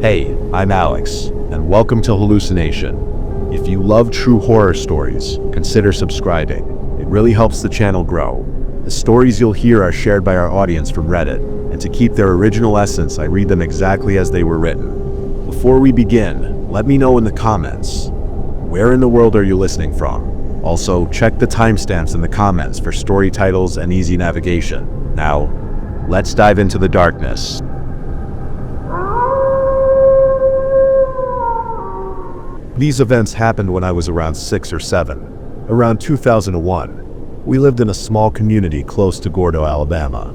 Hey, I'm Alex, and welcome to Hallucination. If you love true horror stories, consider subscribing. It really helps the channel grow. The stories you'll hear are shared by our audience from Reddit, and to keep their original essence, I read them exactly as they were written. Before we begin, let me know in the comments, where in the world are you listening from? Also, check the timestamps in the comments for story titles and easy navigation. Now, let's dive into the darkness. These events happened when I was around 6 or 7. Around 2001, we lived in a small community close to Gordo, Alabama.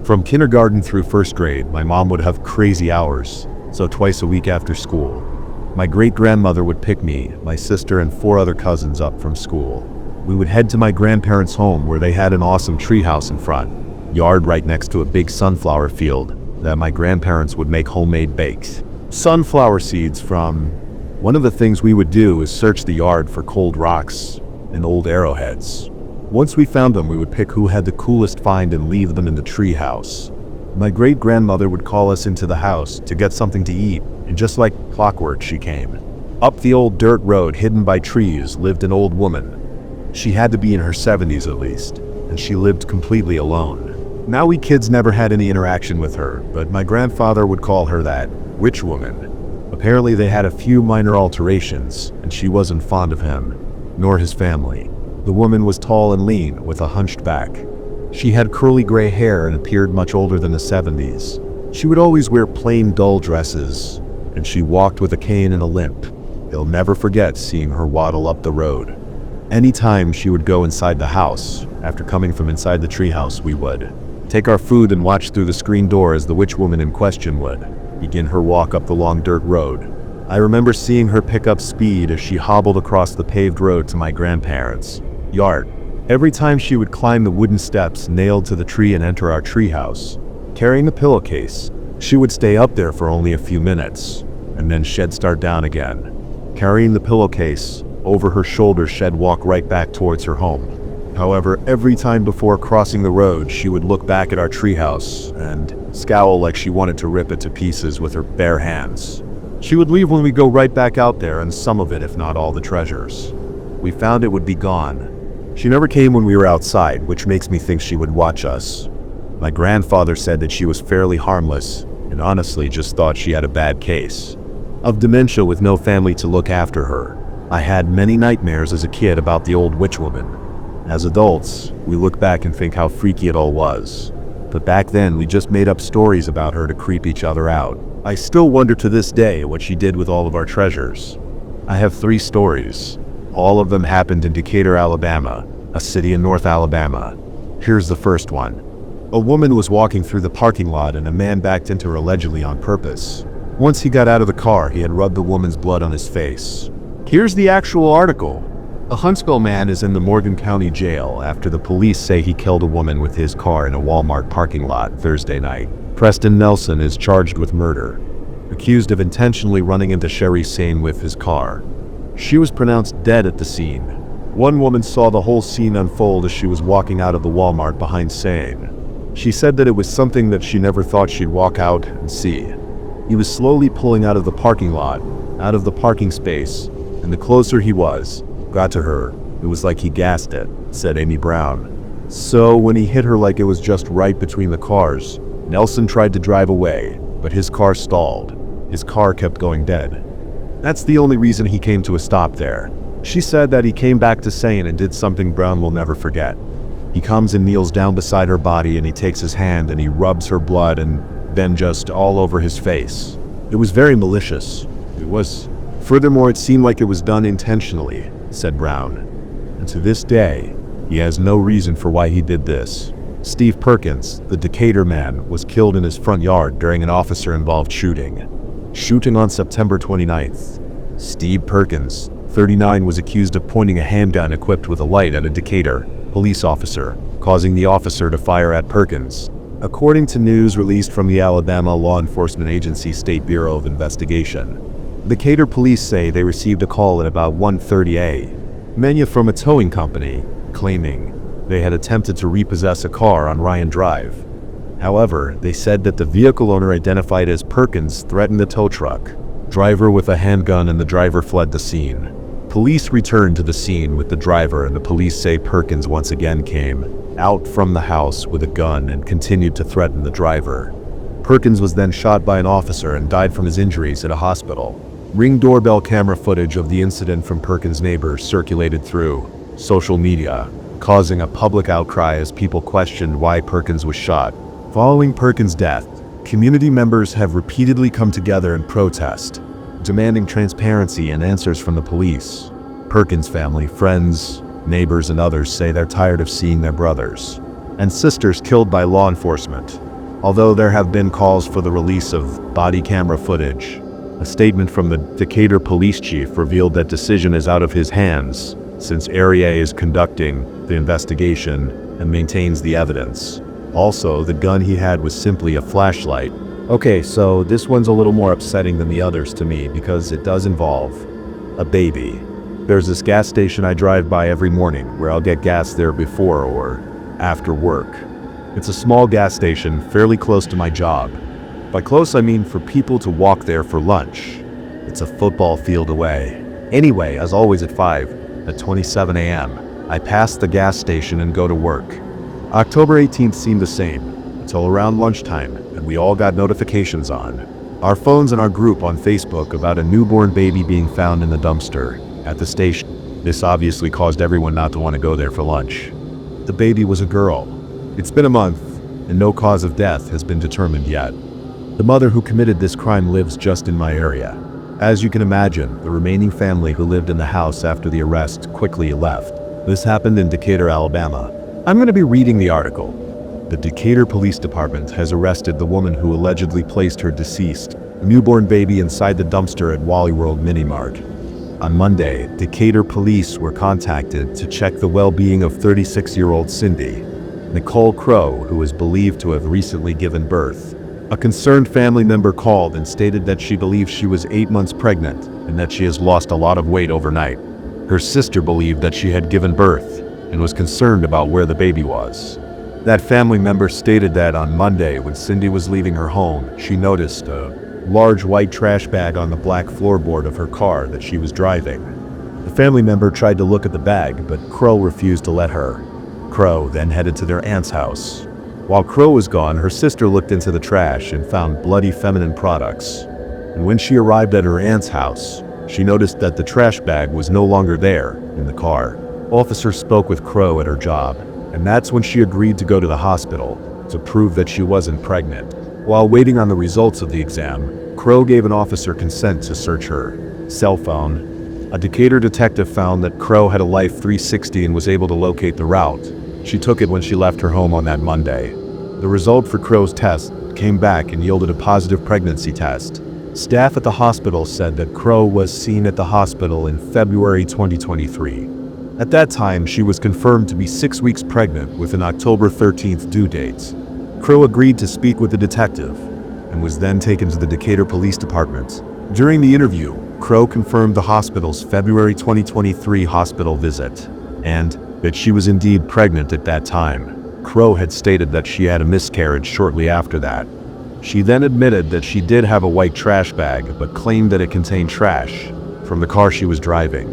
From kindergarten through first grade, my mom would have crazy hours, so twice a week after school, my great-grandmother would pick me, my sister, and 4 other cousins up from school. We would head to my grandparents' home where they had an awesome treehouse in front, yard right next to a big sunflower field that my grandparents would make homemade bakes. Sunflower seeds from... One of the things we would do is search the yard for cold rocks and old arrowheads. Once we found them, we would pick who had the coolest find and leave them in the treehouse. My great-grandmother would call us into the house to get something to eat, and just like clockwork she came. Up the old dirt road hidden by trees lived an old woman. She had to be in her 70s at least, and she lived completely alone. Now we kids never had any interaction with her, but my grandfather would call her that witch woman. Apparently they had a few minor alterations, and she wasn't fond of him, nor his family. The woman was tall and lean, with a hunched back. She had curly gray hair and appeared much older than the 70s. She would always wear plain, dull dresses, and she walked with a cane and a limp. They'll never forget seeing her waddle up the road. Anytime she would go inside the house, after coming from inside the treehouse, we would take our food and watch through the screen door as the witch woman in question would begin her walk up the long dirt road. I remember seeing her pick up speed as she hobbled across the paved road to my grandparents' yard. Every time she would climb the wooden steps nailed to the tree and enter our treehouse, carrying the pillowcase, she would stay up there for only a few minutes, and then she'd start down again. Carrying the pillowcase over her shoulder, she'd walk right back towards her home. However, every time before crossing the road, she would look back at our treehouse and scowl like she wanted to rip it to pieces with her bare hands. She would leave when we go right back out there, and some of it, if not all the treasures we found, it would be gone. She never came when we were outside, which makes me think she would watch us. My grandfather said that she was fairly harmless, and honestly just thought she had a bad case of dementia with no family to look after her. I had many nightmares as a kid about the old witch woman. As adults, we look back and think how freaky it all was. But back then, we just made up stories about her to creep each other out. I still wonder to this day what she did with all of our treasures. I have 3 stories. All of them happened in Decatur, Alabama, a city in North Alabama. Here's the first one. A woman was walking through the parking lot and a man backed into her allegedly on purpose. Once he got out of the car, he had rubbed the woman's blood on his face. Here's the actual article. A Huntsville man is in the Morgan County Jail after the police say he killed a woman with his car in a Walmart parking lot Thursday night. Preston Nelson is charged with murder, accused of intentionally running into Sherry Sane with his car. She was pronounced dead at the scene. One woman saw the whole scene unfold as she was walking out of the Walmart behind Sane. She said that it was something that she never thought she'd walk out and see. He was slowly pulling out of the parking lot, out of the parking space, and the closer he got to her, it was like he gassed it, said Amy Brown. So when he hit her like it was just right between the cars, Nelson tried to drive away, but his car stalled. His car kept going dead. That's the only reason he came to a stop there. She said that he came back to Sane and did something Brown will never forget. He comes and kneels down beside her body and he takes his hand and he rubs her blood and then just all over his face. It was very malicious. It was. Furthermore, it seemed like it was done intentionally, said Brown. And to this day, he has no reason for why he did this. Steve Perkins, the Decatur man, was killed in his front yard during an officer-involved shooting. Shooting on September 29th. Steve Perkins, 39, was accused of pointing a handgun equipped with a light at a Decatur police officer, causing the officer to fire at Perkins. According to news released from the Alabama law enforcement agency State Bureau of Investigation, Decatur police say they received a call at about 1:30 a.m. from a towing company, claiming they had attempted to repossess a car on Ryan Drive. However, they said that the vehicle owner identified as Perkins threatened the tow truck driver with a handgun and the driver fled the scene. Police returned to the scene with the driver, and the police say Perkins once again came out from the house with a gun and continued to threaten the driver. Perkins was then shot by an officer and died from his injuries at a hospital. Ring doorbell camera footage of the incident from Perkins' neighbors circulated through social media, causing a public outcry as people questioned why Perkins was shot. Following Perkins' death, community members have repeatedly come together in protest, demanding transparency and answers from the police. Perkins' family, friends, neighbors, and others say they're tired of seeing their brothers and sisters killed by law enforcement. Although there have been calls for the release of body camera footage, a statement from the Decatur police chief revealed that decision is out of his hands since Area is conducting the investigation and maintains the evidence. Also, the gun he had was simply a flashlight. Okay, so this one's a little more upsetting than the others to me because it does involve a baby. There's this gas station I drive by every morning where I'll get gas there before or after work. It's a small gas station fairly close to my job. By close, I mean for people to walk there for lunch. It's a football field away. Anyway, as always at 5:27 a.m., I pass the gas station and go to work. October 18th seemed the same until around lunchtime, and we all got notifications on our phones and our group on Facebook about a newborn baby being found in the dumpster at the station. This obviously caused everyone not to want to go there for lunch. The baby was a girl. It's been a month, and no cause of death has been determined yet. The mother who committed this crime lives just in my area. As you can imagine, the remaining family who lived in the house after the arrest quickly left. This happened in Decatur, Alabama. I'm going to be reading the article. The Decatur Police Department has arrested the woman who allegedly placed her deceased newborn baby inside the dumpster at Wally World Mini Mart. On Monday, Decatur police were contacted to check the well-being of 36-year-old Cindy Nicole Crow, who is believed to have recently given birth. A concerned family member called and stated that she believes she was 8 months pregnant and that she has lost a lot of weight overnight. Her sister believed that she had given birth and was concerned about where the baby was. That family member stated that on Monday, when Cindy was leaving her home, she noticed a large white trash bag on the black floorboard of her car that she was driving. The family member tried to look at the bag, but Crow refused to let her. Crow then headed to their aunt's house. While Crow was gone, her sister looked into the trash and found bloody feminine products. And when she arrived at her aunt's house, she noticed that the trash bag was no longer there in the car. Officers spoke with Crow at her job, and that's when she agreed to go to the hospital to prove that she wasn't pregnant. While waiting on the results of the exam, Crow gave an officer consent to search her cell phone. A Decatur detective found that Crow had a Life 360 and was able to locate the route. She took it when she left her home on that Monday. The result for Crow's test came back and yielded a positive pregnancy test. Staff at the hospital said that Crow was seen at the hospital in February 2023. At that time, she was confirmed to be 6 weeks pregnant with an October 13th due date. Crow agreed to speak with the detective and was then taken to the Decatur Police Department. During the interview, Crow confirmed the hospital's February 2023 hospital visit and that she was indeed pregnant at that time. Crow had stated that she had a miscarriage shortly after that. She then admitted that she did have a white trash bag, but claimed that it contained trash from the car she was driving.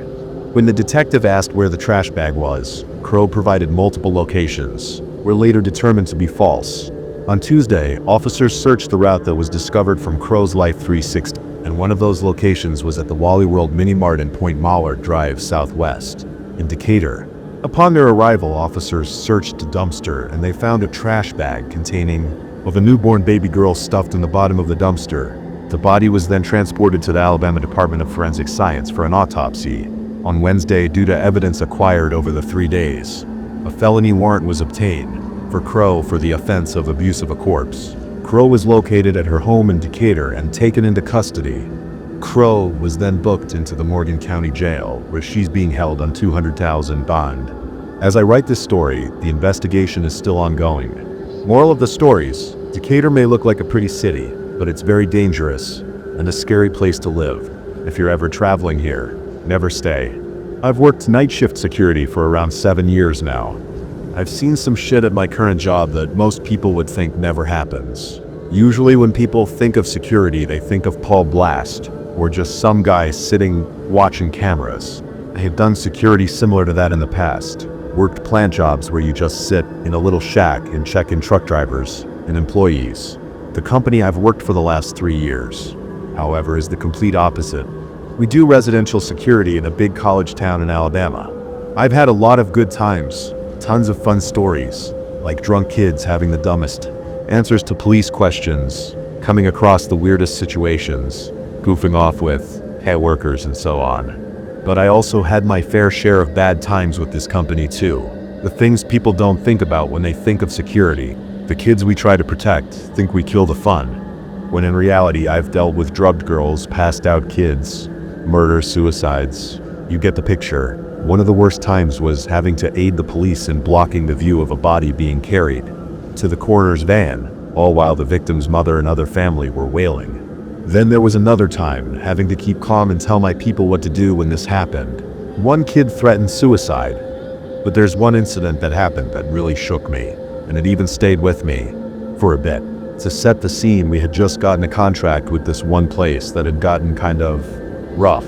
When the detective asked where the trash bag was, Crow provided multiple locations, were later determined to be false. On Tuesday, officers searched the route that was discovered from Crow's Life 360, and one of those locations was at the Wally World Mini Mart in Point Mallard Drive Southwest in Decatur. Upon their arrival, officers searched the dumpster and they found a trash bag containing a newborn baby girl stuffed in the bottom of the dumpster. The body was then transported to the Alabama Department of Forensic Science for an autopsy. On Wednesday, due to evidence acquired over the 3 days, a felony warrant was obtained for Crow for the offense of abuse of a corpse. Crow was located at her home in Decatur and taken into custody. Crow was then booked into the Morgan County Jail, where she's being held on $200,000 bond. As I write this story, the investigation is still ongoing. Moral of the stories: Decatur may look like a pretty city, but it's very dangerous and a scary place to live. If you're ever traveling here, never stay. I've worked night shift security for around 7 years now. I've seen some shit at my current job that most people would think never happens. Usually when people think of security, they think of Paul Blast, or just some guy sitting watching cameras. I have done security similar to that in the past. Worked plant jobs where you just sit in a little shack and check in truck drivers and employees. The company I've worked for the last 3 years, however, is the complete opposite. We do residential security in a big college town in Alabama. I've had a lot of good times, tons of fun stories, like drunk kids having the dumbest answers to police questions, coming across the weirdest situations, goofing off with pet workers and so on. But I also had my fair share of bad times with this company too. The things people don't think about when they think of security. The kids we try to protect think we kill the fun, when in reality I've dealt with drugged girls, passed out kids, murder, suicides. You get the picture. One of the worst times was having to aid the police in blocking the view of a body being carried to the coroner's van, all while the victim's mother and other family were wailing. Then there was another time, having to keep calm and tell my people what to do when this happened. One kid threatened suicide, but there's one incident that happened that really shook me, and it even stayed with me for a bit. To set the scene, we had just gotten a contract with this one place that had gotten kind of rough.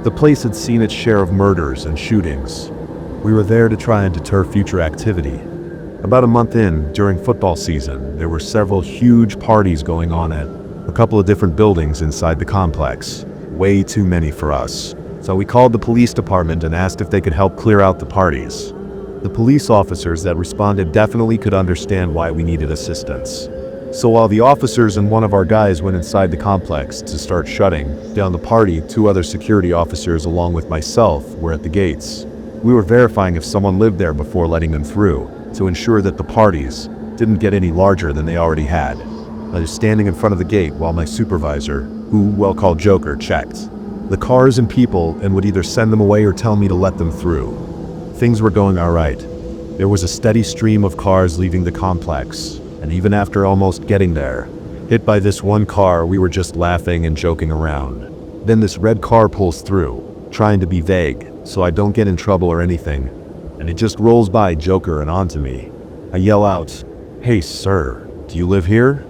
The place had seen its share of murders and shootings. We were there to try and deter future activity. About a month in, during football season, there were several huge parties going on at a couple of different buildings inside the complex. Way too many for us. So we called the police department and asked if they could help clear out the parties. The police officers that responded definitely could understand why we needed assistance. So while the officers and one of our guys went inside the complex to start shutting down the party, 2 other security officers along with myself were at the gates. We were verifying if someone lived there before letting them through, to ensure that the parties didn't get any larger than they already had. I was standing in front of the gate while my supervisor, who we'll call Joker, checked the cars and people and would either send them away or tell me to let them through. Things were going all right. There was a steady stream of cars leaving the complex, and even after almost getting there, hit by this one car, we were just laughing and joking around. Then this red car pulls through, trying to be vague, so I don't get in trouble or anything, and it just rolls by Joker and onto me. I yell out, "Hey sir, do you live here?"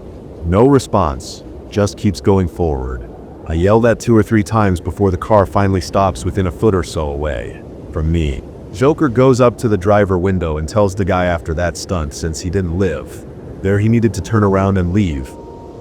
No response, just keeps going forward. I yell that 2 or 3 times before the car finally stops within a foot or so away from me. Joker goes up to the driver window and tells the guy after that stunt, since he didn't live there, he needed to turn around and leave.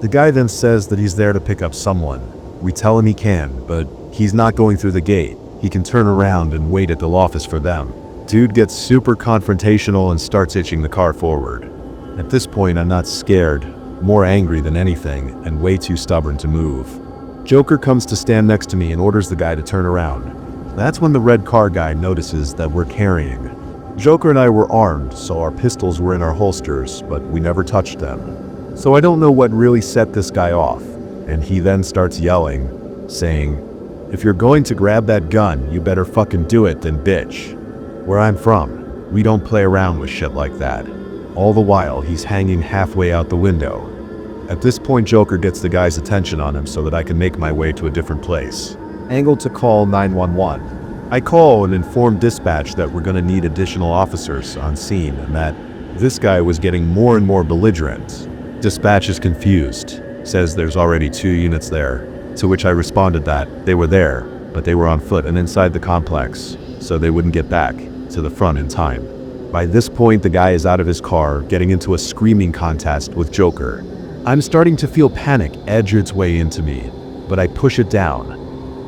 The guy then says that he's there to pick up someone. We tell him he can, but he's not going through the gate. He can turn around and wait at the office for them. Dude gets super confrontational and starts itching the car forward. At this point, I'm not scared, more angry than anything, and way too stubborn to move. Joker comes to stand next to me and orders the guy to turn around. That's when the red car guy notices that we're carrying. Joker and I were armed, so our pistols were in our holsters, but we never touched them. So I don't know what really set this guy off, and he then starts yelling, saying, "If you're going to grab that gun, you better fucking do it then, bitch." Where I'm from, we don't play around with shit like that. All the while, he's hanging halfway out the window. At this point, Joker gets the guy's attention on him so that I can make my way to a different place. Angle to call 911. I call and inform dispatch that we're gonna need additional officers on scene and that this guy was getting more and more belligerent. Dispatch is confused, says there's already 2 units there, to which I responded that they were there, but they were on foot and inside the complex, so they wouldn't get back to the front in time. By this point, the guy is out of his car, getting into a screaming contest with Joker. I'm starting to feel panic edge its way into me, but I push it down.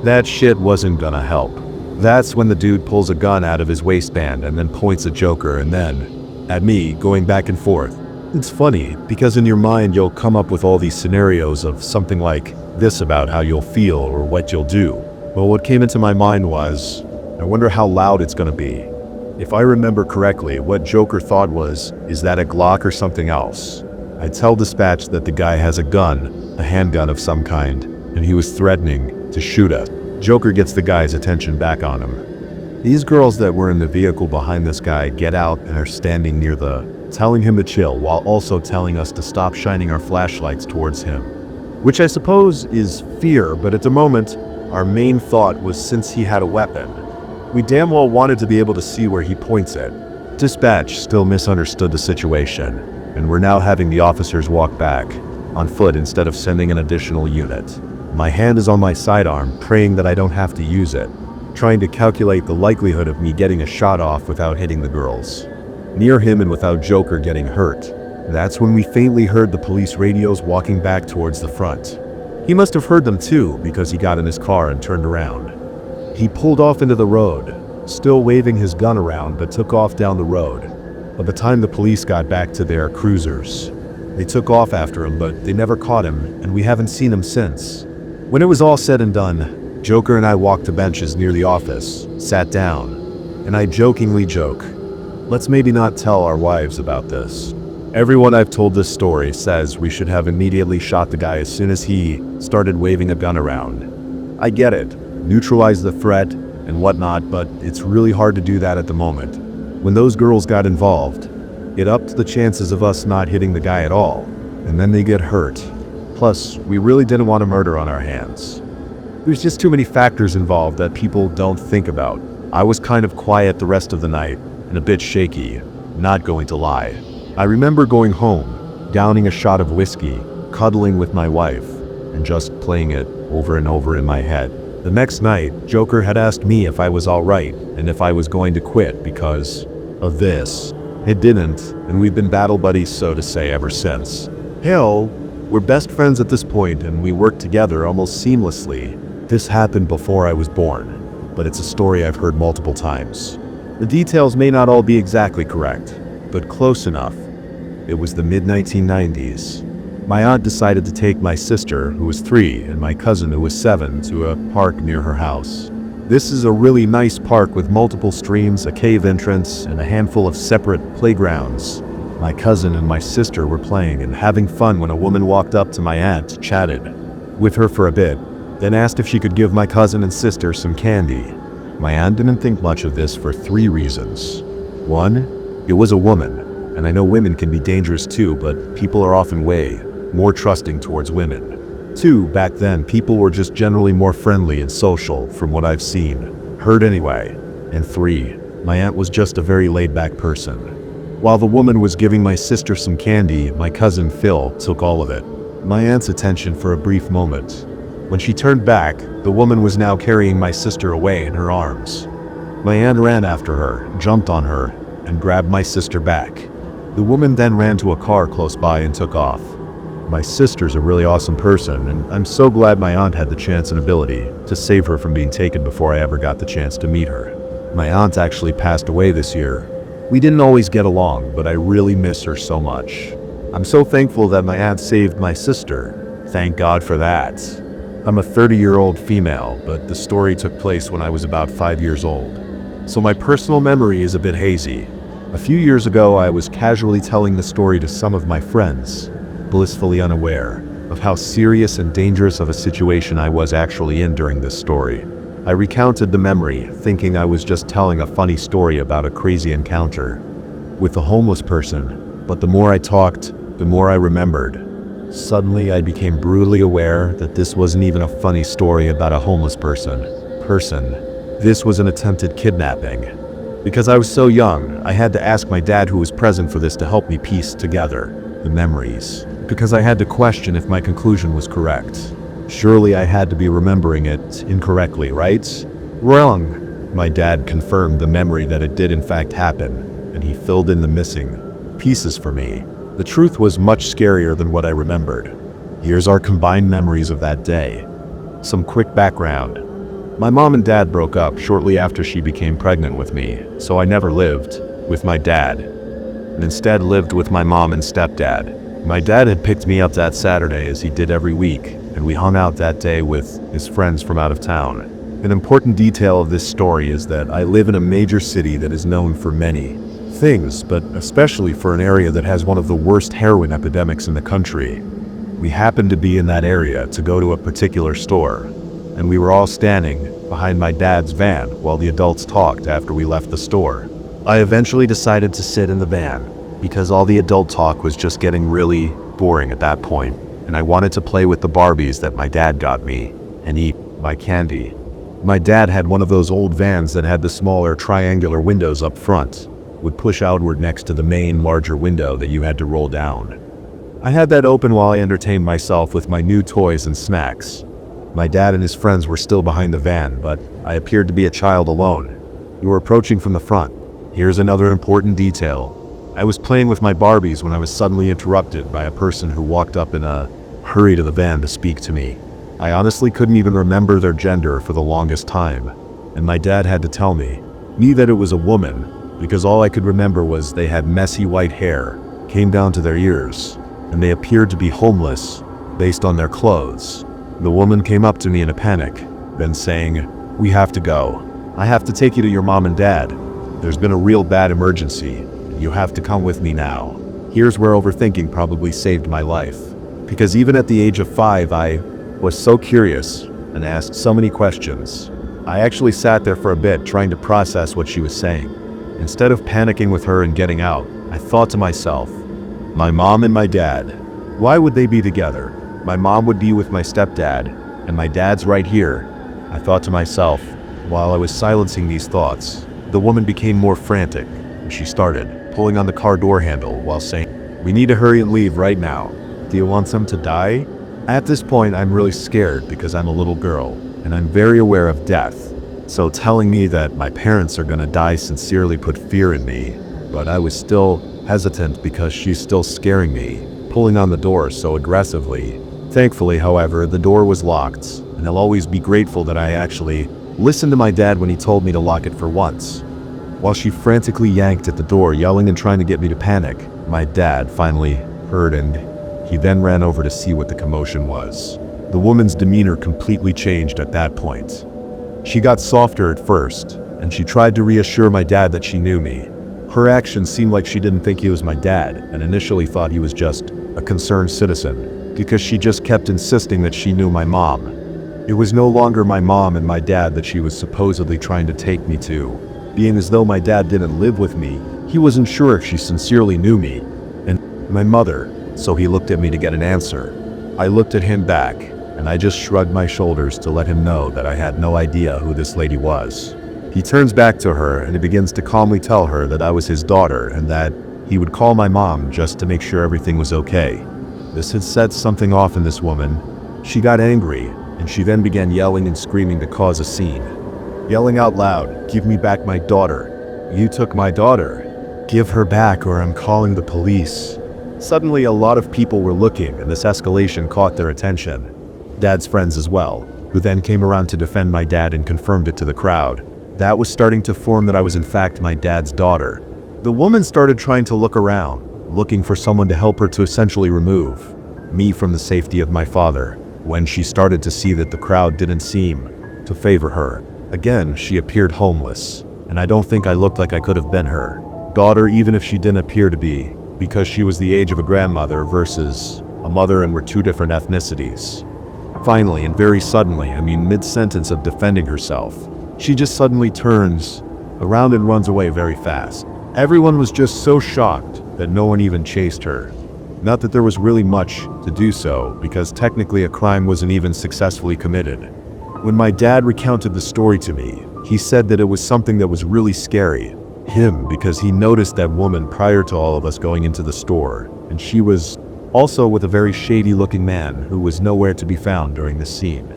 That shit wasn't gonna help. That's when the dude pulls a gun out of his waistband and then points at Joker and then at me, going back and forth. It's funny, because in your mind you'll come up with all these scenarios of something like this about how you'll feel or what you'll do. Well, what came into my mind was, I wonder how loud it's gonna be. If I remember correctly, what Joker thought was, is that a Glock or something else? I tell dispatch that the guy has a gun, a handgun of some kind, and he was threatening to shoot us. Joker gets the guy's attention back on him. These girls that were in the vehicle behind this guy get out and are standing near telling him to chill while also telling us to stop shining our flashlights towards him. Which I suppose is fear, but at the moment, our main thought was since he had a weapon, we damn well wanted to be able to see where he points it. Dispatch still misunderstood the situation, and we're now having the officers walk back, on foot instead of sending an additional unit. My hand is on my sidearm, praying that I don't have to use it, trying to calculate the likelihood of me getting a shot off without hitting the girls near him and without Joker getting hurt. That's when we faintly heard the police radios walking back towards the front. He must have heard them too, because he got in his car and turned around. He pulled off into the road, still waving his gun around, but took off down the road. By the time the police got back to their cruisers, they took off after him, but they never caught him, and we haven't seen him since. When it was all said and done, Joker and I walked to benches near the office, sat down, and I jokingly joke, let's maybe not tell our wives about this. Everyone I've told this story says we should have immediately shot the guy as soon as he started waving a gun around. I get it, neutralize the threat and whatnot, but it's really hard to do that at the moment. When those girls got involved, it upped the chances of us not hitting the guy at all, and then they get hurt. Plus, we really didn't want a murder on our hands. There's just too many factors involved that people don't think about. I was kind of quiet the rest of the night, and a bit shaky, not going to lie. I remember going home, downing a shot of whiskey, cuddling with my wife, and just playing it over and over in my head. The next night, Joker had asked me if I was alright, and if I was going to quit because of this. It didn't, and we've been battle buddies, so to say, ever since. Hell, we're best friends at this point, and we work together almost seamlessly. This happened before I was born, but it's a story I've heard multiple times. The details may not all be exactly correct, but close enough. It was the mid-1990s. My aunt decided to take my sister, who was 3, and my cousin, who was 7, to a park near her house. This is a really nice park with multiple streams, a cave entrance, and a handful of separate playgrounds. My cousin and my sister were playing and having fun when a woman walked up to my aunt, chatted with her for a bit, then asked if she could give my cousin and sister some candy. My aunt didn't think much of this for 3 reasons. 1, it was a woman, and I know women can be dangerous too, but people are often way more trusting towards women. 2, back then people were just generally more friendly and social from what I've seen, heard anyway. And 3, my aunt was just a very laid-back person. While the woman was giving my sister some candy, my cousin Phil took all of it. My aunt's attention for a brief moment. When she turned back, the woman was now carrying my sister away in her arms. My aunt ran after her, jumped on her, and grabbed my sister back. The woman then ran to a car close by and took off. My sister's a really awesome person, and I'm so glad my aunt had the chance and ability to save her from being taken before I ever got the chance to meet her. My aunt actually passed away this year. We didn't always get along, but I really miss her so much. I'm so thankful that my aunt saved my sister. Thank God for that. I'm a 30-year-old female, but the story took place when I was about 5 years old. So my personal memory is a bit hazy. A few years ago, I was casually telling the story to some of my friends, blissfully unaware of how serious and dangerous of a situation I was actually in during this story. I recounted the memory, thinking I was just telling a funny story about a crazy encounter with a homeless person, but the more I talked, the more I remembered. Suddenly, I became brutally aware that this wasn't even a funny story about a homeless person. This was an attempted kidnapping. Because I was so young, I had to ask my dad, who was present for this, to help me piece together the memories. Because I had to question if my conclusion was correct. Surely I had to be remembering it incorrectly, right? Wrong. My dad confirmed the memory that it did in fact happen, and he filled in the missing pieces for me. The truth was much scarier than what I remembered. Here's our combined memories of that day. Some quick background. My mom and dad broke up shortly after she became pregnant with me, so I never lived with my dad, and instead lived with my mom and stepdad. My dad had picked me up that Saturday, as he did every week, and we hung out that day with his friends from out of town. An important detail of this story is that I live in a major city that is known for many things, but especially for an area that has one of the worst heroin epidemics in the country. We happened to be in that area to go to a particular store, and we were all standing behind my dad's van while the adults talked after we left the store. I eventually decided to sit in the van because all the adult talk was just getting really boring at that point, and I wanted to play with the Barbies that my dad got me and eat my candy. My dad had one of those old vans that had the smaller triangular windows up front. would push outward next to the main, larger window that you had to roll down. I had that open while I entertained myself with my new toys and snacks. My dad and his friends were still behind the van, but I appeared to be a child alone. We were approaching from the front. Here's another important detail. I was playing with my Barbies when I was suddenly interrupted by a person who walked up in a hurry to the van to speak to me. I honestly couldn't even remember their gender for the longest time, and my dad had to tell me that it was a woman, because all I could remember was they had messy white hair, came down to their ears, and they appeared to be homeless based on their clothes. The woman came up to me in a panic, then saying, "We have to go. I have to take you to your mom and dad. There's been a real bad emergency. You have to come with me now." Here's where overthinking probably saved my life. Because even at the age of 5, I was so curious and asked so many questions. I actually sat there for a bit trying to process what she was saying. Instead of panicking with her and getting out, I thought to myself, my mom and my dad, why would they be together? My mom would be with my stepdad, and my dad's right here. I thought to myself. While I was silencing these thoughts, the woman became more frantic, and she started pulling on the car door handle while saying, "We need to hurry and leave right now. Do you want them to die?" At this point, I'm really scared because I'm a little girl, and I'm very aware of death. So telling me that my parents are gonna die sincerely put fear in me, but I was still hesitant because she's still scaring me, pulling on the door so aggressively. Thankfully, however, the door was locked, and I'll always be grateful that I actually listened to my dad when he told me to lock it for once. While she frantically yanked at the door, yelling and trying to get me to panic, my dad finally heard, and he then ran over to see what the commotion was. The woman's demeanor completely changed at that point. She got softer at first, and she tried to reassure my dad that she knew me. Her actions seemed like she didn't think he was my dad, and initially thought he was just a concerned citizen, because she just kept insisting that she knew my mom. It was no longer my mom and my dad that she was supposedly trying to take me to. Being as though my dad didn't live with me, he wasn't sure if she sincerely knew me, and my mother, so he looked at me to get an answer. I looked at him back, and I just shrugged my shoulders to let him know that I had no idea who this lady was. He turns back to her and he begins to calmly tell her that I was his daughter and that he would call my mom just to make sure everything was okay. This had set something off in this woman. She got angry, and she then began yelling and screaming to cause a scene. Yelling out loud, "Give me back my daughter. You took my daughter. Give her back or I'm calling the police." Suddenly a lot of people were looking, and this escalation caught their attention. Dad's friends as well, who then came around to defend my dad and confirmed it to the crowd. That was starting to form that I was in fact my dad's daughter. The woman started trying to look around, looking for someone to help her to essentially remove me from the safety of my father. When she started to see that the crowd didn't seem to favor her, again she appeared homeless, and I don't think I looked like I could have been her daughter, even if she didn't appear to be, because she was the age of a grandmother versus a mother and were two different ethnicities. Finally, and very suddenly, mid-sentence of defending herself, she just suddenly turns around and runs away very fast. Everyone was just so shocked that no one even chased her. Not that there was really much to do so, because technically a crime wasn't even successfully committed. When my dad recounted the story to me, he said that it was something that was really scary him, because he noticed that woman prior to all of us going into the store, and she was also with a very shady looking man who was nowhere to be found during this scene.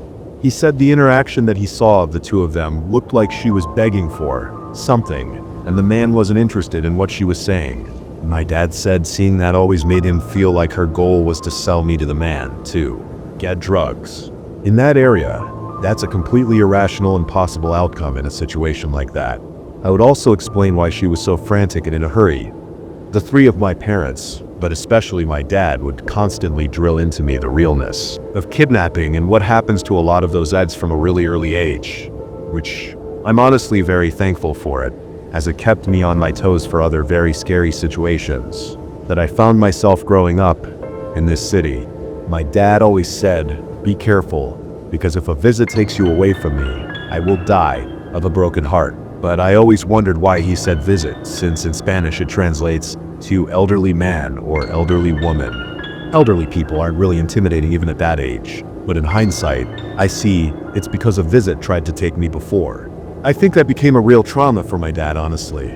He said the interaction that he saw of the two of them looked like she was begging for something, and the man wasn't interested in what she was saying. My dad said seeing that always made him feel like her goal was to sell me to the man, to get drugs. In that area, that's a completely irrational and possible outcome in a situation like that. I would also explain why she was so frantic and in a hurry. The three of my parents, but especially my dad, would constantly drill into me the realness of kidnapping and what happens to a lot of those ads from a really early age, which I'm honestly very thankful for it, as it kept me on my toes for other very scary situations that I found myself growing up in this city. My dad always said, "Be careful, because if a visit takes you away from me, I will die of a broken heart." But I always wondered why he said visit, since in Spanish it translates to elderly man or elderly woman. Elderly people aren't really intimidating even at that age, but in hindsight, I see it's because a visit tried to take me before. I think that became a real trauma for my dad, honestly.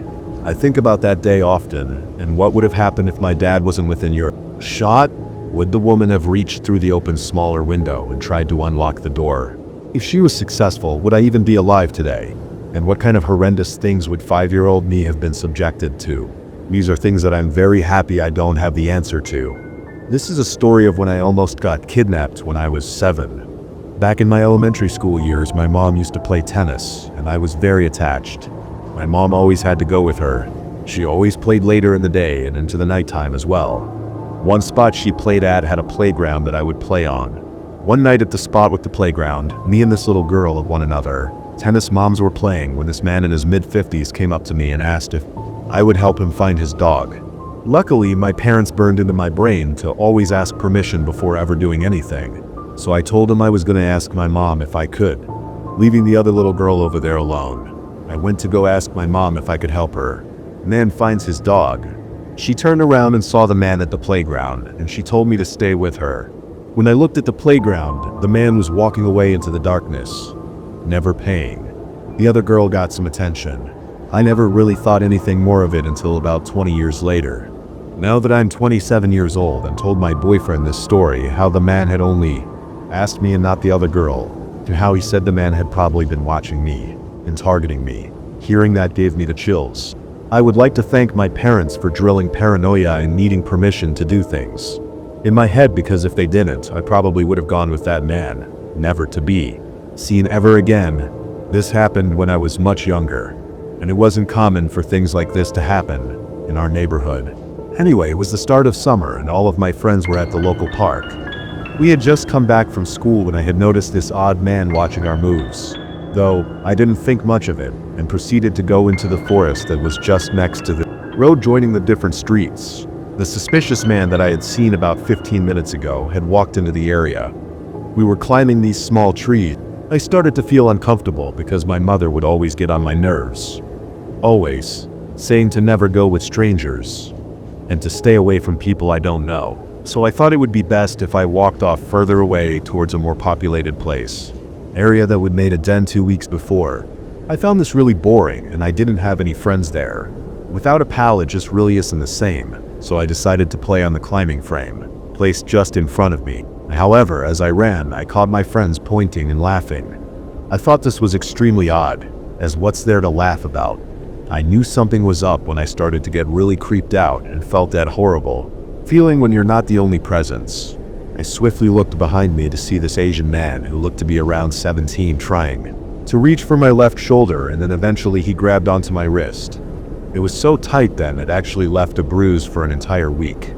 I think about that day often, and what would have happened if my dad wasn't within your shot? Would the woman have reached through the open smaller window and tried to unlock the door? If she was successful, would I even be alive today? And what kind of horrendous things would 5-year-old me have been subjected to? These are things that I'm very happy I don't have the answer to. This is a story of when I almost got kidnapped when I was 7. Back in my elementary school years, my mom used to play tennis, and I was very attached. My mom always had to go with her. She always played later in the day and into the nighttime as well. One spot she played at had a playground that I would play on. One night at the spot with the playground, me and this little girl of one another, tennis moms were playing when this man in his mid-50s came up to me and asked if I would help him find his dog. Luckily, my parents burned into my brain to always ask permission before ever doing anything. So I told him I was going to ask my mom if I could, leaving the other little girl over there alone. I went to go ask my mom if I could help her. Man finds his dog. She turned around and saw the man at the playground, and she told me to stay with her. When I looked at the playground, the man was walking away into the darkness, never paying. The other girl got some attention. I never really thought anything more of it until about 20 years later. Now that I'm 27 years old and told my boyfriend this story, how the man had only asked me and not the other girl, to how he said the man had probably been watching me and targeting me. Hearing that gave me the chills. I would like to thank my parents for drilling paranoia and needing permission to do things in my head, because if they didn't, I probably would have gone with that man, never to be seen ever again. This happened when I was much younger, and it wasn't common for things like this to happen in our neighborhood. Anyway, it was the start of summer and all of my friends were at the local park. We had just come back from school when I had noticed this odd man watching our moves, though I didn't think much of it and proceeded to go into the forest that was just next to the road joining the different streets. The suspicious man that I had seen about 15 minutes ago had walked into the area. We were climbing these small trees. I started to feel uncomfortable because my mother would always get on my nerves. Always saying to never go with strangers and to stay away from people I don't know. So I thought it would be best if I walked off further away towards a more populated place. Area that would made a den 2 weeks before. I found this really boring and I didn't have any friends there. Without a pal, it just really isn't the same. So I decided to play on the climbing frame, placed just in front of me. However, as I ran, I caught my friends pointing and laughing. I thought this was extremely odd, as what's there to laugh about? I knew something was up when I started to get really creeped out and felt that horrible feeling when you're not the only presence. I swiftly looked behind me to see this Asian man who looked to be around 17 trying to reach for my left shoulder, and then eventually he grabbed onto my wrist. It was so tight then it actually left a bruise for an entire week.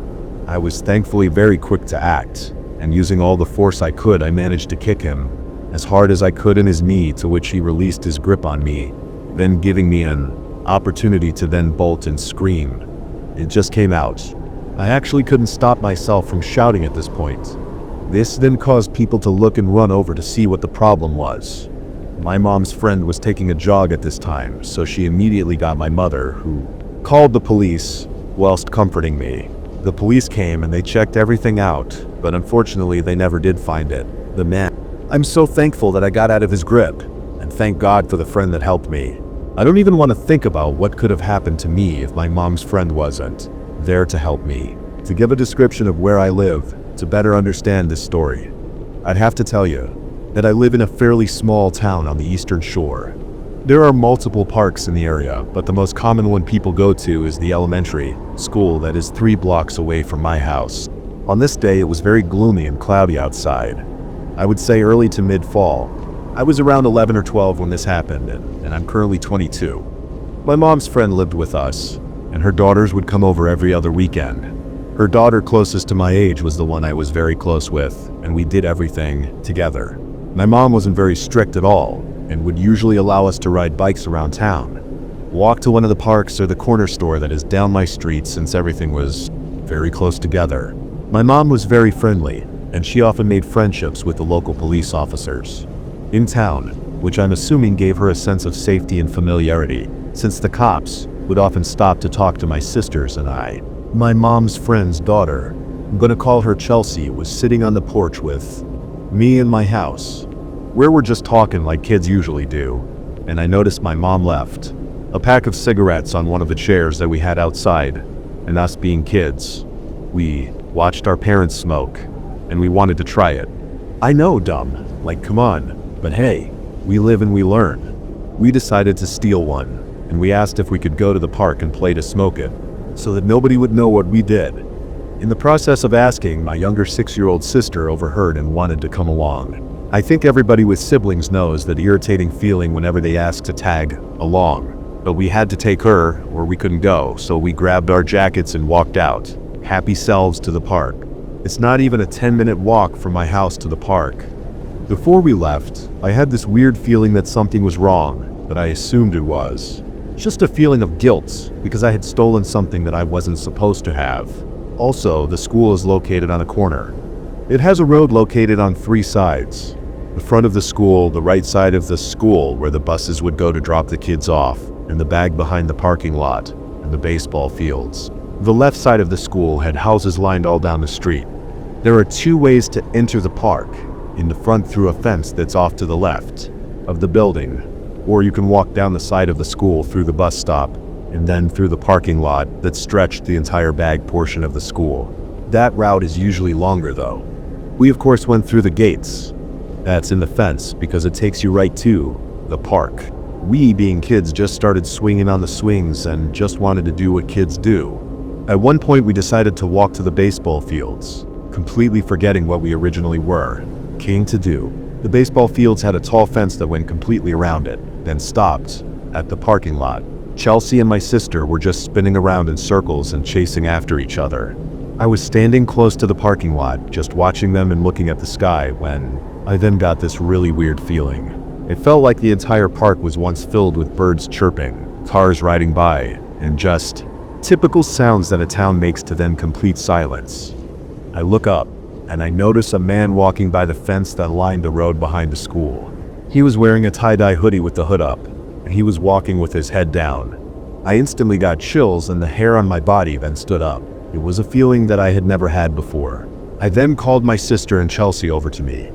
I was thankfully very quick to act, and using all the force I could, I managed to kick him as hard as I could in his knee, to which he released his grip on me, then giving me an opportunity to then bolt and scream. It just came out. I actually couldn't stop myself from shouting at this point. This then caused people to look and run over to see what the problem was. My mom's friend was taking a jog at this time, so she immediately got my mother, who called the police whilst comforting me. The police came and they checked everything out, but unfortunately they never did find it. The man. I'm so thankful that I got out of his grip, and thank God for the friend that helped me. I don't even want to think about what could have happened to me if my mom's friend wasn't there to help me. To give a description of where I live, to better understand this story, I'd have to tell you that I live in a fairly small town on the eastern shore. There are multiple parks in the area, but the most common one people go to is the elementary school that is 3 blocks away from my house. On this day, it was very gloomy and cloudy outside. I would say early to mid-fall. I was around 11 or 12 when this happened, and I'm currently 22. My mom's friend lived with us, and her daughters would come over every other weekend. Her daughter closest to my age was the one I was very close with, and we did everything together. My mom wasn't very strict at all, and would usually allow us to ride bikes around town, walk to one of the parks or the corner store that is down my street, since everything was very close together. My mom was very friendly, and she often made friendships with the local police officers in town, which I'm assuming gave her a sense of safety and familiarity, since the cops would often stop to talk to my sisters and I. My mom's friend's daughter, I'm gonna call her Chelsea, was sitting on the porch with me in my house, where we're just talking like kids usually do, and I noticed my mom left. a pack of cigarettes on one of the chairs that we had outside, and us being kids, we watched our parents smoke, and we wanted to try it. I know, dumb, like come on, but hey, we live and we learn. We decided to steal one, and we asked if we could go to the park and play to smoke it, so that nobody would know what we did. In the process of asking, my younger 6-year-old sister overheard and wanted to come along. I think everybody with siblings knows that irritating feeling whenever they ask to tag along. But we had to take her, or we couldn't go, so we grabbed our jackets and walked out, happy selves, to the park. It's not even a 10-minute walk from my house to the park. Before we left, I had this weird feeling that something was wrong, but I assumed it was. Just a feeling of guilt, because I had stolen something that I wasn't supposed to have. Also, the school is located on a corner. It has a road located on 3 sides. The front of the school, the right side of the school where the buses would go to drop the kids off, and the back behind the parking lot, and the baseball fields. The left side of the school had houses lined all down the street. There are 2 ways to enter the park, in the front through a fence that's off to the left of the building, or you can walk down the side of the school through the bus stop, and then through the parking lot that stretched the entire back portion of the school. That route is usually longer though. We of course went through the gates. That's in the fence because it takes you right to the park. We, being kids, just started swinging on the swings and just wanted to do what kids do. At one point we decided to walk to the baseball fields, completely forgetting what we originally were came to do. The baseball fields had a tall fence that went completely around it, then stopped at the parking lot. Chelsea and my sister were just spinning around in circles and chasing after each other. I was standing close to the parking lot, just watching them and looking at the sky when I then got this really weird feeling. It felt like the entire park was once filled with birds chirping, cars riding by, and just typical sounds that a town makes to then complete silence. I look up, and I notice a man walking by the fence that lined the road behind the school. He was wearing a tie-dye hoodie with the hood up, and he was walking with his head down. I instantly got chills and the hair on my body then stood up. It was a feeling that I had never had before. I then called my sister and Chelsea over to me.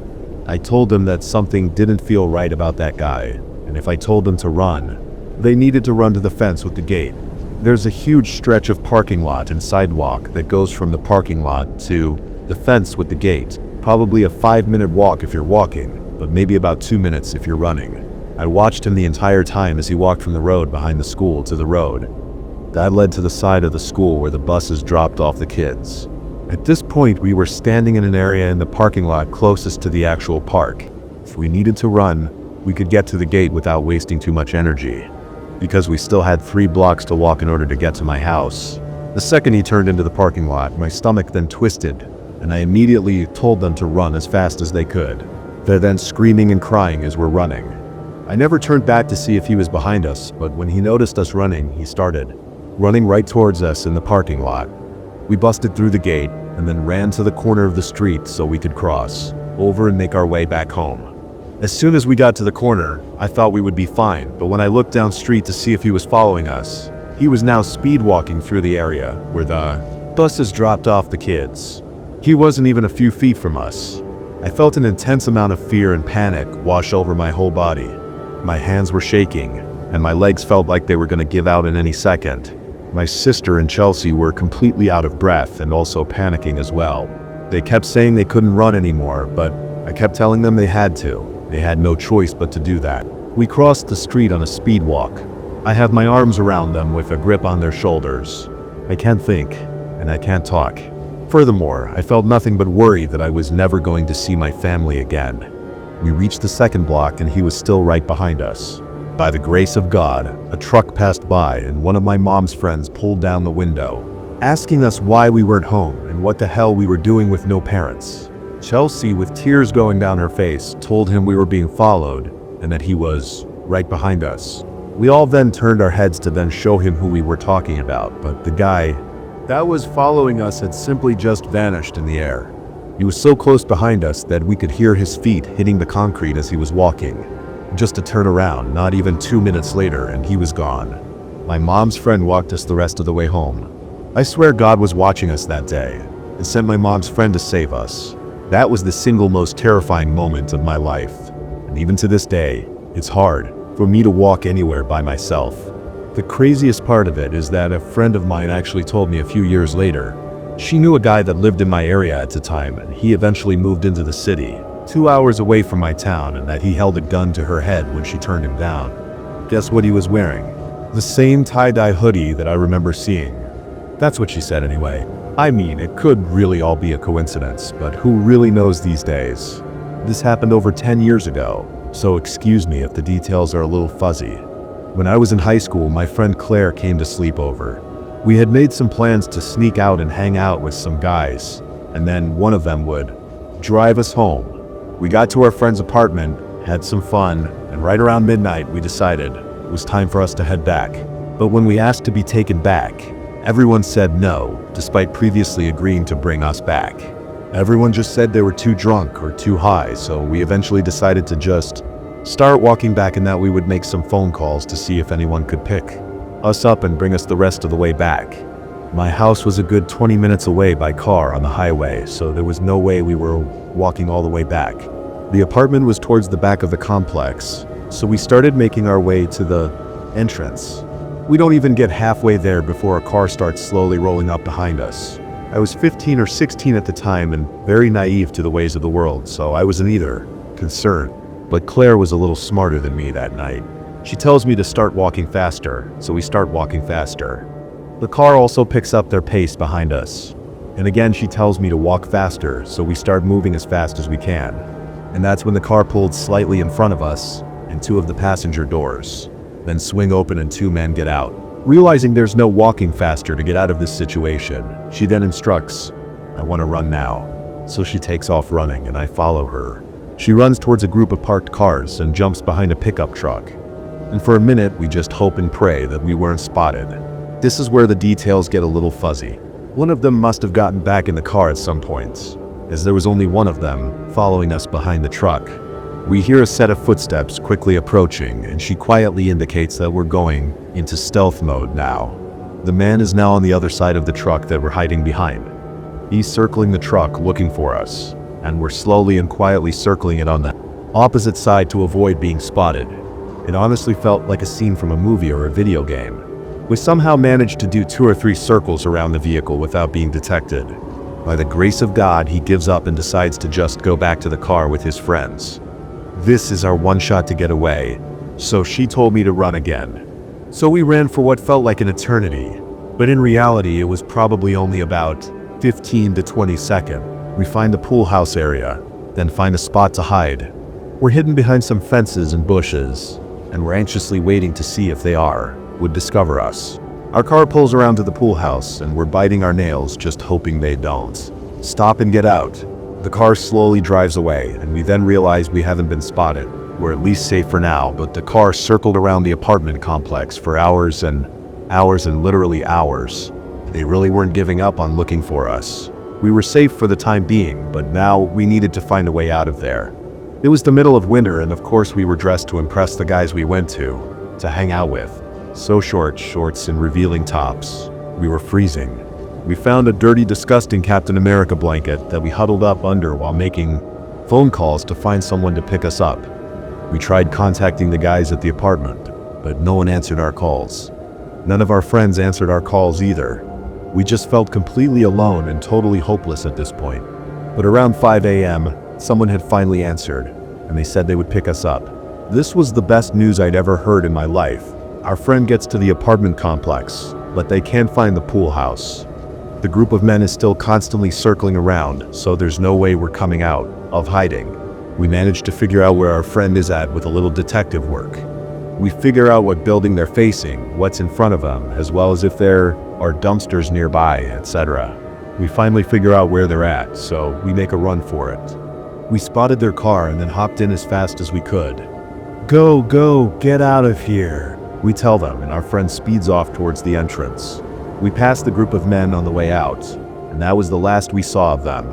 I told them that something didn't feel right about that guy, and if I told them to run, they needed to run to the fence with the gate. There's a huge stretch of parking lot and sidewalk that goes from the parking lot to the fence with the gate. Probably a 5-minute walk if you're walking, but maybe about 2 minutes if you're running. I watched him the entire time as he walked from the road behind the school to the road. That led to the side of the school where the buses dropped off the kids. At this point, we were standing in an area in the parking lot closest to the actual park. If we needed to run, we could get to the gate without wasting too much energy. Because we still had 3 blocks to walk in order to get to my house. The second he turned into the parking lot, my stomach then twisted, and I immediately told them to run as fast as they could. They're then screaming and crying as we're running. I never turned back to see if he was behind us, but when he noticed us running, he started running right towards us in the parking lot. We busted through the gate and then ran to the corner of the street so we could cross over and make our way back home. As soon as we got to the corner, I thought we would be fine, but when I looked down street to see if he was following us, he was now speed walking through the area where the buses dropped off the kids. He wasn't even a few feet from us. I felt an intense amount of fear and panic wash over my whole body. My hands were shaking, and my legs felt like they were going to give out in any second. My sister and Chelsea were completely out of breath and also panicking as well. They kept saying they couldn't run anymore, but I kept telling them they had to. They had no choice but to do that. We crossed the street on a speed walk. I have my arms around them with a grip on their shoulders. I can't think, and I can't talk. Furthermore, I felt nothing but worry that I was never going to see my family again. We reached the second block and he was still right behind us. By the grace of God, a truck passed by and one of my mom's friends pulled down the window, asking us why we weren't home and what the hell we were doing with no parents. Chelsea, with tears going down her face, told him we were being followed and that he was right behind us. We all then turned our heads to then show him who we were talking about, but the guy that was following us had simply just vanished in the air. He was so close behind us that we could hear his feet hitting the concrete as he was walking. Just to turn around, not even 2 minutes later, and he was gone. My mom's friend walked us the rest of the way home. I swear God was watching us that day and sent my mom's friend to save us. That was the single most terrifying moment of my life. And even to this day, it's hard for me to walk anywhere by myself. The craziest part of it is that a friend of mine actually told me a few years later. She knew a guy that lived in my area at the time, and he eventually moved into the city, 2 hours away from my town, and that he held a gun to her head when she turned him down. Guess what he was wearing? The same tie-dye hoodie that I remember seeing. That's what she said anyway. I mean, it could really all be a coincidence, but who really knows these days? This happened over 10 years ago, so excuse me if the details are a little fuzzy. When I was in high school, my friend Claire came to sleep over. We had made some plans to sneak out and hang out with some guys, and then one of them would drive us home. We got to our friend's apartment, had some fun, and right around midnight we decided it was time for us to head back. But when we asked to be taken back, everyone said no, despite previously agreeing to bring us back. Everyone just said they were too drunk or too high, so we eventually decided to just start walking back, and that we would make some phone calls to see if anyone could pick us up and bring us the rest of the way back. My house was a good 20 minutes away by car on the highway, so there was no way we were walking all the way back. The apartment was towards the back of the complex, so we started making our way to the entrance. We don't even get halfway there before a car starts slowly rolling up behind us. I was 15 or 16 at the time and very naive to the ways of the world, so I wasn't either concerned. But Claire was a little smarter than me that night. She tells me to start walking faster, so we start walking faster. The car also picks up their pace behind us. And again, she tells me to walk faster, so we start moving as fast as we can. And that's when the car pulled slightly in front of us, and two of the passenger doors then swing open and two men get out. Realizing there's no walking faster to get out of this situation, she then instructs, "I want to run now." So she takes off running, and I follow her. She runs towards a group of parked cars and jumps behind a pickup truck. And for a minute, we just hope and pray that we weren't spotted. This is where the details get a little fuzzy. One of them must have gotten back in the car at some point, as there was only one of them following us behind the truck. We hear a set of footsteps quickly approaching, and she quietly indicates that we're going into stealth mode now. The man is now on the other side of the truck that we're hiding behind. He's circling the truck looking for us, and we're slowly and quietly circling it on the opposite side to avoid being spotted. It honestly felt like a scene from a movie or a video game. We somehow managed to do 2 or 3 circles around the vehicle without being detected. By the grace of God, he gives up and decides to just go back to the car with his friends. This is our one shot to get away, so she told me to run again. So we ran for what felt like an eternity, but in reality it was probably only about 15 to 20 seconds. We find the pool house area, then find a spot to hide. We're hidden behind some fences and bushes, and we're anxiously waiting to see if they would discover us. Our car pulls around to the pool house, and we're biting our nails just hoping they don't stop and get out. The car slowly drives away, and we then realize we haven't been spotted. We're at least safe for now, but the car circled around the apartment complex for hours and literally hours. They really weren't giving up on looking for us. We were safe for the time being, but now we needed to find a way out of there. It was the middle of winter, and of course we were dressed to impress the guys we went to hang out with. So short shorts and revealing tops. We were freezing. We found a dirty, disgusting Captain America blanket that we huddled up under while making phone calls to find someone to pick us up. We tried contacting the guys at the apartment, but no one answered our calls. None of our friends answered our calls either. We just felt completely alone and totally hopeless at this point. But around 5 a.m., someone had finally answered, and they said they would pick us up. This was the best news I'd ever heard in my life. Our friend gets to the apartment complex, but they can't find the pool house. The group of men is still constantly circling around, so there's no way we're coming out of hiding. We managed to figure out where our friend is at with a little detective work. We figure out what building they're facing, what's in front of them, as well as if there are dumpsters nearby, etc. We finally figure out where they're at, so we make a run for it. We spotted their car and then hopped in as fast as we could. "Go, go, get out of here," we tell them, and our friend speeds off towards the entrance. We passed the group of men on the way out, and that was the last we saw of them.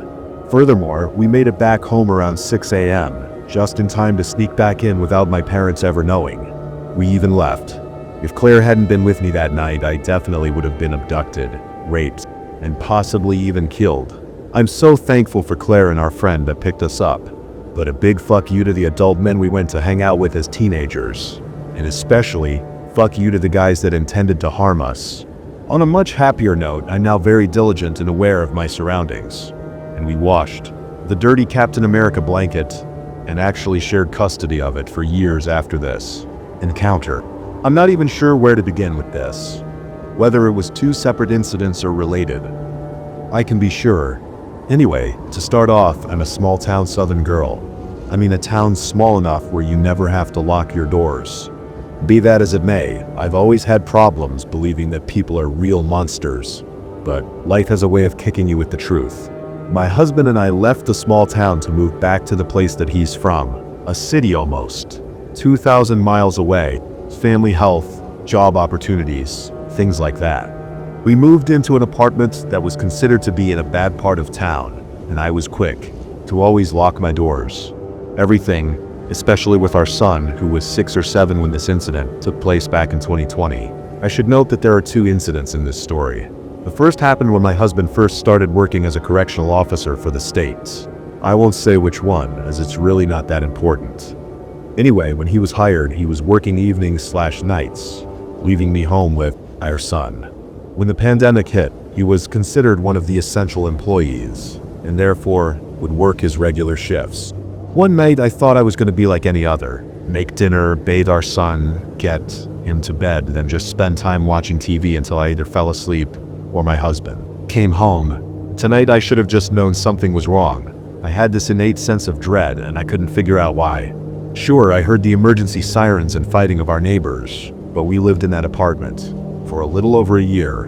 Furthermore, we made it back home around 6 a.m., just in time to sneak back in without my parents ever knowing. We even left. If Claire hadn't been with me that night, I definitely would have been abducted, raped, and possibly even killed. I'm so thankful for Claire and our friend that picked us up, but a big fuck you to the adult men we went to hang out with as teenagers, and especially Fuck you to the guys that intended to harm us. On a much happier note, I'm now very diligent and aware of my surroundings. And we washed the dirty Captain America blanket and actually shared custody of it for years after this encounter. I'm not even sure where to begin with this, whether it was two separate incidents or related. I can be sure. Anyway, to start off, I'm a small town southern girl. I mean a town small enough where you never have to lock your doors. Be that as it may, I've always had problems believing that people are real monsters. But life has a way of kicking you with the truth. My husband and I left the small town to move back to the place that he's from, a city almost, 2,000 miles away, family health, job opportunities, things like that. We moved into an apartment that was considered to be in a bad part of town, and I was quick to always lock my doors. Everything, especially with our son, who was 6 or 7 when this incident took place back in 2020. I should note that there are 2 incidents in this story. The first happened when my husband first started working as a correctional officer for the state. I won't say which one, as it's really not that important. Anyway, when he was hired, he was working evenings/nights, leaving me home with our son. When the pandemic hit, he was considered one of the essential employees, and therefore would work his regular shifts. One night I thought I was going to be like any other. Make dinner, bathe our son, get him to bed, then just spend time watching TV until I either fell asleep or my husband came home. Tonight I should have just known something was wrong. I had this innate sense of dread and I couldn't figure out why. Sure, I heard the emergency sirens and fighting of our neighbors, but we lived in that apartment for a little over a year,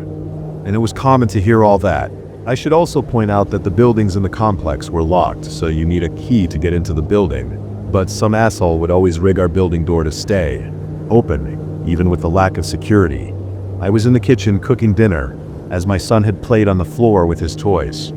and it was common to hear all that. I should also point out that the buildings in the complex were locked, so you need a key to get into the building, but some asshole would always rig our building door to stay open, even with the lack of security. I was in the kitchen cooking dinner, as my son had played on the floor with his toys,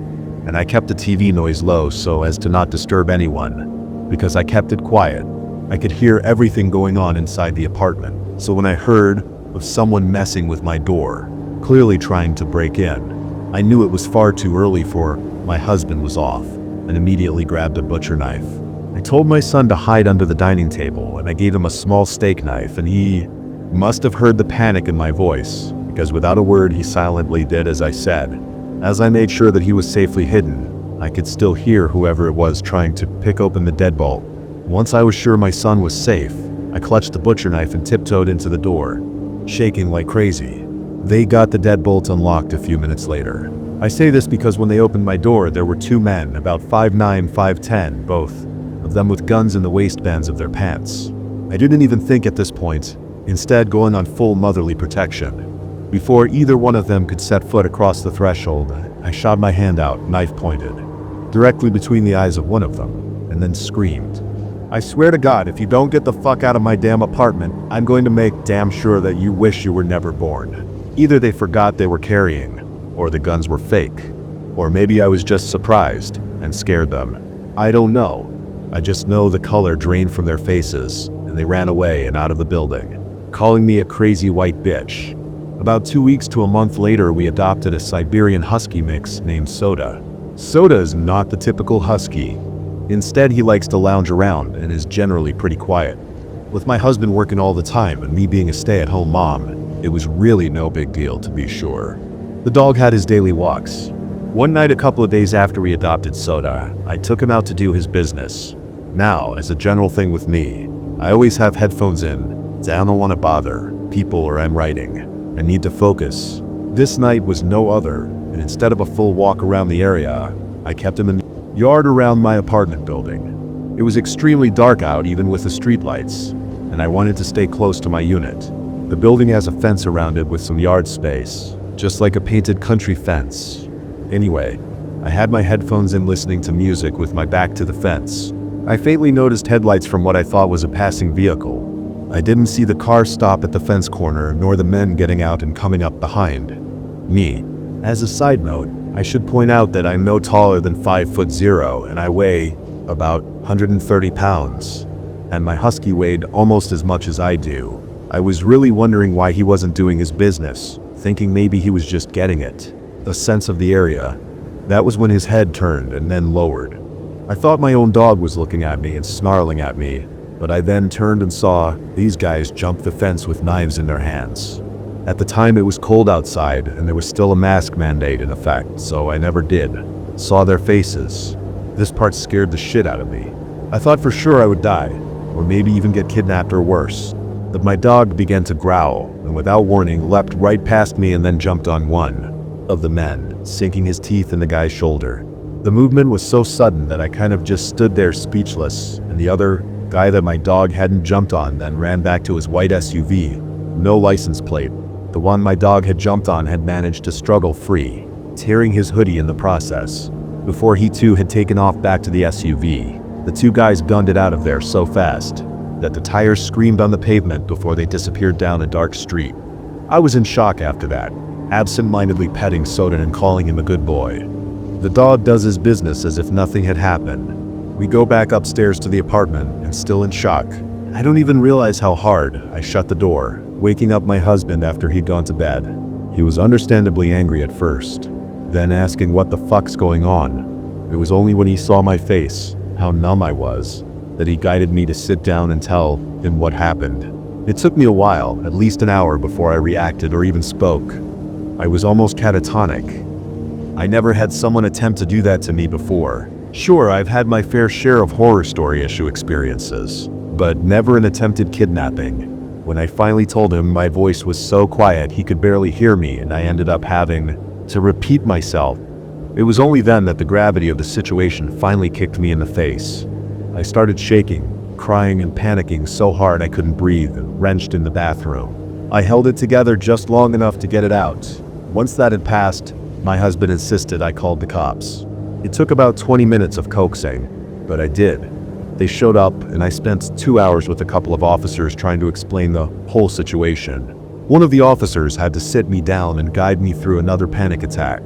and I kept the TV noise low so as to not disturb anyone. Because I kept it quiet, I could hear everything going on inside the apartment. So when I heard of someone messing with my door, clearly trying to break in, I knew it was far too early for my husband was off, and immediately grabbed a butcher knife. I told my son to hide under the dining table, and I gave him a small steak knife, and he must have heard the panic in my voice, because without a word he silently did as I said. As I made sure that he was safely hidden, I could still hear whoever it was trying to pick open the deadbolt. Once I was sure my son was safe, I clutched the butcher knife and tiptoed into the door, shaking like crazy. They got the deadbolt unlocked a few minutes later. I say this because when they opened my door, there were 2 men, about 5'9", 5'10", both of them with guns in the waistbands of their pants. I didn't even think at this point, instead going on full motherly protection. Before either one of them could set foot across the threshold, I shot my hand out, knife pointed, directly between the eyes of one of them, and then screamed. I swear to God, if you don't get the fuck out of my damn apartment, I'm going to make damn sure that you wish you were never born. Either they forgot they were carrying, or the guns were fake, or maybe I was just surprised and scared them. I don't know. I just know the color drained from their faces, and they ran away and out of the building, calling me a crazy white bitch. About 2 weeks to a month later, we adopted a Siberian Husky mix named Soda. Soda is not the typical Husky. Instead, he likes to lounge around and is generally pretty quiet. With my husband working all the time and me being a stay-at-home mom, it was really no big deal, to be sure. The dog had his daily walks. One night a couple of days after we adopted Soda, I took him out to do his business. Now, as a general thing with me, I always have headphones in, as I don't want to bother people or I'm writing. I need to focus. This night was no other, and instead of a full walk around the area, I kept him in the yard around my apartment building. It was extremely dark out even with the streetlights, and I wanted to stay close to my unit. The building has a fence around it with some yard space, just like a painted country fence. Anyway, I had my headphones in listening to music with my back to the fence. I faintly noticed headlights from what I thought was a passing vehicle. I didn't see the car stop at the fence corner, nor the men getting out and coming up behind me. As a side note, I should point out that I'm no taller than 5'0", and I weigh about 130 pounds, and my husky weighed almost as much as I do. I was really wondering why he wasn't doing his business, thinking maybe he was just getting it, a sense of the area. That was when his head turned and then lowered. I thought my own dog was looking at me and snarling at me, but I then turned and saw these guys jump the fence with knives in their hands. At the time it was cold outside and there was still a mask mandate in effect, so I never did. Saw their faces. This part scared the shit out of me. I thought for sure I would die, or maybe even get kidnapped or worse. But my dog began to growl, and without warning leapt right past me and then jumped on one of the men, sinking his teeth in the guy's shoulder. The movement was so sudden that I kind of just stood there speechless, and the other guy that my dog hadn't jumped on then ran back to his white SUV. No license plate. The one my dog had jumped on had managed to struggle free, tearing his hoodie in the process. Before he too had taken off back to the SUV, the two guys gunned it out of there so fast that the tires screamed on the pavement before they disappeared down a dark street. I was in shock after that, absent-mindedly petting Soden and calling him a good boy. The dog does his business as if nothing had happened. We go back upstairs to the apartment and still in shock. I don't even realize how hard I shut the door, waking up my husband after he'd gone to bed. He was understandably angry at first, then asking what the fuck's going on. It was only when he saw my face, how numb I was, that he guided me to sit down and tell him what happened. It took me a while, at least an hour, before I reacted or even spoke. I was almost catatonic. I never had someone attempt to do that to me before. Sure, I've had my fair share of horror story issue experiences, but never an attempted kidnapping. When I finally told him, my voice was so quiet he could barely hear me, and I ended up having to repeat myself. It was only then that the gravity of the situation finally kicked me in the face. I started shaking, crying and panicking so hard I couldn't breathe and wrenched in the bathroom. I held it together just long enough to get it out. Once that had passed, my husband insisted I called the cops. It took about 20 minutes of coaxing, but I did. They showed up and I spent 2 hours with a couple of officers trying to explain the whole situation. One of the officers had to sit me down and guide me through another panic attack.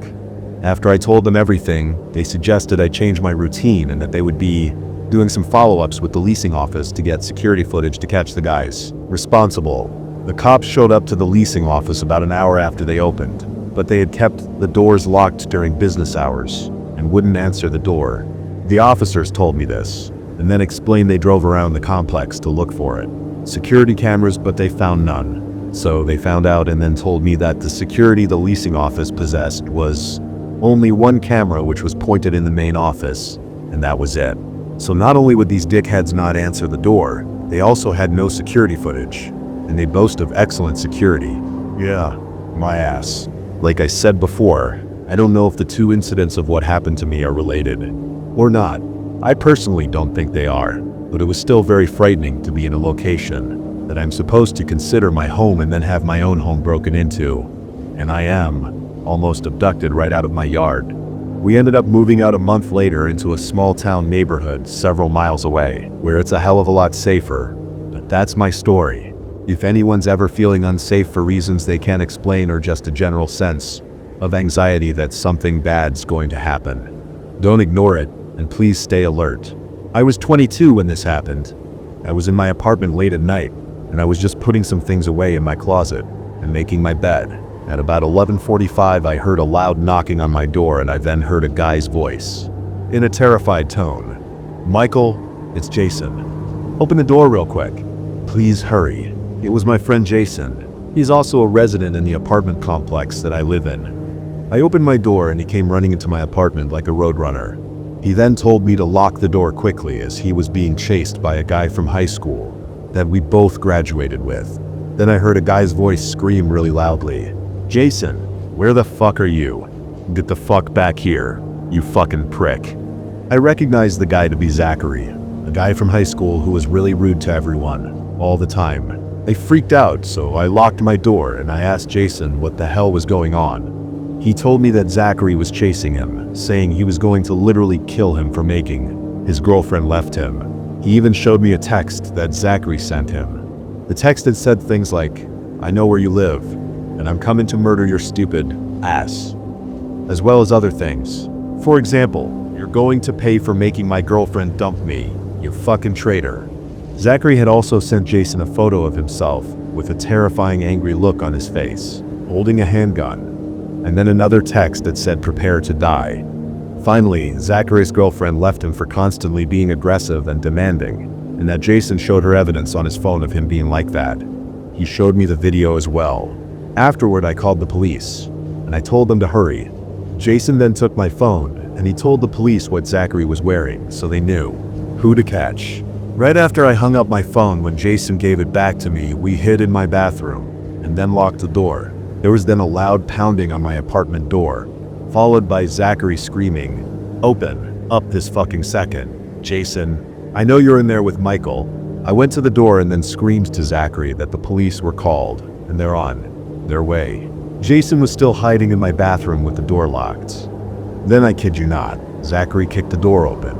After I told them everything, they suggested I change my routine and that they would be doing some follow-ups with the leasing office to get security footage to catch the guys responsible. The cops showed up to the leasing office about an hour after they opened, but they had kept the doors locked during business hours and wouldn't answer the door. The officers told me this, and then explained they drove around the complex to look for it. Security cameras, but they found none. So they found out and then told me that the security the leasing office possessed was only one camera, which was pointed in the main office, and that was it. So not only would these dickheads not answer the door, they also had no security footage, and they boast of excellent security. Yeah, my ass. Like I said before, I don't know if the two incidents of what happened to me are related or not. I personally don't think they are, but it was still very frightening to be in a location that I'm supposed to consider my home and then have my own home broken into. And I am almost abducted right out of my yard. We ended up moving out a month later into a small town neighborhood several miles away, where it's a hell of a lot safer. But that's my story. If anyone's ever feeling unsafe for reasons they can't explain or just a general sense of anxiety that something bad's going to happen, don't ignore it, and please stay alert. I was 22 when this happened. I was in my apartment late at night, and I was just putting some things away in my closet and making my bed. At about 11:45, I heard a loud knocking on my door, and I then heard a guy's voice, in a terrified tone. "Michael, it's Jason. Open the door real quick. Please hurry." It was my friend Jason. He's also a resident in the apartment complex that I live in. I opened my door and he came running into my apartment like a roadrunner. He then told me to lock the door quickly as he was being chased by a guy from high school that we both graduated with. Then I heard a guy's voice scream really loudly, "Jason, where the fuck are you? Get the fuck back here, you fucking prick." I recognized the guy to be Zachary, a guy from high school who was really rude to everyone, all the time. I freaked out, so I locked my door and I asked Jason what the hell was going on. He told me that Zachary was chasing him, saying he was going to literally kill him for making his girlfriend left him. He even showed me a text that Zachary sent him. The text had said things like, "I know where you live, and I'm coming to murder your stupid ass," as well as other things. For example, "You're going to pay for making my girlfriend dump me, you fucking traitor." Zachary had also sent Jason a photo of himself with a terrifying angry look on his face, holding a handgun, and then another text that said "prepare to die." Finally, Zachary's girlfriend left him for constantly being aggressive and demanding, and that Jason showed her evidence on his phone of him being like that. He showed me the video as well. Afterward, I called the police, and I told them to hurry. Jason then took my phone, and he told the police what Zachary was wearing, so they knew who to catch. Right after I hung up my phone, when Jason gave it back to me, we hid in my bathroom, and then locked the door. There was then a loud pounding on my apartment door, followed by Zachary screaming, "Open up this fucking second. Jason, I know you're in there with Michael." I went to the door and then screamed to Zachary that the police were called, and they're on their way. Jason was still hiding in my bathroom with the door locked. Then, I kid you not, Zachary kicked the door open.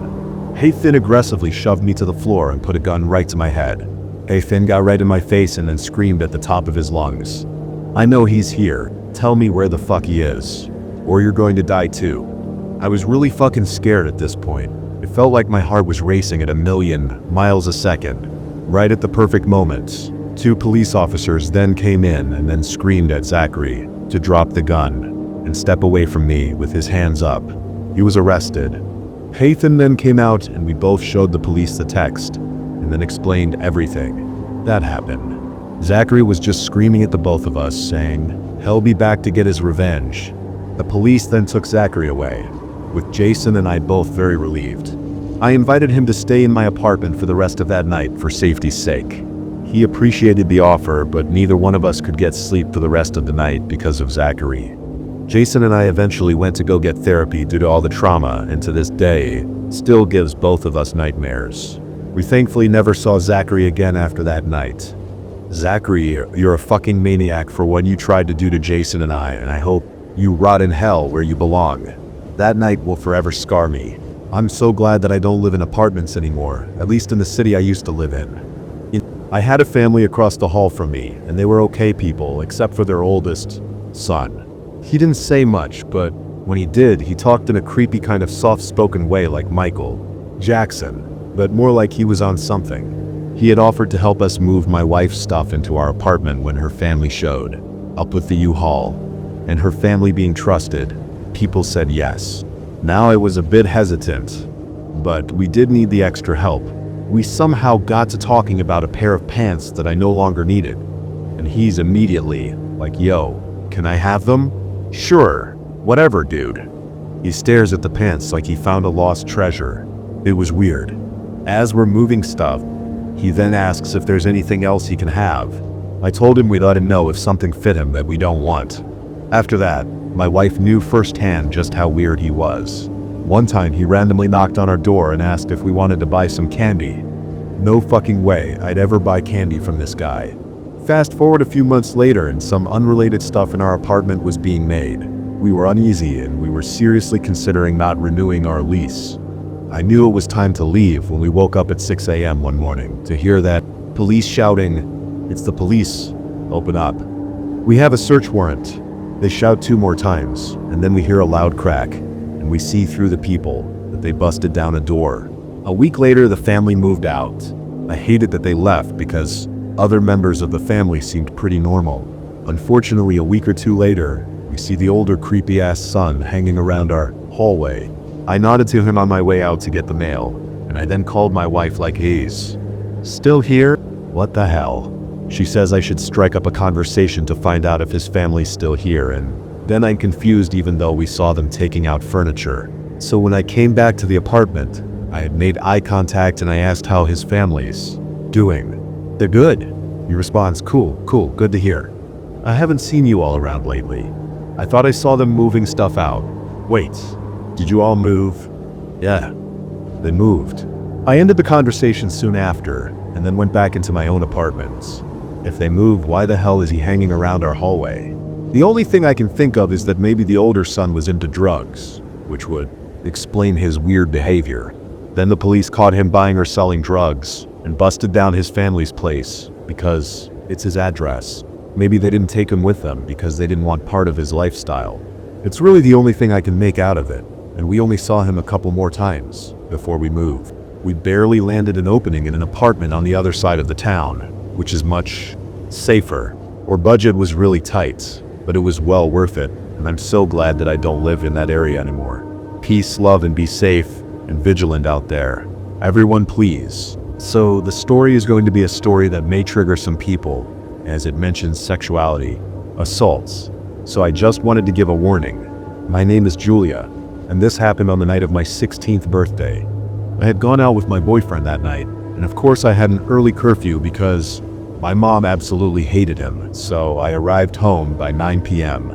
Hayfin aggressively shoved me to the floor and put a gun right to my head. Hayfin got right in my face and then screamed at the top of his lungs, "I know he's here. Tell me where the fuck he is, or you're going to die too." I was really fucking scared at this point. It felt like my heart was racing at 1,000,000 miles a second. Right at the perfect moment, 2 police officers then came in and then screamed at Zachary to drop the gun and step away from me with his hands up. He was arrested. Haythan then came out and we both showed the police the text and then explained everything that happened. Zachary was just screaming at the both of us, saying he'll be back to get his revenge. The police then took Zachary away, with Jason and I both very relieved. I invited him to stay in my apartment for the rest of that night for safety's sake. He appreciated the offer, but neither one of us could get sleep for the rest of the night because of Zachary. Jason and I eventually went to go get therapy due to all the trauma, and to this day, still gives both of us nightmares. We thankfully never saw Zachary again after that night. Zachary, you're a fucking maniac for what you tried to do to Jason and I hope you rot in hell where you belong. That night will forever scar me. I'm so glad that I don't live in apartments anymore, at least in the city I used to live in. I had a family across the hall from me, and they were okay people, except for their oldest son. He didn't say much, but when he did, he talked in a creepy kind of soft-spoken way like Michael Jackson, but more like he was on something. He had offered to help us move my wife's stuff into our apartment when her family showed up with the U-Haul, and her family being trusted, people said yes. Now I was a bit hesitant, but we did need the extra help. We somehow got to talking about a pair of pants that I no longer needed, and he's immediately like, "Yo, can I have them?" "Sure, whatever, dude." He stares at the pants like he found a lost treasure. It was weird. As we're moving stuff, he then asks if there's anything else he can have. I told him we'd let him know if something fit him that we don't want. After that, my wife knew firsthand just how weird he was. One time he randomly knocked on our door and asked if we wanted to buy some candy. No fucking way I'd ever buy candy from this guy. Fast forward a few months later and some unrelated stuff in our apartment was being made. We were uneasy and we were seriously considering not renewing our lease. I knew it was time to leave when we woke up at 6 a.m. one morning to hear that police shouting, "It's the police, open up." We have a search warrant. They shout 2 more times, and then we hear a loud crack, and we see through the people that they busted down a door. A week later, the family moved out. I hated that they left because other members of the family seemed pretty normal. Unfortunately, a week or 2 later, we see the older creepy-ass son hanging around our hallway. I nodded to him on my way out to get the mail, and I then called my wife like, "He's still here? What the hell?" She says I should strike up a conversation to find out if his family's still here, and then I'm confused even though we saw them taking out furniture. So when I came back to the apartment, I had made eye contact and I asked how his family's doing. "They're good." He responds, "Cool, good to hear. I haven't seen you all around lately. I thought I saw them moving stuff out." "Wait, did you all move?" "Yeah, they moved." I ended the conversation soon after, and then went back into my own apartment. If they moved, why the hell is he hanging around our hallway? The only thing I can think of is that maybe the older son was into drugs, which would explain his weird behavior. Then the police caught him buying or selling drugs, and busted down his family's place, because it's his address. Maybe they didn't take him with them because they didn't want part of his lifestyle. It's really the only thing I can make out of it, and we only saw him a couple more times before we moved. We barely landed an opening in an apartment on the other side of the town, which is much safer. Our budget was really tight, but it was well worth it, and I'm so glad that I don't live in that area anymore. Peace, love, and be safe and vigilant out there. Everyone please, So the story is going to be a story that may trigger some people, as it mentions sexuality, assaults. So I just wanted to give a warning. My name is Julia, and this happened on the night of my 16th birthday. I had gone out with my boyfriend that night, and of course I had an early curfew because my mom absolutely hated him, so I arrived home by 9 p.m.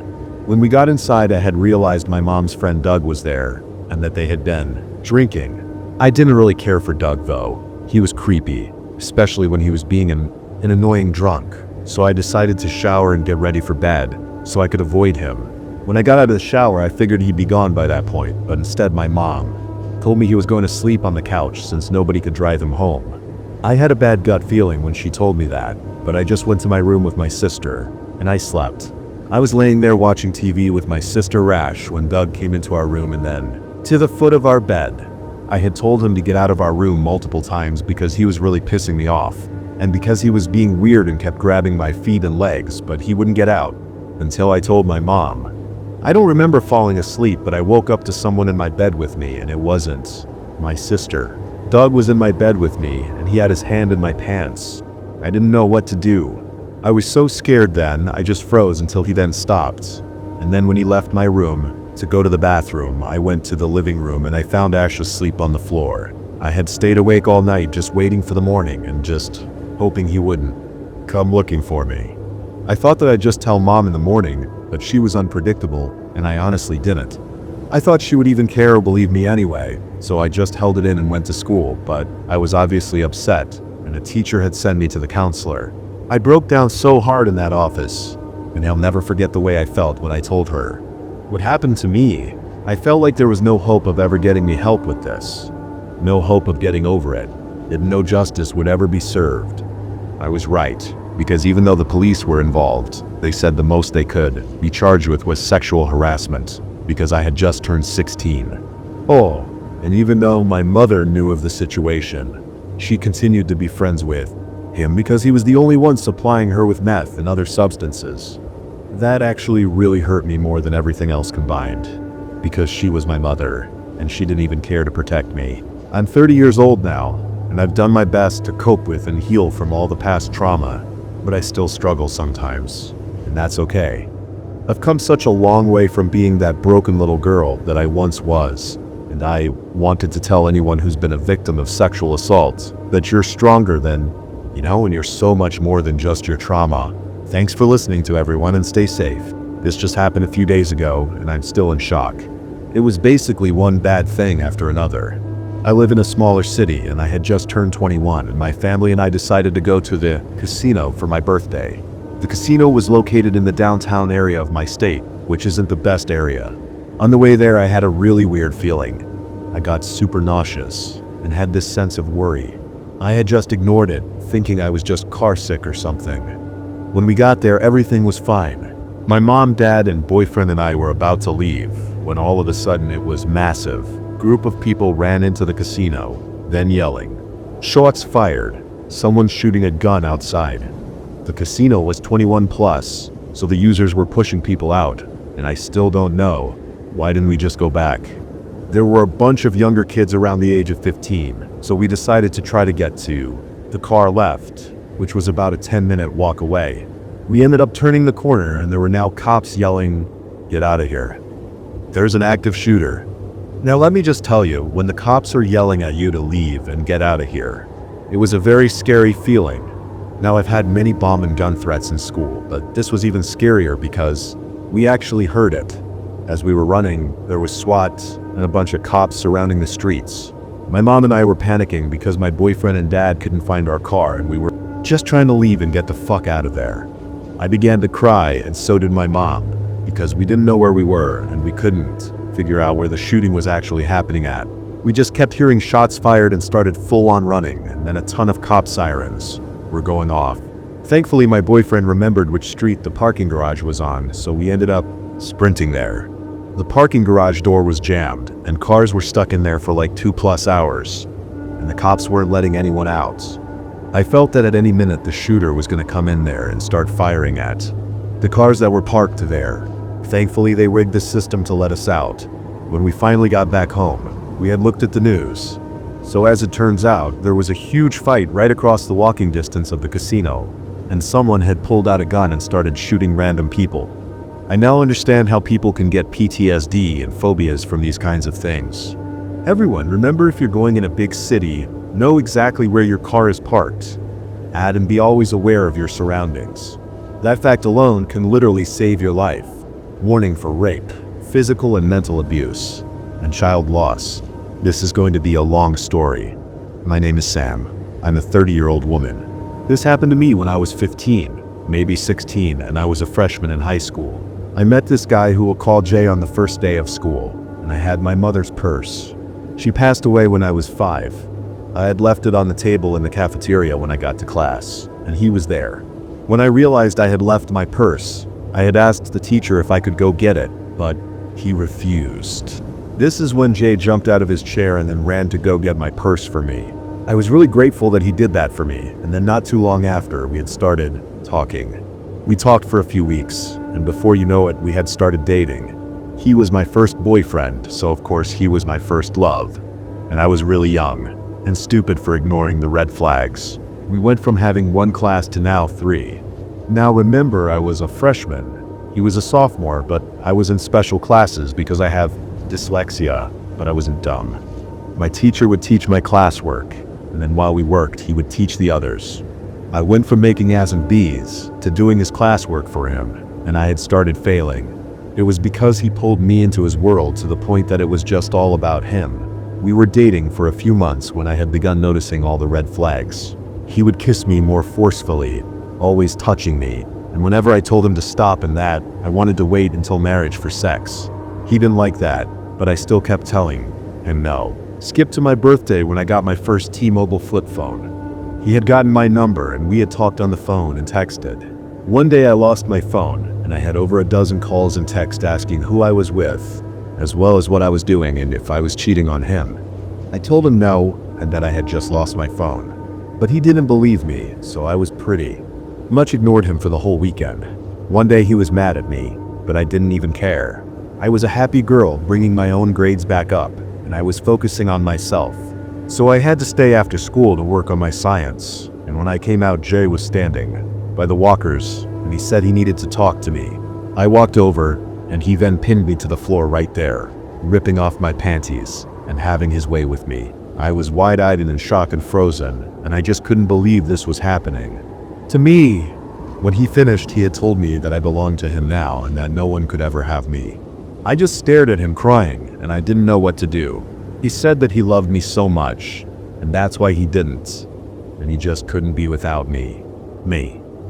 When we got inside, I had realized my mom's friend Doug was there, and that they had been drinking. I didn't really care for Doug though. He was creepy, especially when he was being an annoying drunk. So I decided to shower and get ready for bed, so I could avoid him. When I got out of the shower, I figured he'd be gone by that point, but instead my mom told me he was going to sleep on the couch since nobody could drive him home. I had a bad gut feeling when she told me that, but I just went to my room with my sister, and I slept. I was laying there watching TV with my sister Rash when Doug came into our room, and then to the foot of our bed. I had told him to get out of our room multiple times because he was really pissing me off, and because he was being weird and kept grabbing my feet and legs, but he wouldn't get out until I told my mom. I don't remember falling asleep, but I woke up to someone in my bed with me, and it wasn't my sister. Doug was in my bed with me, and he had his hand in my pants. I didn't know what to do. I was so scared then, I just froze until he then stopped. And then when he left my room to go to the bathroom, I went to the living room and I found Ash asleep on the floor. I had stayed awake all night just waiting for the morning and just hoping he wouldn't come looking for me. I thought that I'd just tell Mom in the morning, but she was unpredictable, and I honestly didn't. I thought she would even care or believe me anyway, so I just held it in and went to school, but I was obviously upset, and a teacher had sent me to the counselor. I broke down so hard in that office, and I'll never forget the way I felt when I told her what happened to me. I felt like there was no hope of ever getting me help with this, no hope of getting over it, and no justice would ever be served. I was right, because even though the police were involved, they said the most they could be charged with was sexual harassment, because I had just turned 16. Oh, and even though my mother knew of the situation, she continued to be friends with him because he was the only one supplying her with meth and other substances. That actually really hurt me more than everything else combined, because she was my mother, and she didn't even care to protect me. I'm 30 years old now, and I've done my best to cope with and heal from all the past trauma, but I still struggle sometimes, and that's okay. I've come such a long way from being that broken little girl that I once was, and I wanted to tell anyone who's been a victim of sexual assault that you're stronger than, and you're so much more than just your trauma. Thanks for listening to everyone, and stay safe. This just happened a few days ago, and I'm still in shock. It was basically one bad thing after another. I live in a smaller city, and I had just turned 21, and my family and I decided to go to the casino for my birthday. The casino was located in the downtown area of my state, which isn't the best area. On the way there, I had a really weird feeling. I got super nauseous and had this sense of worry. I had just ignored it, thinking I was just car sick or something. When we got there, everything was fine. My mom, dad, and boyfriend and I were about to leave when all of a sudden it was massive. Group of people ran into the casino, then yelling. Shots fired. Someone shooting a gun outside. The casino was 21 plus, so the users were pushing people out, and I still don't know. Why didn't we just go back? There were a bunch of younger kids around the age of 15, so we decided to try to get to the car left, which was about a 10-minute walk away. We ended up turning the corner, and there were now cops yelling, "Get out of here. There's an active shooter." Now let me just tell you, when the cops are yelling at you to leave and get out of here, it was a very scary feeling. Now I've had many bomb and gun threats in school, but this was even scarier because we actually heard it. As we were running, there was SWAT and a bunch of cops surrounding the streets. My mom and I were panicking because my boyfriend and dad couldn't find our car, and we were just trying to leave and get the fuck out of there. I began to cry, and so did my mom, because we didn't know where we were, and we couldn't figure out where the shooting was actually happening at. We just kept hearing shots fired and started full-on running, and then a ton of cop sirens were going off. Thankfully, my boyfriend remembered which street the parking garage was on, so we ended up sprinting there. The parking garage door was jammed, and cars were stuck in there for like 2+ hours, and the cops weren't letting anyone out. I felt that at any minute the shooter was going to come in there and start firing at the cars that were parked there. Thankfully, they rigged the system to let us out. When we finally got back home, we had looked at the news, So as it turns out, there was a huge fight right across the walking distance of the casino, and someone had pulled out a gun and started shooting random people. I now understand how people can get PTSD and phobias from these kinds of things. Everyone, remember, if you're going in a big city, know exactly where your car is parked. Add and be always aware of your surroundings. That fact alone can literally save your life. Warning for rape, physical and mental abuse, and child loss. This is going to be a long story. My name is Sam. I'm a 30-year-old woman. This happened to me when I was 15, maybe 16, and I was a freshman in high school. I met this guy who we'll call Jay on the first day of school, and I had my mother's purse. She passed away when I was 5. I had left it on the table in the cafeteria when I got to class, and he was there. When I realized I had left my purse, I had asked the teacher if I could go get it, but he refused. This is when Jay jumped out of his chair and then ran to go get my purse for me. I was really grateful that he did that for me, and then not too long after, we had started talking. We talked for a few weeks, and before you know it, we had started dating. He was my first boyfriend, so of course he was my first love. And I was really young, and stupid for ignoring the red flags. We went from having 1 class to now 3. Now remember, I was a freshman. He was a sophomore, but I was in special classes because I have dyslexia, but I wasn't dumb. My teacher would teach my classwork, and then while we worked, he would teach the others. I went from making A's and B's to doing his classwork for him, and I had started failing. It was because he pulled me into his world to the point that it was just all about him. We were dating for a few months when I had begun noticing all the red flags. He would kiss me more forcefully, always touching me, and whenever I told him to stop and that, I wanted to wait until marriage for sex. He didn't like that, but I still kept telling him no. Skip to my birthday when I got my first T-Mobile flip phone. He had gotten my number and we had talked on the phone and texted. One day I lost my phone and I had over a dozen calls and texts asking who I was with, as well as what I was doing and if I was cheating on him. I told him no and that I had just lost my phone. But he didn't believe me, so I was pretty much ignored him for the whole weekend. One day he was mad at me, but I didn't even care. I was a happy girl bringing my own grades back up, and I was focusing on myself. So I had to stay after school to work on my science, and when I came out, Jay was standing by the walkers, and he said he needed to talk to me. I walked over, and he then pinned me to the floor right there, ripping off my panties and having his way with me. I was wide-eyed and in shock and frozen, and I just couldn't believe this was happening to me. When he finished, he had told me that I belonged to him now and that no one could ever have me. I just stared at him crying, and I didn't know what to do. He said that he loved me so much, and that's why he didn't, and he just couldn't be without me.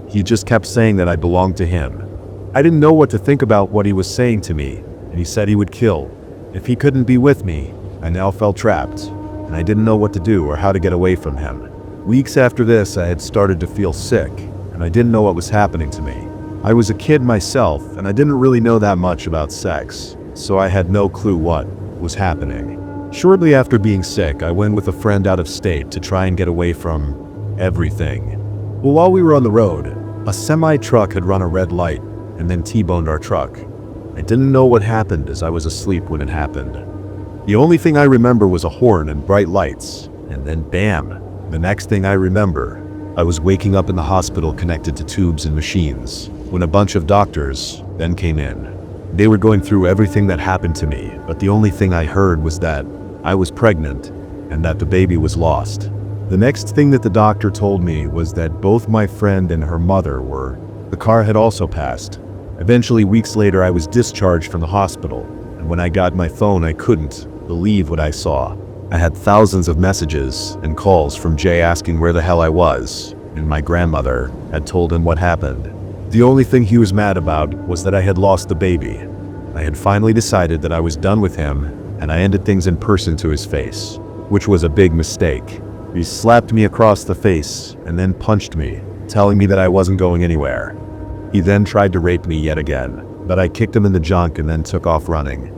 He just kept saying that I belonged to him. I didn't know what to think about what he was saying to me, and he said he would kill if he couldn't be with me. I now felt trapped, and I didn't know what to do or how to get away from him. Weeks after this, I had started to feel sick, and I didn't know what was happening to me. I was a kid myself, and I didn't really know that much about sex, so I had no clue what was happening. Shortly after being sick, I went with a friend out of state to try and get away from everything. Well, while we were on the road, a semi-truck had run a red light and then T-boned our truck. I didn't know what happened as I was asleep when it happened. The only thing I remember was a horn and bright lights, and then bam! The next thing I remember, I was waking up in the hospital connected to tubes and machines, when a bunch of doctors then came in. They were going through everything that happened to me, but the only thing I heard was that I was pregnant and that the baby was lost. The next thing that the doctor told me was that both my friend and her mother were. The car had also passed. Eventually, weeks later, I was discharged from the hospital, and when I got my phone, I couldn't believe what I saw. I had thousands of messages and calls from Jay asking where the hell I was, and my grandmother had told him what happened. The only thing he was mad about was that I had lost the baby. I had finally decided that I was done with him, and I ended things in person to his face, which was a big mistake. He slapped me across the face and then punched me, telling me that I wasn't going anywhere. He then tried to rape me yet again, but I kicked him in the junk and then took off running.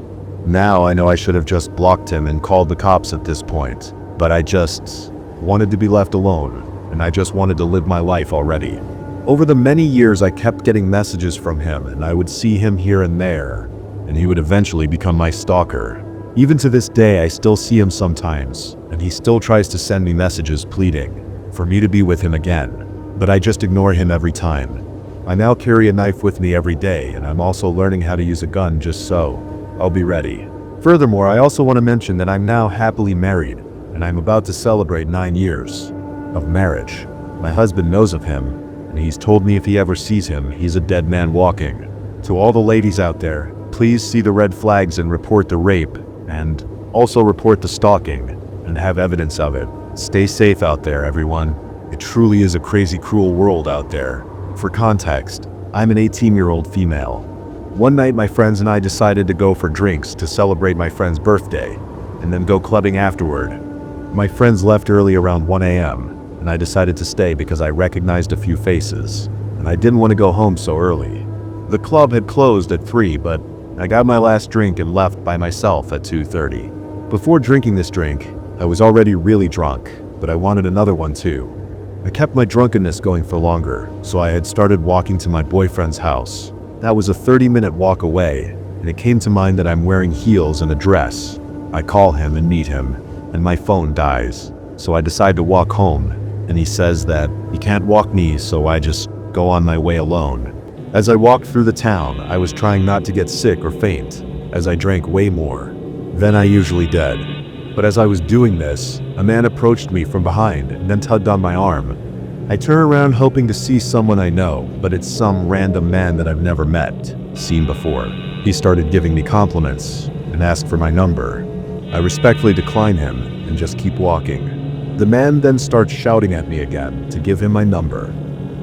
Now I know I should have just blocked him and called the cops at this point, but I just wanted to be left alone, and I just wanted to live my life already. Over the many years, I kept getting messages from him, and I would see him here and there, and he would eventually become my stalker. Even to this day, I still see him sometimes, and and he still tries to send me messages pleading for me to be with him again, but I just ignore him every time. I now carry a knife with me every day, and I'm also learning how to use a gun just so I'll be ready. Furthermore, I also want to mention that I'm now happily married, and I'm about to celebrate 9 years of marriage. My husband knows of him, and he's told me if he ever sees him, he's a dead man walking. To all the ladies out there, please see the red flags and report the rape, and also report the stalking, and have evidence of it. Stay safe out there, everyone. It truly is a crazy, cruel world out there. For context, I'm an 18-year-old female. One night my friends and I decided to go for drinks to celebrate my friend's birthday, and then go clubbing afterward. My friends left early around 1 a.m., and I decided to stay because I recognized a few faces, and I didn't want to go home so early. The club had closed at 3, but I got my last drink and left by myself at 2:30. Before drinking this drink, I was already really drunk, but I wanted another one too. I kept my drunkenness going for longer, so I had started walking to my boyfriend's house. That was a 30-minute walk away, and it came to mind that I'm wearing heels and a dress. I call him and meet him, and my phone dies. So I decide to walk home, and he says that he can't walk me, so I just go on my way alone. As I walked through the town, I was trying not to get sick or faint, as I drank way more than I usually did. But as I was doing this, a man approached me from behind and then tugged on my arm. I turn around hoping to see someone I know, but it's some random man that I've never seen before. He started giving me compliments and asked for my number. I respectfully decline him and just keep walking. The man then starts shouting at me again to give him my number.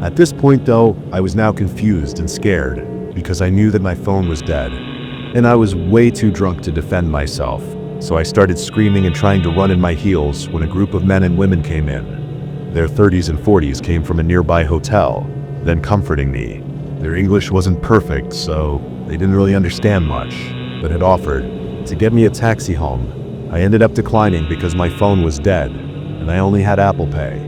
At this point though, I was now confused and scared because I knew that my phone was dead, and I was way too drunk to defend myself. So I started screaming and trying to run in my heels when a group of men and women came in. Their 30s and 40s came from a nearby hotel, then comforting me. Their English wasn't perfect, so they didn't really understand much, but had offered to get me a taxi home. I ended up declining because my phone was dead, and I only had Apple Pay.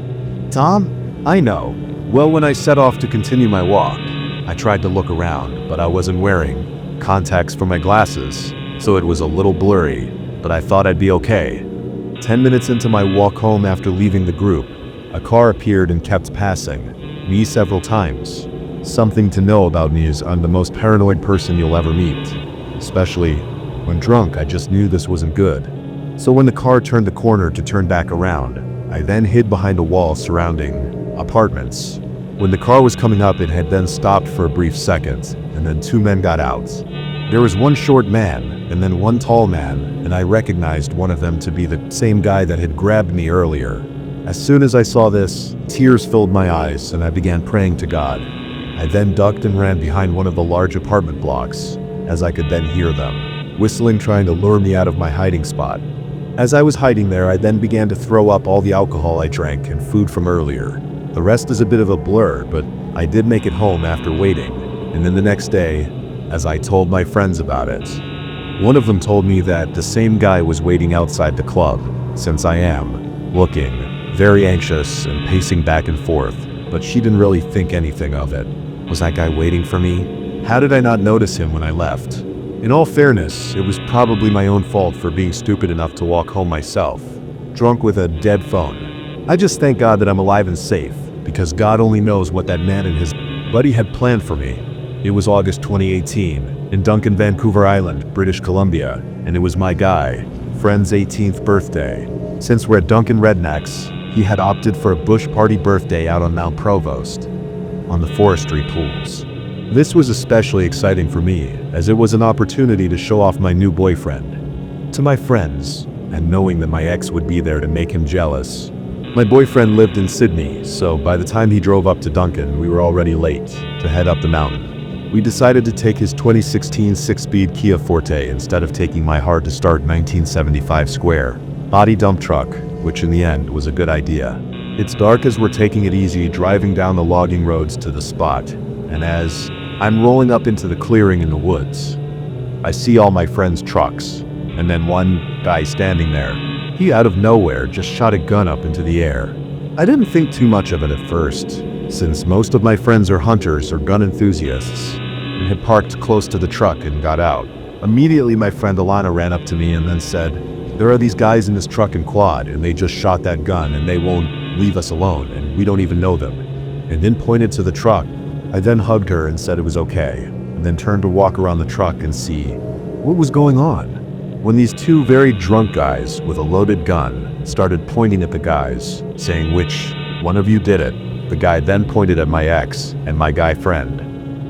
Tom? I know. Well, when I set off to continue my walk, I tried to look around, but I wasn't wearing contacts for my glasses, so it was a little blurry. But I thought I'd be okay. 10 minutes into my walk home after leaving the group, a car appeared and kept passing me several times. Something to know about me is I'm the most paranoid person you'll ever meet. Especially when drunk, I just knew this wasn't good. So when the car turned the corner to turn back around, I then hid behind a wall surrounding apartments. When the car was coming up, it had then stopped for a brief second, and then 2 men got out. There was one short man, and then one tall man, and I recognized one of them to be the same guy that had grabbed me earlier. As soon as I saw this, tears filled my eyes, and I began praying to God. I then ducked and ran behind one of the large apartment blocks, as I could then hear them whistling, trying to lure me out of my hiding spot. As I was hiding there, I then began to throw up all the alcohol I drank and food from earlier. The rest is a bit of a blur, but I did make it home after waiting, and then the next day, as I told my friends about it, one of them told me that the same guy was waiting outside the club, since I am looking very anxious and pacing back and forth, but she didn't really think anything of it. Was that guy waiting for me? How did I not notice him when I left? In all fairness, it was probably my own fault for being stupid enough to walk home myself, drunk with a dead phone. I just thank God that I'm alive and safe, because God only knows what that man and his buddy had planned for me. It was August 2018, in Duncan, Vancouver Island, British Columbia, and it was my guy, friend's 18th birthday. Since we're at Duncan Rednecks, he had opted for a bush party birthday out on Mount Provost, on the forestry pools. This was especially exciting for me, as it was an opportunity to show off my new boyfriend to my friends, and knowing that my ex would be there to make him jealous. My boyfriend lived in Sydney, so by the time he drove up to Duncan, we were already late to head up the mountain. We decided to take his 2016 6-speed Kia Forte instead of taking my hard-to-start 1975 square body dump truck, which in the end was a good idea. It's dark as we're taking it easy, driving down the logging roads to the spot, and as I'm rolling up into the clearing in the woods, I see all my friends' trucks, and then one guy standing there. He out of nowhere just shot a gun up into the air. I didn't think too much of it at first, since most of my friends are hunters or gun enthusiasts, and had parked close to the truck and got out. Immediately my friend Alana ran up to me and then said, There are these guys in this truck and quad, and they just shot that gun and they won't leave us alone, and we don't even know them. And then pointed to the truck. I then hugged her and said it was okay, and then turned to walk around the truck and see what was going on. When these two very drunk guys with a loaded gun started pointing at the guys, saying which one of you did it, the guy then pointed at my ex and my guy friend,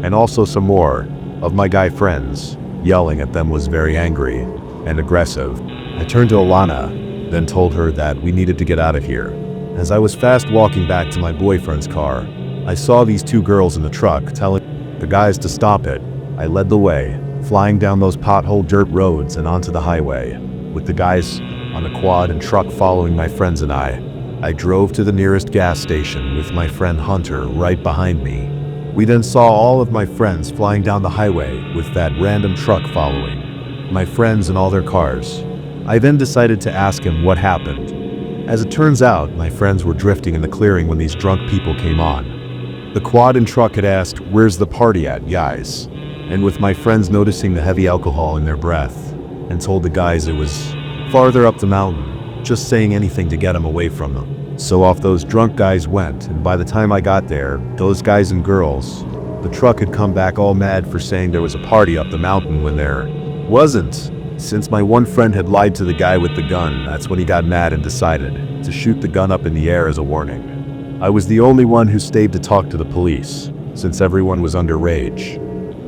and also some more of my guy friends. Yelling at them was very angry and aggressive. I turned to Alana, then told her that we needed to get out of here. As I was fast walking back to my boyfriend's car, I saw these two girls in the truck telling the guys to stop it. I led the way, flying down those pothole dirt roads and onto the highway, with the guys on the quad and truck following my friends and I. I drove to the nearest gas station with my friend Hunter right behind me. We then saw all of my friends flying down the highway with that random truck following, my friends and all their cars. I then decided to ask him what happened. As it turns out, my friends were drifting in the clearing when these drunk people came on. The quad and truck had asked, "Where's the party at, guys?" And with my friends noticing the heavy alcohol in their breath, and told the guys it was farther up the mountain, just saying anything to get them away from them. So off those drunk guys went, and by the time I got there, those guys and girls, the truck had come back all mad for saying there was a party up the mountain when there wasn't. Since my one friend had lied to the guy with the gun, that's when he got mad and decided to shoot the gun up in the air as a warning. I was the only one who stayed to talk to the police, since everyone was underage.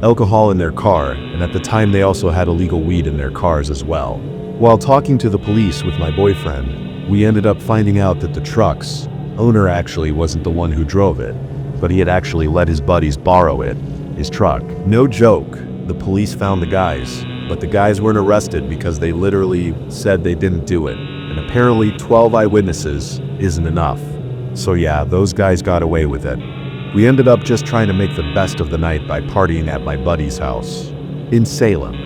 Alcohol in their car, and at the time they also had illegal weed in their cars as well. While talking to the police with my boyfriend, we ended up finding out that the truck's owner actually wasn't the one who drove it, but he had actually let his buddies borrow it, his truck. No joke, the police found the guys, but the guys weren't arrested because they literally said they didn't do it, and apparently 12 eyewitnesses isn't enough. So yeah, those guys got away with it. We ended up just trying to make the best of the night by partying at my buddy's house in Salem.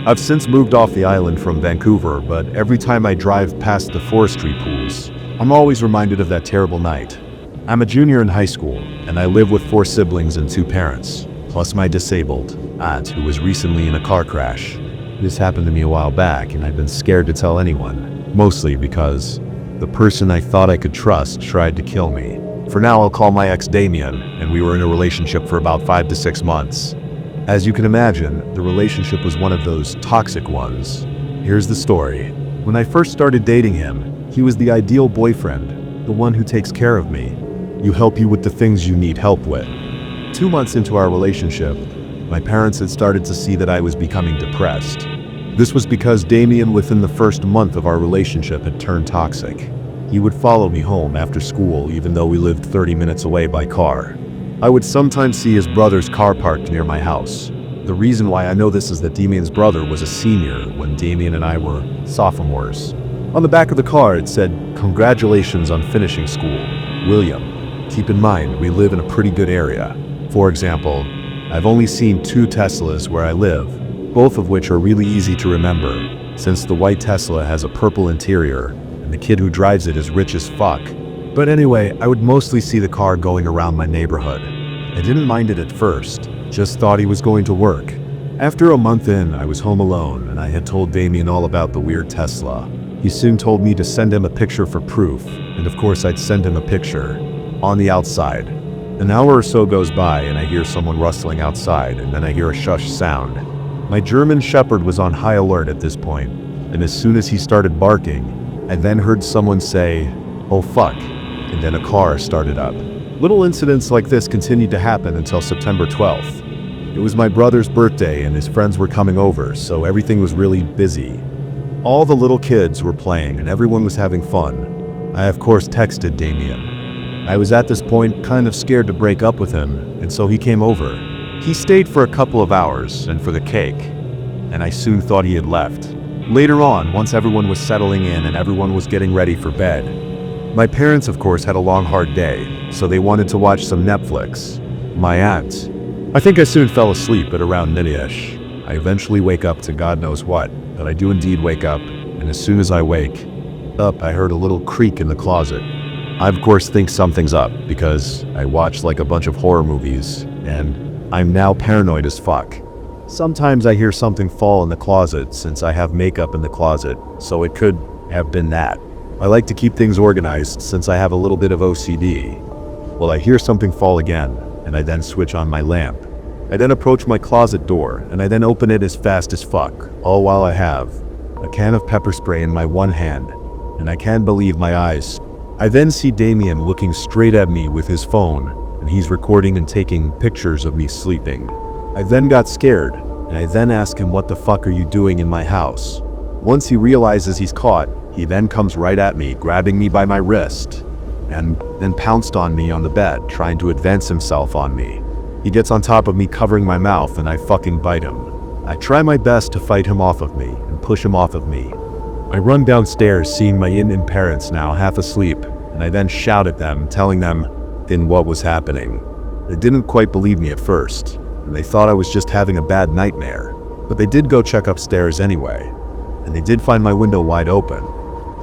I've since moved off the island from Vancouver, but every time I drive past the forestry pools, I'm always reminded of that terrible night. I'm a junior in high school, and I live with 4 siblings and 2 parents, plus my disabled aunt who was recently in a car crash. This happened to me a while back, and I've been scared to tell anyone, mostly because the person I thought I could trust tried to kill me. For now, I'll call my ex Damien, and we were in a relationship for about 5 to 6 months. As you can imagine, the relationship was one of those toxic ones. Here's the story. When I first started dating him, he was the ideal boyfriend, the one who takes care of me. You help you with the things you need help with. 2 months into our relationship, my parents had started to see that I was becoming depressed. This was because Damien, within the first month of our relationship, had turned toxic. He would follow me home after school even though we lived 30 minutes away by car. I would sometimes see his brother's car parked near my house. The reason why I know this is that Damien's brother was a senior when Damien and I were sophomores. On the back of the car it said, "Congratulations on finishing school, William. Keep in mind, we live in a pretty good area. For example, I've only seen 2 Teslas where I live, both of which are really easy to remember, since the white Tesla has a purple interior, and the kid who drives it is rich as fuck. But anyway, I would mostly see the car going around my neighborhood. I didn't mind it at first, just thought he was going to work. After a month in, I was home alone, and I had told Damien all about the weird Tesla. He soon told me to send him a picture for proof, and of course I'd send him a picture. On the outside. An hour or so goes by, and I hear someone rustling outside, and then I hear a shush sound. My German Shepherd was on high alert at this point, and as soon as he started barking, I then heard someone say, "Oh fuck," and then a car started up. Little incidents like this continued to happen until September 12th. It was my brother's birthday and his friends were coming over, so everything was really busy. All the little kids were playing and everyone was having fun. I of course texted Damien. I was at this point kind of scared to break up with him, and so he came over. He stayed for a couple of hours and for the cake, and I soon thought he had left. Later on, once everyone was settling in and everyone was getting ready for bed, my parents of course had a long hard day, so they wanted to watch some Netflix. My aunt. I think I soon fell asleep at around midday-ish. I eventually wake up to God knows what, but I do indeed wake up, and as soon as I wake up, I heard a little creak in the closet. I of course think something's up because I watched like a bunch of horror movies, and I'm now paranoid as fuck. Sometimes I hear something fall in the closet since I have makeup in the closet, so it could have been that. I like to keep things organized since I have a little bit of OCD. Well, I hear something fall again, and I then switch on my lamp. I then approach my closet door, and I then open it as fast as fuck, all while I have a can of pepper spray in my one hand, and I can't believe my eyes. I then see Damien looking straight at me with his phone, and he's recording and taking pictures of me sleeping. I then got scared, and I then ask him, "What the fuck are you doing in my house?" Once he realizes he's caught, he then comes right at me, grabbing me by my wrist, and then pounced on me on the bed, trying to advance himself on me. He gets on top of me, covering my mouth, and I fucking bite him. I try my best to fight him off of me and push him off of me. I run downstairs, seeing my Indian parents now half asleep, and I then shout at them, telling them then what was happening. They didn't quite believe me at first, and they thought I was just having a bad nightmare, but they did go check upstairs anyway, and they did find my window wide open,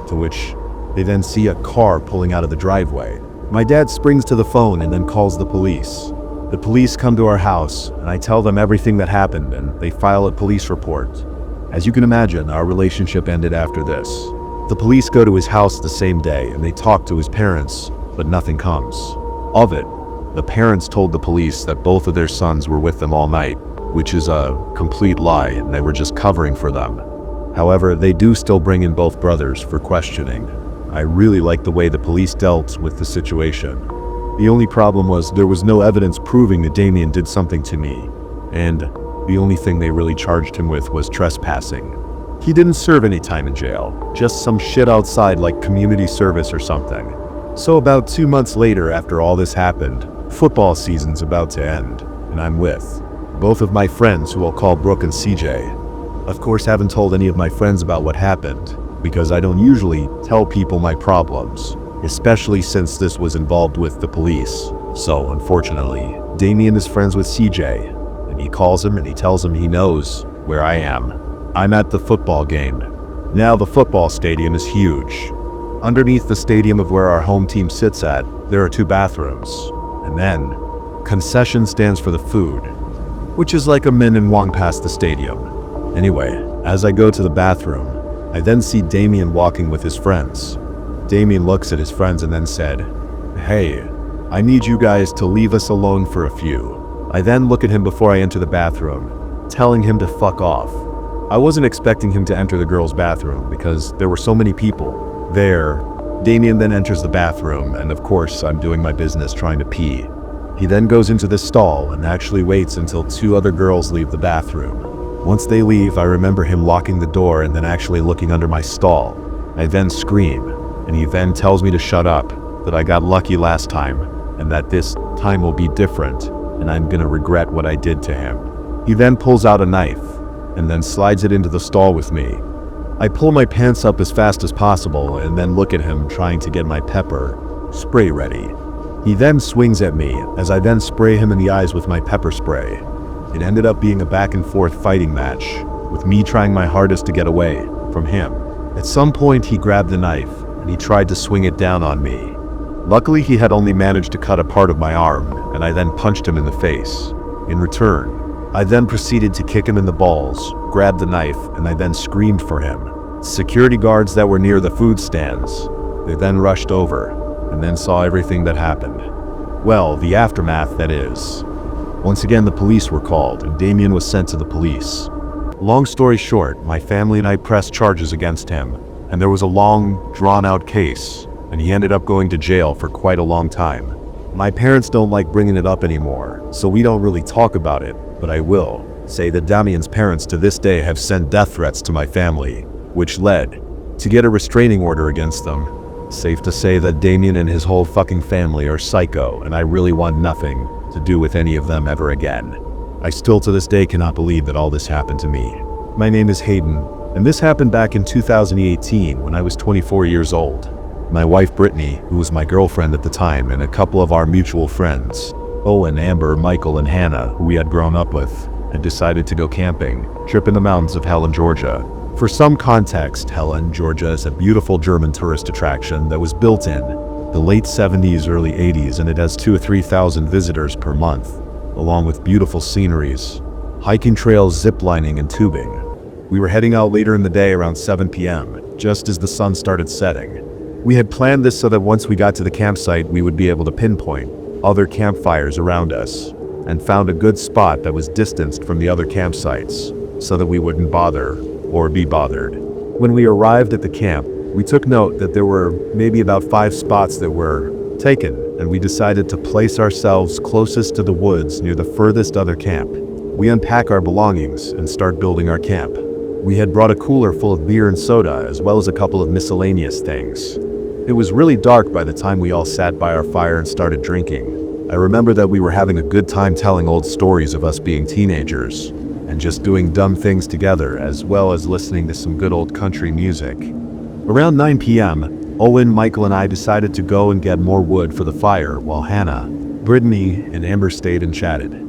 to which they then see a car pulling out of the driveway. My dad springs to the phone and then calls the police. The police come to our house, and I tell them everything that happened, and they file a police report. As you can imagine, our relationship ended after this. The police go to his house the same day, and they talk to his parents, but nothing comes of it. The parents told the police that both of their sons were with them all night, which is a complete lie, and they were just covering for them. However, they do still bring in both brothers for questioning. I really like the way the police dealt with the situation. The only problem was there was no evidence proving that Damien did something to me, and the only thing they really charged him with was trespassing. He didn't serve any time in jail, just some shit outside like community service or something. So about 2 months later, after all this happened, football season's about to end, and I'm with both of my friends, who I'll call Brooke and CJ. Of course, haven't told any of my friends about what happened, because I don't usually tell people my problems, especially since this was involved with the police. So unfortunately, Damien is friends with CJ, and he calls him and he tells him he knows where I am. I'm at the football game. Now the football stadium is huge. Underneath the stadium of where our home team sits at, there are 2 bathrooms, and then concession stands for the food, which is like a minute walk past the stadium. Anyway, as I go to the bathroom, I then see Damien walking with his friends. Damien looks at his friends and then said, "Hey, I need you guys to leave us alone for a few." I then look at him before I enter the bathroom, telling him to fuck off. I wasn't expecting him to enter the girls' bathroom because there were so many people there. Damien then enters the bathroom, and of course I'm doing my business trying to pee. He then goes into the stall and actually waits until 2 other girls leave the bathroom. Once they leave, I remember him locking the door and then actually looking under my stall. I then scream, and he then tells me to shut up, that I got lucky last time, and that this time will be different, and I'm gonna regret what I did to him. He then pulls out a knife, and then slides it into the stall with me. I pull my pants up as fast as possible and then look at him trying to get my pepper spray ready. He then swings at me as I then spray him in the eyes with my pepper spray. It ended up being a back and forth fighting match, with me trying my hardest to get away from him. At some point he grabbed the knife and he tried to swing it down on me. Luckily he had only managed to cut a part of my arm, and I then punched him in the face. In return, I then proceeded to kick him in the balls, grabbed the knife, and I then screamed for him. Security guards that were near the food stands, they then rushed over and then saw everything that happened. Well, the aftermath, that is. Once again, the police were called, and Damien was sent to the police. Long story short, my family and I pressed charges against him, and there was a long, drawn-out case, and he ended up going to jail for quite a long time. My parents don't like bringing it up anymore, so we don't really talk about it, but I will say that Damien's parents to this day have sent death threats to my family, which led to get a restraining order against them. Safe to say that Damien and his whole fucking family are psycho, and I really want nothing to do with any of them ever again. I still to this day cannot believe that all this happened to me. My name is Hayden, and this happened back in 2018 when I was 24 years old. My wife Brittany, who was my girlfriend at the time, and a couple of our mutual friends, Owen, Amber, Michael, and Hannah, who we had grown up with, had decided to go camping, trip in the mountains of Helen, Georgia. For some context, Helen, Georgia is a beautiful German tourist attraction that was built in the late 70s, early 80s, and it has 2,000 or 3,000 visitors per month, along with beautiful sceneries, hiking trails, ziplining, and tubing. We were heading out later in the day around 7 p.m., just as the sun started setting. We had planned this so that once we got to the campsite, we would be able to pinpoint other campfires around us, and found a good spot that was distanced from the other campsites so that we wouldn't bother or be bothered. When we arrived at the camp, we took note that there were maybe about 5 spots that were taken, and we decided to place ourselves closest to the woods near the furthest other camp. We unpack our belongings and start building our camp. We had brought a cooler full of beer and soda, as well as a couple of miscellaneous things. It was really dark by the time we all sat by our fire and started drinking. I remember that we were having a good time telling old stories of us being teenagers and just doing dumb things together, as well as listening to some good old country music. Around 9 p.m., Owen, Michael, and I decided to go and get more wood for the fire, while Hannah, Brittany, and Amber stayed and chatted.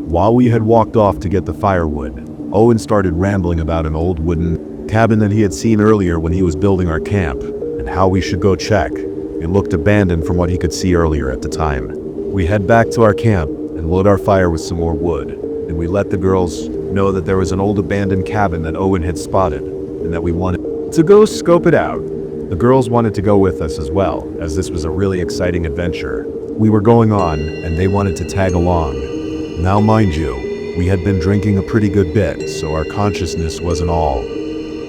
While we had walked off to get the firewood, Owen started rambling about an old wooden cabin that he had seen earlier when he was building our camp, and how we should go check. It looked abandoned from what he could see earlier at the time. We head back to our camp and load our fire with some more wood, and we let the girls know that there was an old abandoned cabin that Owen had spotted, and that we wanted to go scope it out. The girls wanted to go with us as well, as this was a really exciting adventure we were going on, and they wanted to tag along. Now mind you, we had been drinking a pretty good bit, so our consciousness wasn't all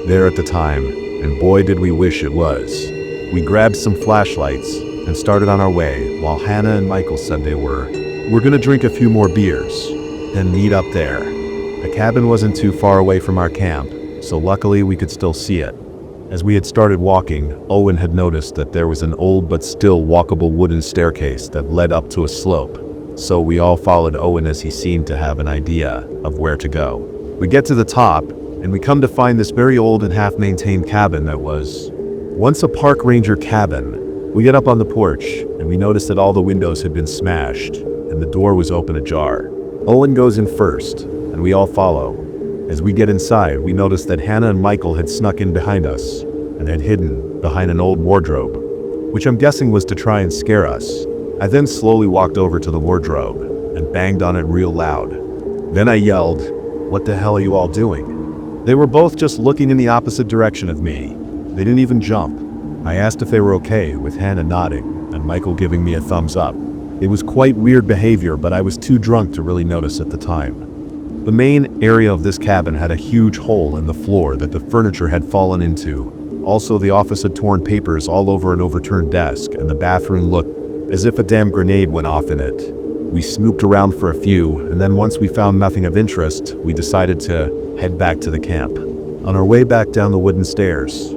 there at the time, and boy did we wish it was. We grabbed some flashlights and started on our way, while Hannah and Michael said we're gonna drink a few more beers, then meet up there. The cabin wasn't too far away from our camp, so luckily we could still see it. As we had started walking, Owen had noticed that there was an old but still walkable wooden staircase that led up to a slope, so we all followed Owen as he seemed to have an idea of where to go. We get to the top, and we come to find this very old and half-maintained cabin that was once a park ranger cabin. We get up on the porch, and we notice that all the windows had been smashed, and the door was open ajar. Owen goes in first, and we all follow. As we get inside, we notice that Hannah and Michael had snuck in behind us, and had hidden behind an old wardrobe, which I'm guessing was to try and scare us. I then slowly walked over to the wardrobe, and banged on it real loud. Then I yelled, "What the hell are you all doing?" They were both just looking in the opposite direction of me. They didn't even jump. I asked if they were okay, with Hannah nodding, and Michael giving me a thumbs up. It was quite weird behavior, but I was too drunk to really notice at the time. The main area of this cabin had a huge hole in the floor that the furniture had fallen into. Also, the office had torn papers all over an overturned desk, and the bathroom looked as if a damn grenade went off in it. We snooped around for a few, and then once we found nothing of interest, we decided to head back to the camp. On our way back down the wooden stairs,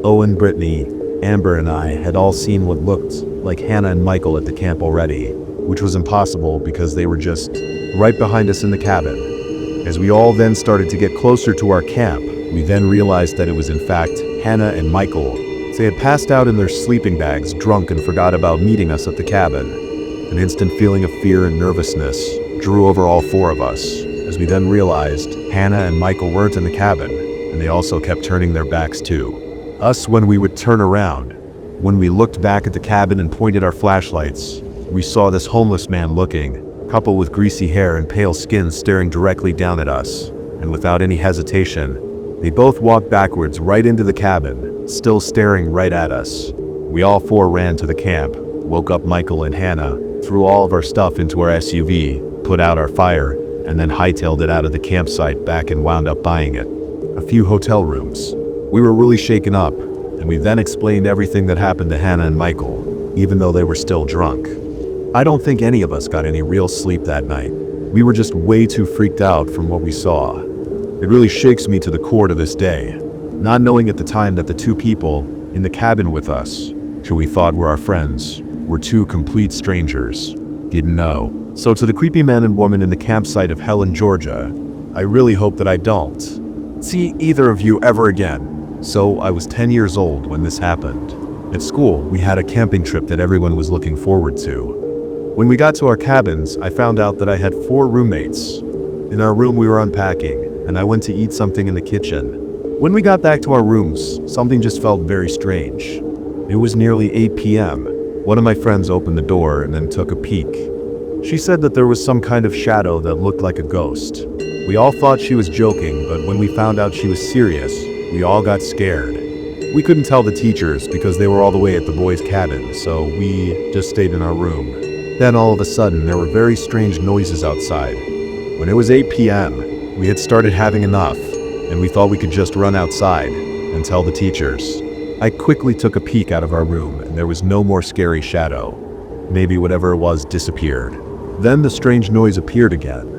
Owen, Brittany, Amber, and I had all seen what looked like Hannah and Michael at the camp already, which was impossible because they were just right behind us in the cabin. As we all then started to get closer to our camp, we then realized that it was in fact Hannah and Michael. They had passed out in their sleeping bags, drunk, and forgot about meeting us at the cabin. An instant feeling of fear and nervousness drew over all 4 of us, as we then realized Hannah and Michael weren't in the cabin, and they also kept turning their backs to us when we would turn around. When we looked back at the cabin and pointed our flashlights, we saw this homeless man looking, couple with greasy hair and pale skin, staring directly down at us, and without any hesitation, they both walked backwards right into the cabin, still staring right at us. We all 4 ran to the camp, woke up Michael and Hannah, threw all of our stuff into our SUV, put out our fire, and then hightailed it out of the campsite back and wound up buying it a few hotel rooms. We were really shaken up, and we then explained everything that happened to Hannah and Michael, even though they were still drunk. I don't think any of us got any real sleep that night. We were just way too freaked out from what we saw. It really shakes me to the core to this day, not knowing at the time that the 2 people in the cabin with us, who we thought were our friends, were 2 complete strangers. Didn't know. So to the creepy man and woman in the campsite of Helen, Georgia, I really hope that I don't see either of you ever again. So I was 10 years old when this happened. At school, we had a camping trip that everyone was looking forward to. When we got to our cabins, I found out that I had 4 roommates. In our room we were unpacking, and I went to eat something in the kitchen. When we got back to our rooms, something just felt very strange. It was nearly 8 p.m. One of my friends opened the door and then took a peek. She said that there was some kind of shadow that looked like a ghost. We all thought she was joking, but when we found out she was serious, we all got scared. We couldn't tell the teachers because they were all the way at the boys' cabin, so we just stayed in our room. Then all of a sudden, there were very strange noises outside. When it was 8 p.m., we had started having enough, and we thought we could just run outside and tell the teachers. I quickly took a peek out of our room, and there was no more scary shadow. Maybe whatever it was disappeared. Then the strange noise appeared again.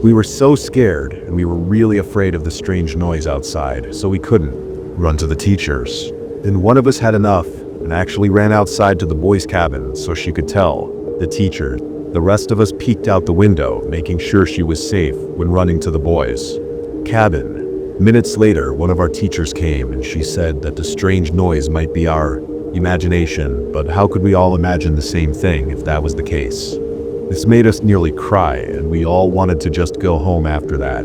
We were so scared, and we were really afraid of the strange noise outside, so we couldn't run to the teachers. Then one of us had enough and actually ran outside to the boys' cabin so she could tell the teacher. The rest of us peeked out the window, making sure she was safe when running to the boys' cabin. Minutes later, one of our teachers came and she said that the strange noise might be our imagination, but how could we all imagine the same thing if that was the case? This made us nearly cry, and we all wanted to just go home after that.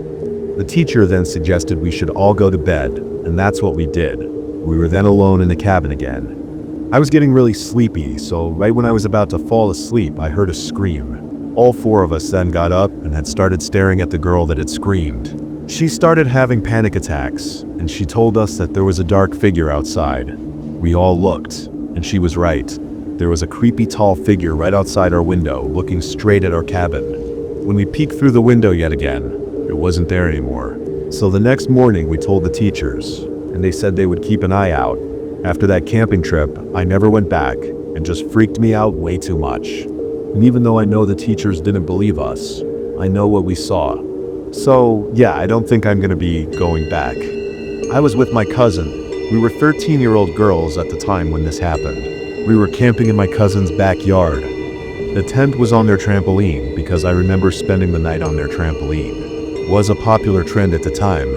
The teacher then suggested we should all go to bed, and that's what we did. We were then alone in the cabin again. I was getting really sleepy, so right when I was about to fall asleep, I heard a scream. All four of us then got up and had started staring at the girl that had screamed. She started having panic attacks, and she told us that there was a dark figure outside. We all looked, and she was right. There was a creepy tall figure right outside our window, looking straight at our cabin. When we peeked through the window yet again, it wasn't there anymore. So the next morning we told the teachers, and they said they would keep an eye out. After that camping trip, I never went back, and just freaked me out way too much. And even though I know the teachers didn't believe us, I know what we saw. So yeah, I don't think I'm gonna be going back. I was with my cousin. We were 13-year-old girls at the time when this happened. We were camping in my cousin's backyard. The tent was on their trampoline because I remember spending the night on their trampoline. It was a popular trend at the time.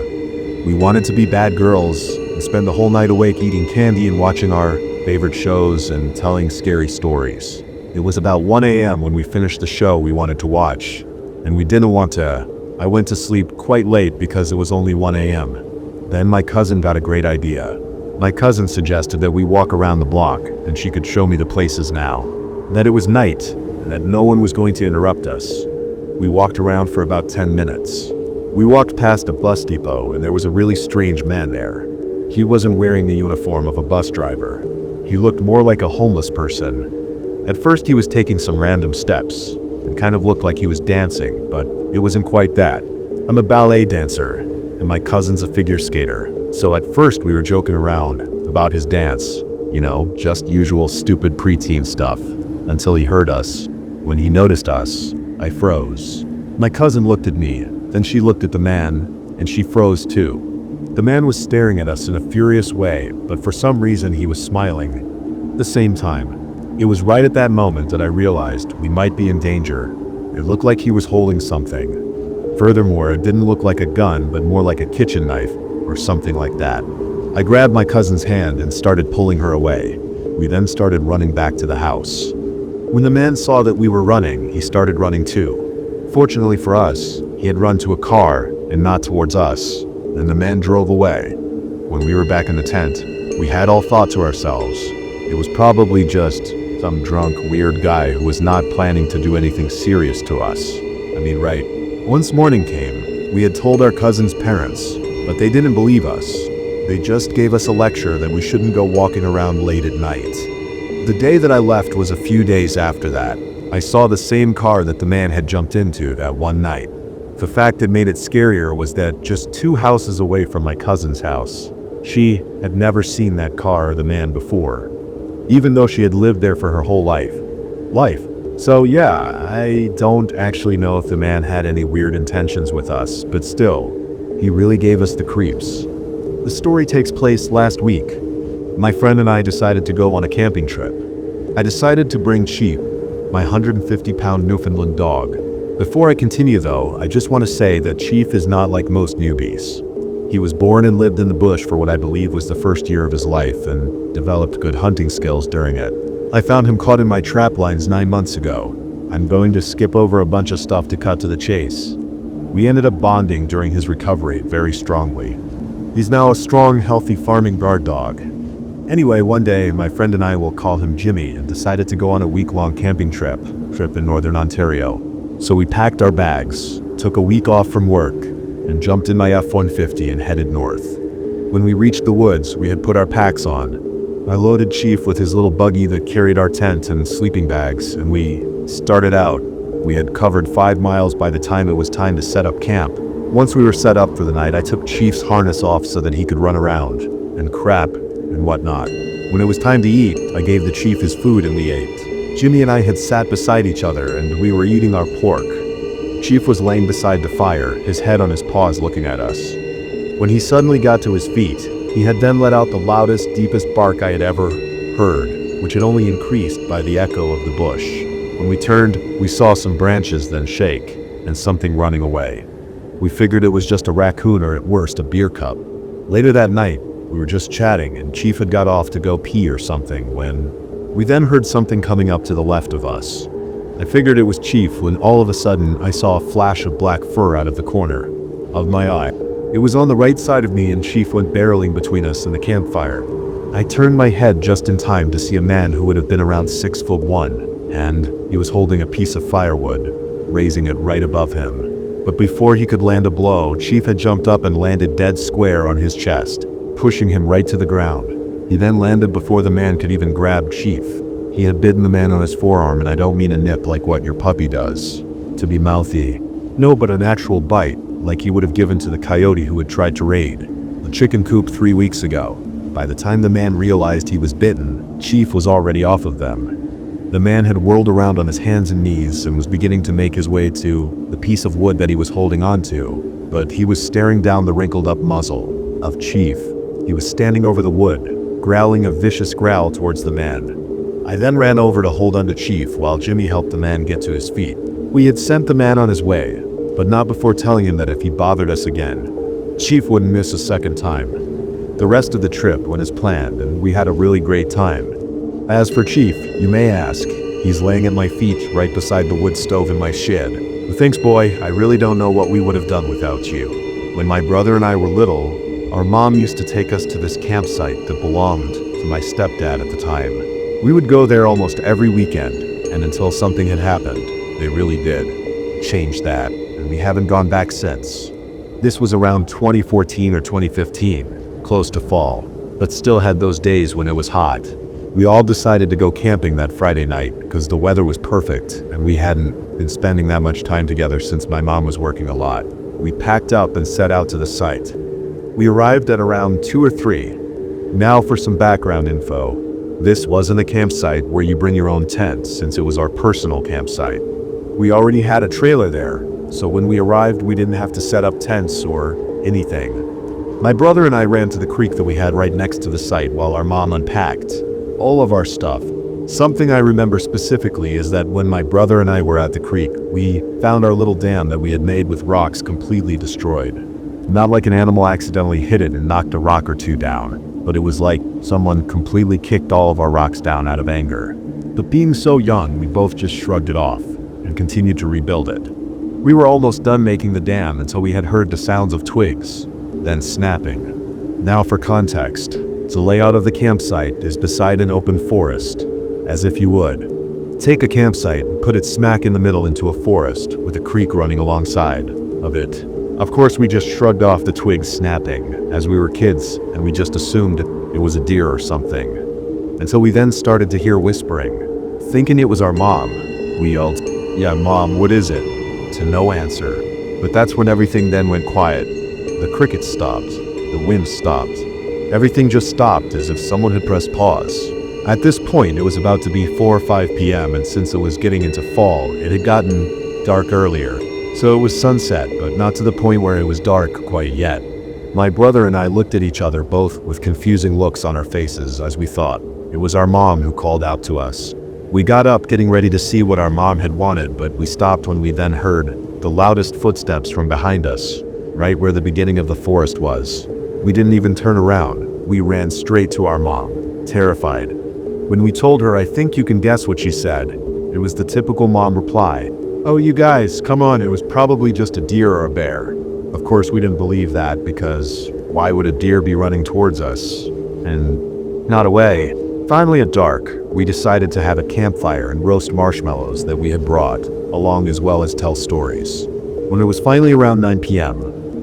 We wanted to be bad girls and spend the whole night awake eating candy and watching our favorite shows and telling scary stories. It was about 1 a.m. when we finished the show we wanted to watch, and we didn't want to. I went to sleep quite late because it was only 1 a.m. Then my cousin got a great idea. My cousin suggested that we walk around the block, and she could show me the places now. That it was night, and that no one was going to interrupt us. We walked around for about 10 minutes. We walked past a bus depot, and there was a really strange man there. He wasn't wearing the uniform of a bus driver. He looked more like a homeless person. At first he was taking some random steps, and kind of looked like he was dancing, but it wasn't quite that. I'm a ballet dancer, and my cousin's a figure skater. So at first we were joking around about his dance, just usual stupid preteen stuff, until he heard us. When he noticed us, I froze. My cousin looked at me, then she looked at the man, and she froze too. The man was staring at us in a furious way, but for some reason he was smiling. At the same time, it was right at that moment that I realized we might be in danger. It looked like he was holding something. Furthermore, it didn't look like a gun, but more like a kitchen knife, or something like that. I grabbed my cousin's hand and started pulling her away. We then started running back to the house. When the man saw that we were running, he started running too. Fortunately for us, he had run to a car and not towards us, and the man drove away. When we were back in the tent, we had all thought to ourselves, it was probably just some drunk, weird guy who was not planning to do anything serious to us. Right. Once morning came, we had told our cousin's parents, but they didn't believe us. They just gave us a lecture that we shouldn't go walking around late at night. The day that I left was a few days after that. I saw the same car that the man had jumped into that one night. The fact that made it scarier was that just 2 houses away from my cousin's house, she had never seen that car or the man before, even though she had lived there for her whole life. So yeah, I don't actually know if the man had any weird intentions with us, but still, he really gave us the creeps. The story takes place last week. My friend and I decided to go on a camping trip. I decided to bring Chief, my 150-pound Newfoundland dog. Before I continue though, I just want to say that Chief is not like most newbies. He was born and lived in the bush for what I believe was the first year of his life and developed good hunting skills during it. I found him caught in my trap lines 9 months ago. I'm going to skip over a bunch of stuff to cut to the chase. We ended up bonding during his recovery very strongly. He's now a strong, healthy farming guard dog. Anyway, one day, my friend and I will call him Jimmy and decided to go on a week-long camping trip in northern Ontario. So we packed our bags, took a week off from work, and jumped in my F-150 and headed north. When we reached the woods, we had put our packs on. I loaded Chief with his little buggy that carried our tent and sleeping bags, and we started out. We had covered 5 miles by the time it was time to set up camp. Once we were set up for the night, I took Chief's harness off so that he could run around and crap and whatnot. When it was time to eat, I gave the Chief his food and we ate. Jimmy and I had sat beside each other and we were eating our pork. Chief was laying beside the fire, his head on his paws looking at us. When he suddenly got to his feet, he had then let out the loudest, deepest bark I had ever heard, which had only increased by the echo of the bush. When we turned, we saw some branches then shake, and something running away. We figured it was just a raccoon or at worst a beer cup. Later that night, we were just chatting and Chief had got off to go pee or something when we then heard something coming up to the left of us. I figured it was Chief when all of a sudden I saw a flash of black fur out of the corner of my eye. It was on the right side of me and Chief went barreling between us and the campfire. I turned my head just in time to see a man who would have been around 6'1", and he was holding a piece of firewood, raising it right above him. But before he could land a blow, Chief had jumped up and landed dead square on his chest, pushing him right to the ground. He then landed before the man could even grab Chief. He had bitten the man on his forearm, and I don't mean a nip like what your puppy does, to be mouthy. No, but an actual bite, like he would have given to the coyote who had tried to raid the chicken coop 3 weeks ago. By the time the man realized he was bitten, Chief was already off of them. The man had whirled around on his hands and knees and was beginning to make his way to the piece of wood that he was holding onto, but he was staring down the wrinkled up muzzle of Chief. He was standing over the wood, growling a vicious growl towards the man. I then ran over to hold onto Chief while Jimmy helped the man get to his feet. We had sent the man on his way, but not before telling him that if he bothered us again, Chief wouldn't miss a second time. The rest of the trip went as planned, and we had a really great time. As for Chief, you may ask, he's laying at my feet right beside the wood stove in my shed. But thanks, boy, I really don't know what we would have done without you. When my brother and I were little, our mom used to take us to this campsite that belonged to my stepdad at the time. We would go there almost every weekend, and until something had happened, they really did change that, and we haven't gone back since. This was around 2014 or 2015, close to fall, but still had those days when it was hot. We all decided to go camping that Friday night because the weather was perfect and we hadn't been spending that much time together since my mom was working a lot. We packed up and set out to the site. We arrived at around 2 or 3. Now for some background info. This wasn't a campsite where you bring your own tent since it was our personal campsite. We already had a trailer there, so when we arrived we didn't have to set up tents or anything. My brother and I ran to the creek that we had right next to the site while our mom unpacked all of our stuff. Something I remember specifically is that when my brother and I were at the creek, we found our little dam that we had made with rocks completely destroyed. Not like an animal accidentally hit it and knocked a rock or two down, but it was like someone completely kicked all of our rocks down out of anger. But being so young, we both just shrugged it off and continued to rebuild it. We were almost done making the dam until we had heard the sounds of twigs, then snapping. Now for context, the layout of the campsite is beside an open forest, as if you would take a campsite and put it smack in the middle into a forest with a creek running alongside of it. Of course, we just shrugged off the twigs snapping as we were kids, and we just assumed it was a deer or something. Until we then started to hear whispering. Thinking it was our mom, we yelled, "Yeah, Mom, what is it?" To no answer. But that's when everything then went quiet. The crickets stopped. The wind stopped. Everything just stopped as if someone had pressed pause. At this point, it was about to be 4 or 5 p.m., and since it was getting into fall, it had gotten dark earlier. So it was sunset, but not to the point where it was dark quite yet. My brother and I looked at each other, both with confusing looks on our faces, as we thought it was our mom who called out to us. We got up, getting ready to see what our mom had wanted, but we stopped when we then heard the loudest footsteps from behind us, right where the beginning of the forest was. We didn't even turn around. We ran straight to our mom, terrified. When we told her, I think you can guess what she said. It was the typical mom reply. "Oh, you guys, come on, it was probably just a deer or a bear." Of course, we didn't believe that because why would a deer be running towards us? And not away. Finally, at dark, we decided to have a campfire and roast marshmallows that we had brought along, as well as tell stories. When it was finally around 9 p.m.,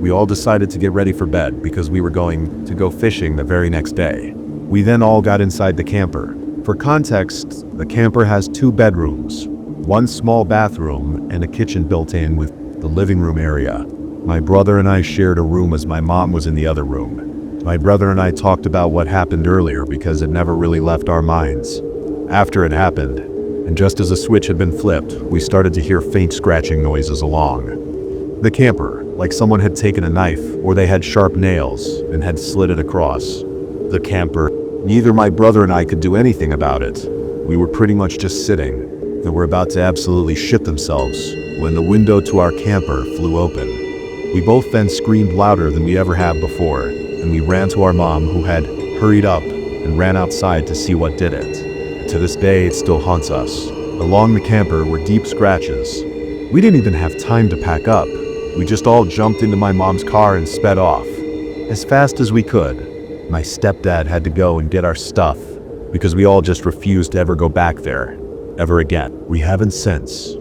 We all decided to get ready for bed because we were going to go fishing the very next day. We then all got inside the camper. For context, the camper has 2 bedrooms, 1 small bathroom, and a kitchen built in with the living room area. My brother and I shared a room as my mom was in the other room. My brother and I talked about what happened earlier because it never really left our minds. After it happened, and just as a switch had been flipped, we started to hear faint scratching noises along the camper, like someone had taken a knife or they had sharp nails and had slid it across the camper. Neither my brother and I could do anything about it. We were pretty much just sitting and were about to absolutely shit themselves when the window to our camper flew open. We both then screamed louder than we ever have before, and we ran to our mom, who had hurried up and ran outside to see what did it. To this day, it still haunts us. Along the camper were deep scratches. We didn't even have time to pack up. We just all jumped into my mom's car and sped off as fast as we could. My stepdad had to go and get our stuff because we all just refused to ever go back there ever again. We haven't since,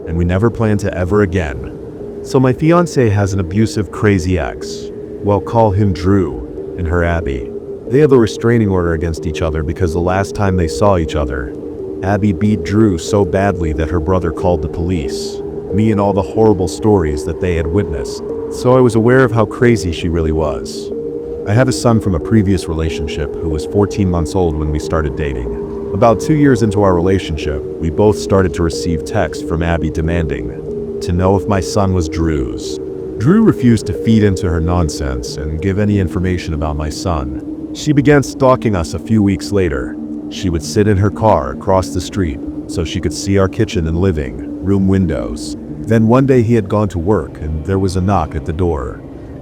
and we never plan to ever again. So my fiance has an abusive, crazy ex. Well, call him Drew, and her Abby. They have a restraining order against each other because the last time they saw each other, Abby beat Drew so badly that her brother called the police. Me and all the horrible stories that they had witnessed. So I was aware of how crazy she really was. I have a son from a previous relationship who was 14 months old when we started dating. About 2 years into our relationship, we both started to receive texts from Abby demanding to know if my son was Drew's. Drew refused to feed into her nonsense and give any information about my son. She began stalking us a few weeks later. She would sit in her car across the street so she could see our kitchen and living room windows. Then one day he had gone to work and there was a knock at the door.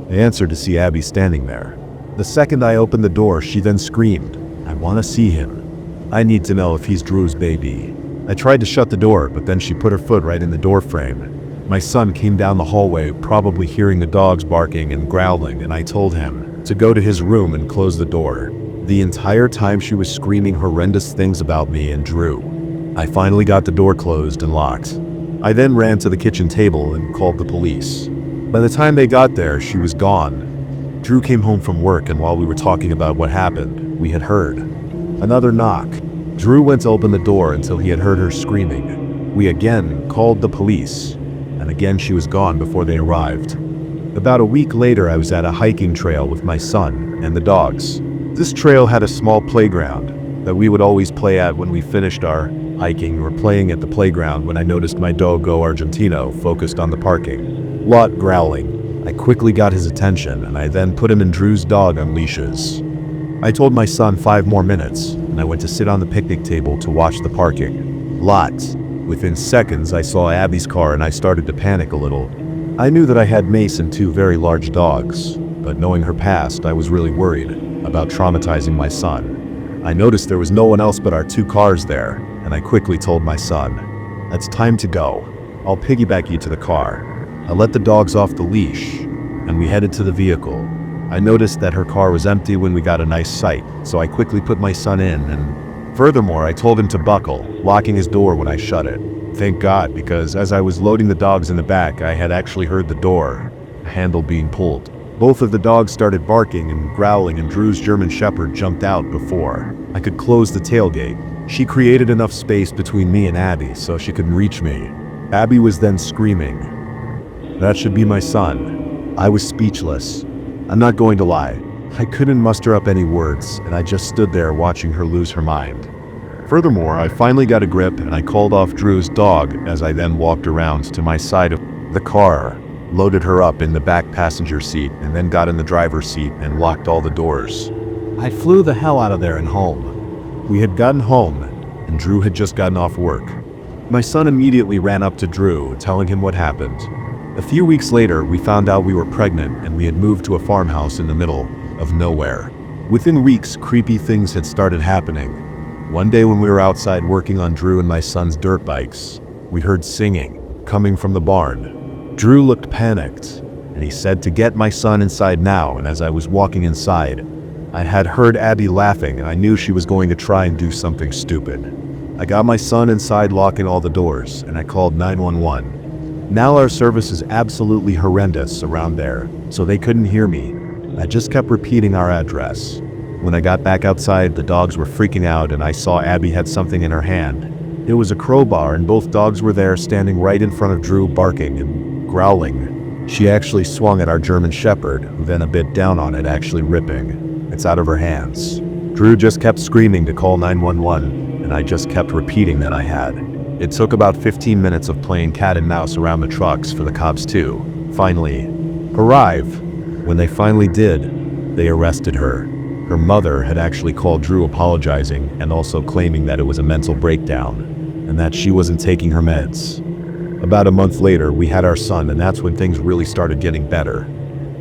I answered to see Abby standing there. The second I opened the door, she then screamed, "I want to see him. I need to know if he's Drew's baby." I tried to shut the door, but then she put her foot right in the door frame. My son came down the hallway, probably hearing the dogs barking and growling, and I told him to go to his room and close the door. The entire time she was screaming horrendous things about me and Drew. I finally got the door closed and locked. I then ran to the kitchen table and called the police. By the time they got there, she was gone. Drew came home from work, and while we were talking about what happened, we had heard another knock. Drew went to open the door until he had heard her screaming. We again called the police, and again she was gone before they arrived. About a week later, I was at a hiking trail with my son and the dogs. This trail had a small playground that we would always play at when we finished our hiking. We were playing at the playground when I noticed my doggo Argentino focused on the parking lot growling. I quickly got his attention, and I then put him and Drew's dog on leashes. I told my son 5 more minutes, and I went to sit on the picnic table to watch the parking lot. Within seconds, I saw Abby's car and I started to panic a little. I knew that I had Mace and 2 very large dogs, but knowing her past, I was really worried about traumatizing my son. I noticed there was no one else but our 2 cars there, and I quickly told my son, "It's time to go. I'll piggyback you to the car." I let the dogs off the leash, and we headed to the vehicle. I noticed that her car was empty when we got a nice sight, so I quickly put my son in, and furthermore, I told him to buckle, locking his door when I shut it. Thank God, because as I was loading the dogs in the back, I had actually heard the door handle being pulled. Both of the dogs started barking and growling, and Drew's German Shepherd jumped out before I could close the tailgate. She created enough space between me and Abby so she couldn't reach me. Abby was then screaming, "That should be my son." I was speechless. I'm not going to lie. I couldn't muster up any words, and I just stood there watching her lose her mind. Furthermore, I finally got a grip and I called off Drew's dog as I then walked around to my side of the car, loaded her up in the back passenger seat, and then got in the driver's seat and locked all the doors. I flew the hell out of there and home. We had gotten home, and Drew had just gotten off work. My son immediately ran up to Drew, telling him what happened. A few weeks later, we found out we were pregnant and we had moved to a farmhouse in the middle of nowhere. Within weeks, creepy things had started happening. One day when we were outside working on Drew and my son's dirt bikes, we heard singing coming from the barn. Drew looked panicked, and he said to get my son inside now, and as I was walking inside, I had heard Abby laughing and I knew she was going to try and do something stupid. I got my son inside, locking all the doors, and I called 911. Now our service is absolutely horrendous around there, so they couldn't hear me. I just kept repeating our address. When I got back outside, the dogs were freaking out and I saw Abby had something in her hand. It was a crowbar and both dogs were there standing right in front of Drew, barking and growling. She actually swung at our German Shepherd, who then a bit down on it, actually ripping. It's out of her hands. Drew just kept screaming to call 911, and I just kept repeating that I had. It took about 15 minutes of playing cat and mouse around the trucks for the cops to finally arrive. When they finally did, they arrested her. Her mother had actually called Drew apologizing and also claiming that it was a mental breakdown and that she wasn't taking her meds. About a month later, we had our son, and that's when things really started getting better.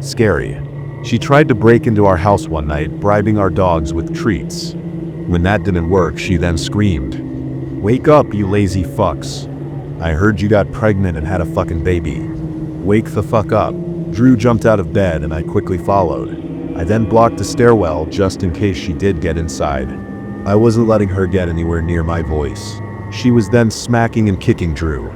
Scary. She tried to break into our house one night, bribing our dogs with treats. When that didn't work, she then screamed, "Wake up, you lazy fucks. I heard you got pregnant and had a fucking baby. Wake the fuck up." Drew jumped out of bed and I quickly followed. I then blocked the stairwell just in case she did get inside. I wasn't letting her get anywhere near my voice. She was then smacking and kicking Drew.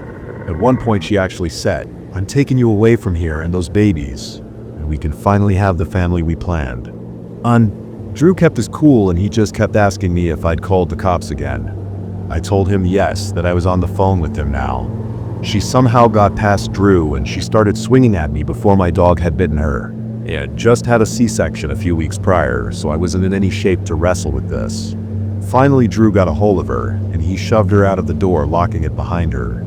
At one point she actually said, "I'm taking you away from here and those babies, and we can finally have the family we planned." Drew kept his cool and he just kept asking me if I'd called the cops again. I told him yes, that I was on the phone with him now. She somehow got past Drew and she started swinging at me before my dog had bitten her. I had just had a C-section a few weeks prior, so I wasn't in any shape to wrestle with this. Finally, Drew got a hold of her and he shoved her out of the door, locking it behind her.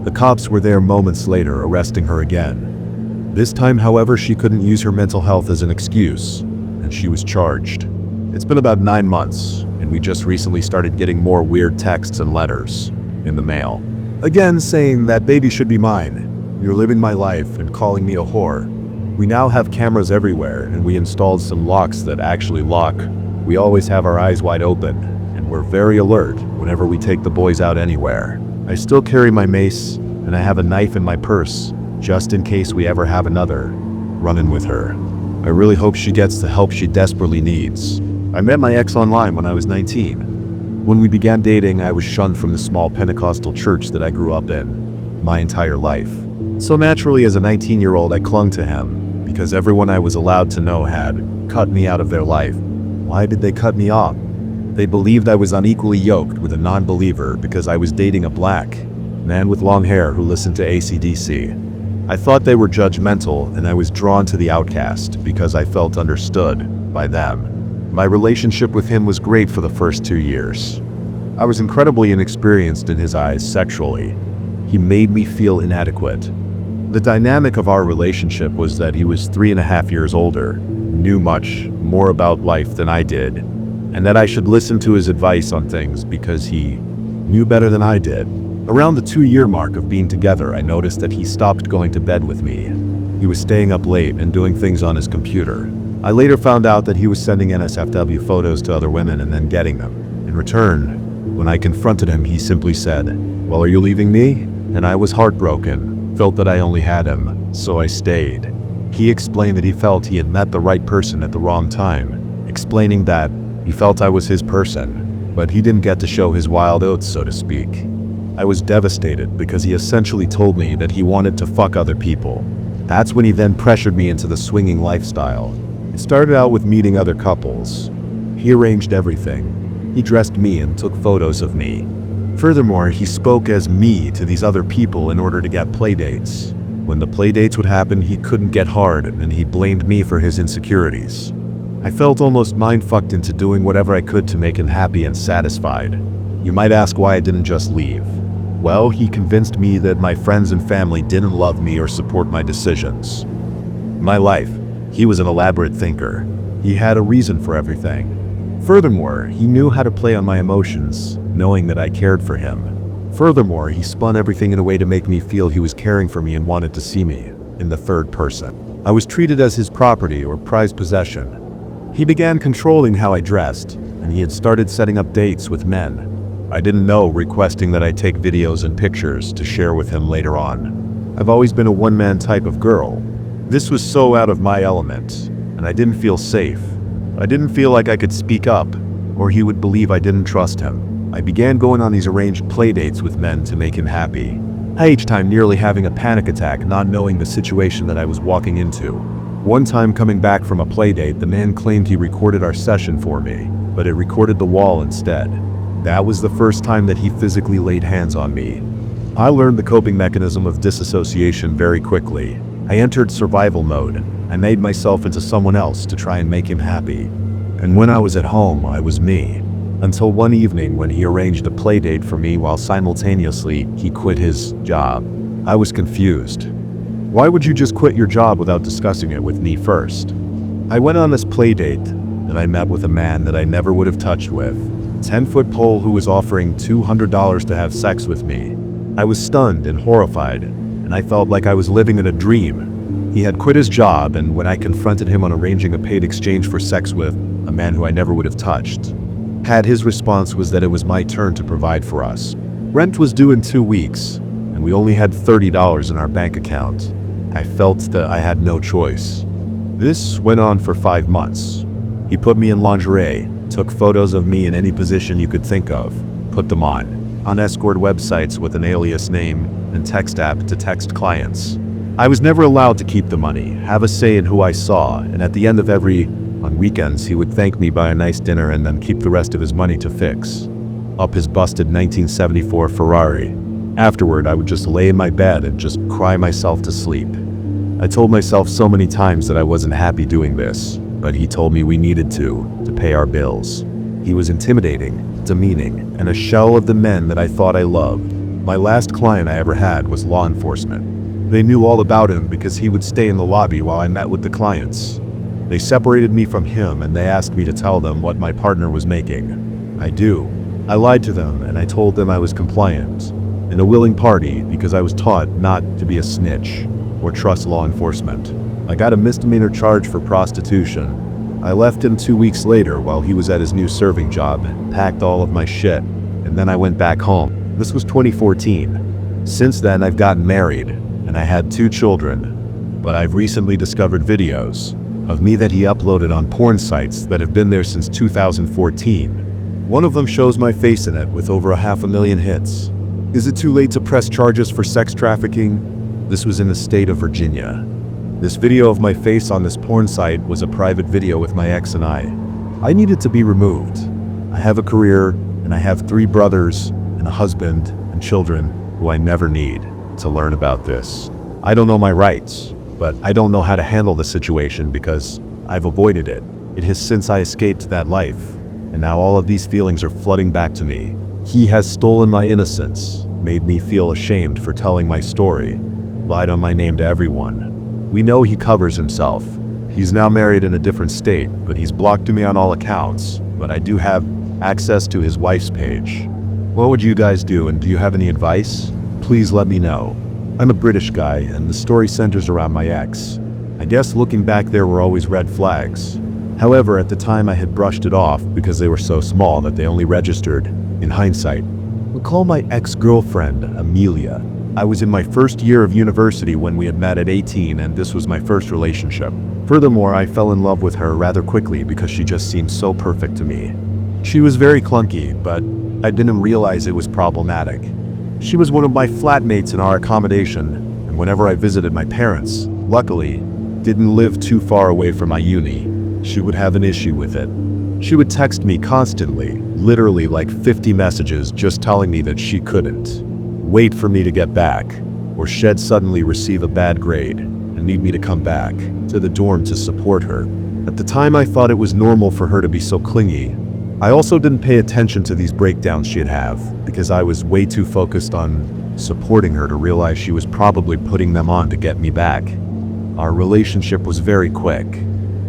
The cops were there moments later, arresting her again. This time, however, she couldn't use her mental health as an excuse, and she was charged. It's been about 9 months, and we just recently started getting more weird texts and letters in the mail. Again, saying that baby should be mine. You're living my life and calling me a whore. We now have cameras everywhere, and we installed some locks that actually lock. We always have our eyes wide open, and we're very alert whenever we take the boys out anywhere. I still carry my mace, and I have a knife in my purse, just in case we ever have another run-in with her. I really hope she gets the help she desperately needs. I met my ex online when I was 19. When we began dating, I was shunned from the small Pentecostal church that I grew up in my entire life. So naturally, as a 19-year-old, I clung to him, because everyone I was allowed to know had cut me out of their life. Why did they cut me off? They believed I was unequally yoked with a non-believer because I was dating a black man with long hair who listened to AC/DC. I thought they were judgmental, and I was drawn to the outcast because I felt understood by them. My relationship with him was great for the first 2 years. I was incredibly inexperienced in his eyes sexually. He made me feel inadequate. The dynamic of our relationship was that he was 3.5 years older, knew much more about life than I did, and that I should listen to his advice on things because he knew better than I did. Around the 2-year mark of being together, I noticed that he stopped going to bed with me. He was staying up late and doing things on his computer. I later found out that he was sending NSFW photos to other women and then getting them. In return, when I confronted him, he simply said, "Well, are you leaving me?" And I was heartbroken, felt that I only had him, so I stayed. He explained that he felt he had met the right person at the wrong time, explaining that he felt I was his person, but he didn't get to show his wild oats, so to speak. I was devastated because he essentially told me that he wanted to fuck other people. That's when he then pressured me into the swinging lifestyle. It started out with meeting other couples. He arranged everything. He dressed me and took photos of me. Furthermore, he spoke as me to these other people in order to get playdates. When the playdates would happen, he couldn't get hard, and he blamed me for his insecurities. I felt almost mind-fucked into doing whatever I could to make him happy and satisfied. You might ask why I didn't just leave. Well, he convinced me that my friends and family didn't love me or support my decisions. My life. He was an elaborate thinker. He had a reason for everything. Furthermore, he knew how to play on my emotions, knowing that I cared for him. Furthermore, he spun everything in a way to make me feel he was caring for me and wanted to see me in the third person. I was treated as his property or prized possession. He began controlling how I dressed, and he had started setting up dates with men. I didn't know, requesting that I take videos and pictures to share with him later on. I've always been a one-man type of girl. This was so out of my element, and I didn't feel safe. I didn't feel like I could speak up, or he would believe I didn't trust him. I began going on these arranged playdates with men to make him happy. each time nearly having a panic attack, not knowing the situation that I was walking into. One time coming back from a playdate, the man claimed he recorded our session for me, but it recorded the wall instead. That was the first time that he physically laid hands on me. I learned the coping mechanism of disassociation very quickly. I entered survival mode. I made myself into someone else to try and make him happy. And when I was at home, I was me. Until one evening when he arranged a playdate for me while simultaneously he quit his job. I was confused. Why would you just quit your job without discussing it with me first? I went on this playdate and I met with a man that I never would have touched with. 10-foot pole who was offering $200 to have sex with me. I was stunned and horrified, and I felt like I was living in a dream. He had quit his job, and when I confronted him on arranging a paid exchange for sex with a man who I never would have touched, his response was that it was my turn to provide for us. Rent was due in 2 weeks, and we only had $30 in our bank account. I felt that I had no choice. This went on for 5 months. He put me in lingerie, took photos of me in any position you could think of, put them on escort websites with an alias name, and text app to text clients. I was never allowed to keep the money, have a say in who I saw, and at the end of on weekends, he would thank me by a nice dinner and then keep the rest of his money to fix up his busted 1974 Ferrari. Afterward, I would just lay in my bed and just cry myself to sleep. I told myself so many times that I wasn't happy doing this, but he told me we needed to pay our bills. He was intimidating, demeaning, and a shell of the men that I thought I loved. My last client I ever had was law enforcement. They knew all about him because he would stay in the lobby while I met with the clients. They separated me from him and they asked me to tell them what my partner was making. I lied to them and I told them I was compliant and a willing party because I was taught not to be a snitch or trust law enforcement. I got a misdemeanor charge for prostitution. I left him 2 weeks later while he was at his new serving job, packed all of my shit, and then I went back home. This was 2014. Since then, I've gotten married, and I had 2 children. But I've recently discovered videos of me that he uploaded on porn sites that have been there since 2014. One of them shows my face in it with over 500,000 hits. Is it too late to press charges for sex trafficking? This was in the state of Virginia. This video of my face on this porn site was a private video with my ex and I. I needed to be removed. I have a career, and I have 3 brothers, and a husband, and children who I never need to learn about this. I don't know my rights, but I don't know how to handle the situation because I've avoided it. It has since I escaped that life, and now all of these feelings are flooding back to me. He has stolen my innocence, made me feel ashamed for telling my story, lied on my name to everyone. We know he covers himself. He's now married in a different state, but he's blocked me on all accounts. But I do have access to his wife's page. What would you guys do, and do you have any advice? Please let me know. I'm a British guy, and the story centers around my ex. I guess looking back there were always red flags. However, at the time I had brushed it off because they were so small that they only registered in hindsight. We'll call my ex-girlfriend Amelia. I was in my first year of university when we had met at 18, and this was my first relationship. Furthermore, I fell in love with her rather quickly because she just seemed so perfect to me. She was very clunky, but I didn't realize it was problematic. She was one of my flatmates in our accommodation, and whenever I visited my parents, luckily, didn't live too far away from my uni, she would have an issue with it. She would text me constantly, literally like 50 messages just telling me that she couldn't wait for me to get back, or she'd suddenly receive a bad grade and need me to come back to the dorm to support her. At the time, I thought it was normal for her to be so clingy. I also didn't pay attention to these breakdowns she'd have because I was way too focused on supporting her to realize she was probably putting them on to get me back. Our relationship was very quick.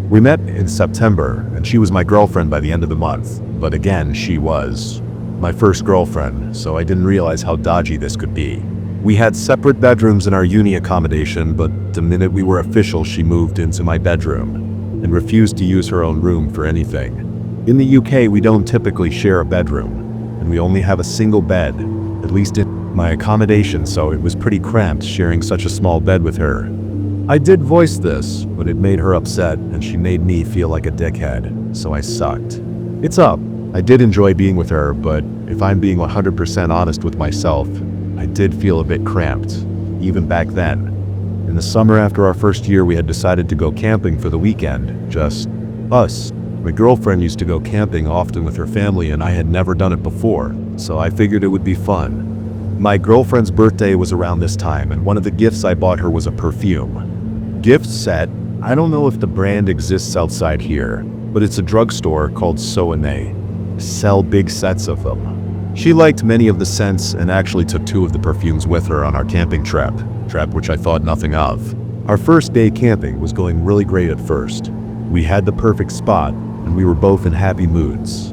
We met in September, and she was my girlfriend by the end of the month, but again, she was my first girlfriend, so I didn't realize how dodgy this could be. We had separate bedrooms in our uni accommodation, but the minute we were official, she moved into my bedroom and refused to use her own room for anything. In the UK, we don't typically share a bedroom, and we only have a single bed, at least in my accommodation, so it was pretty cramped sharing such a small bed with her. I did voice this, but it made her upset, and she made me feel like a dickhead, so I sucked. It's up. I did enjoy being with her, but if I'm being 100% honest with myself, I did feel a bit cramped, even back then. In the summer after our first year, we had decided to go camping for the weekend, just us. My girlfriend used to go camping often with her family and I had never done it before, so I figured it would be fun. My girlfriend's birthday was around this time and one of the gifts I bought her was a perfume. Gift set, I don't know if the brand exists outside here, but it's a drugstore called Soane. Sell big sets of them. She liked many of the scents and actually took 2 of the perfumes with her on our camping trip which I thought nothing of. Our first day camping was going really great at first. We had the perfect spot and we were both in happy moods.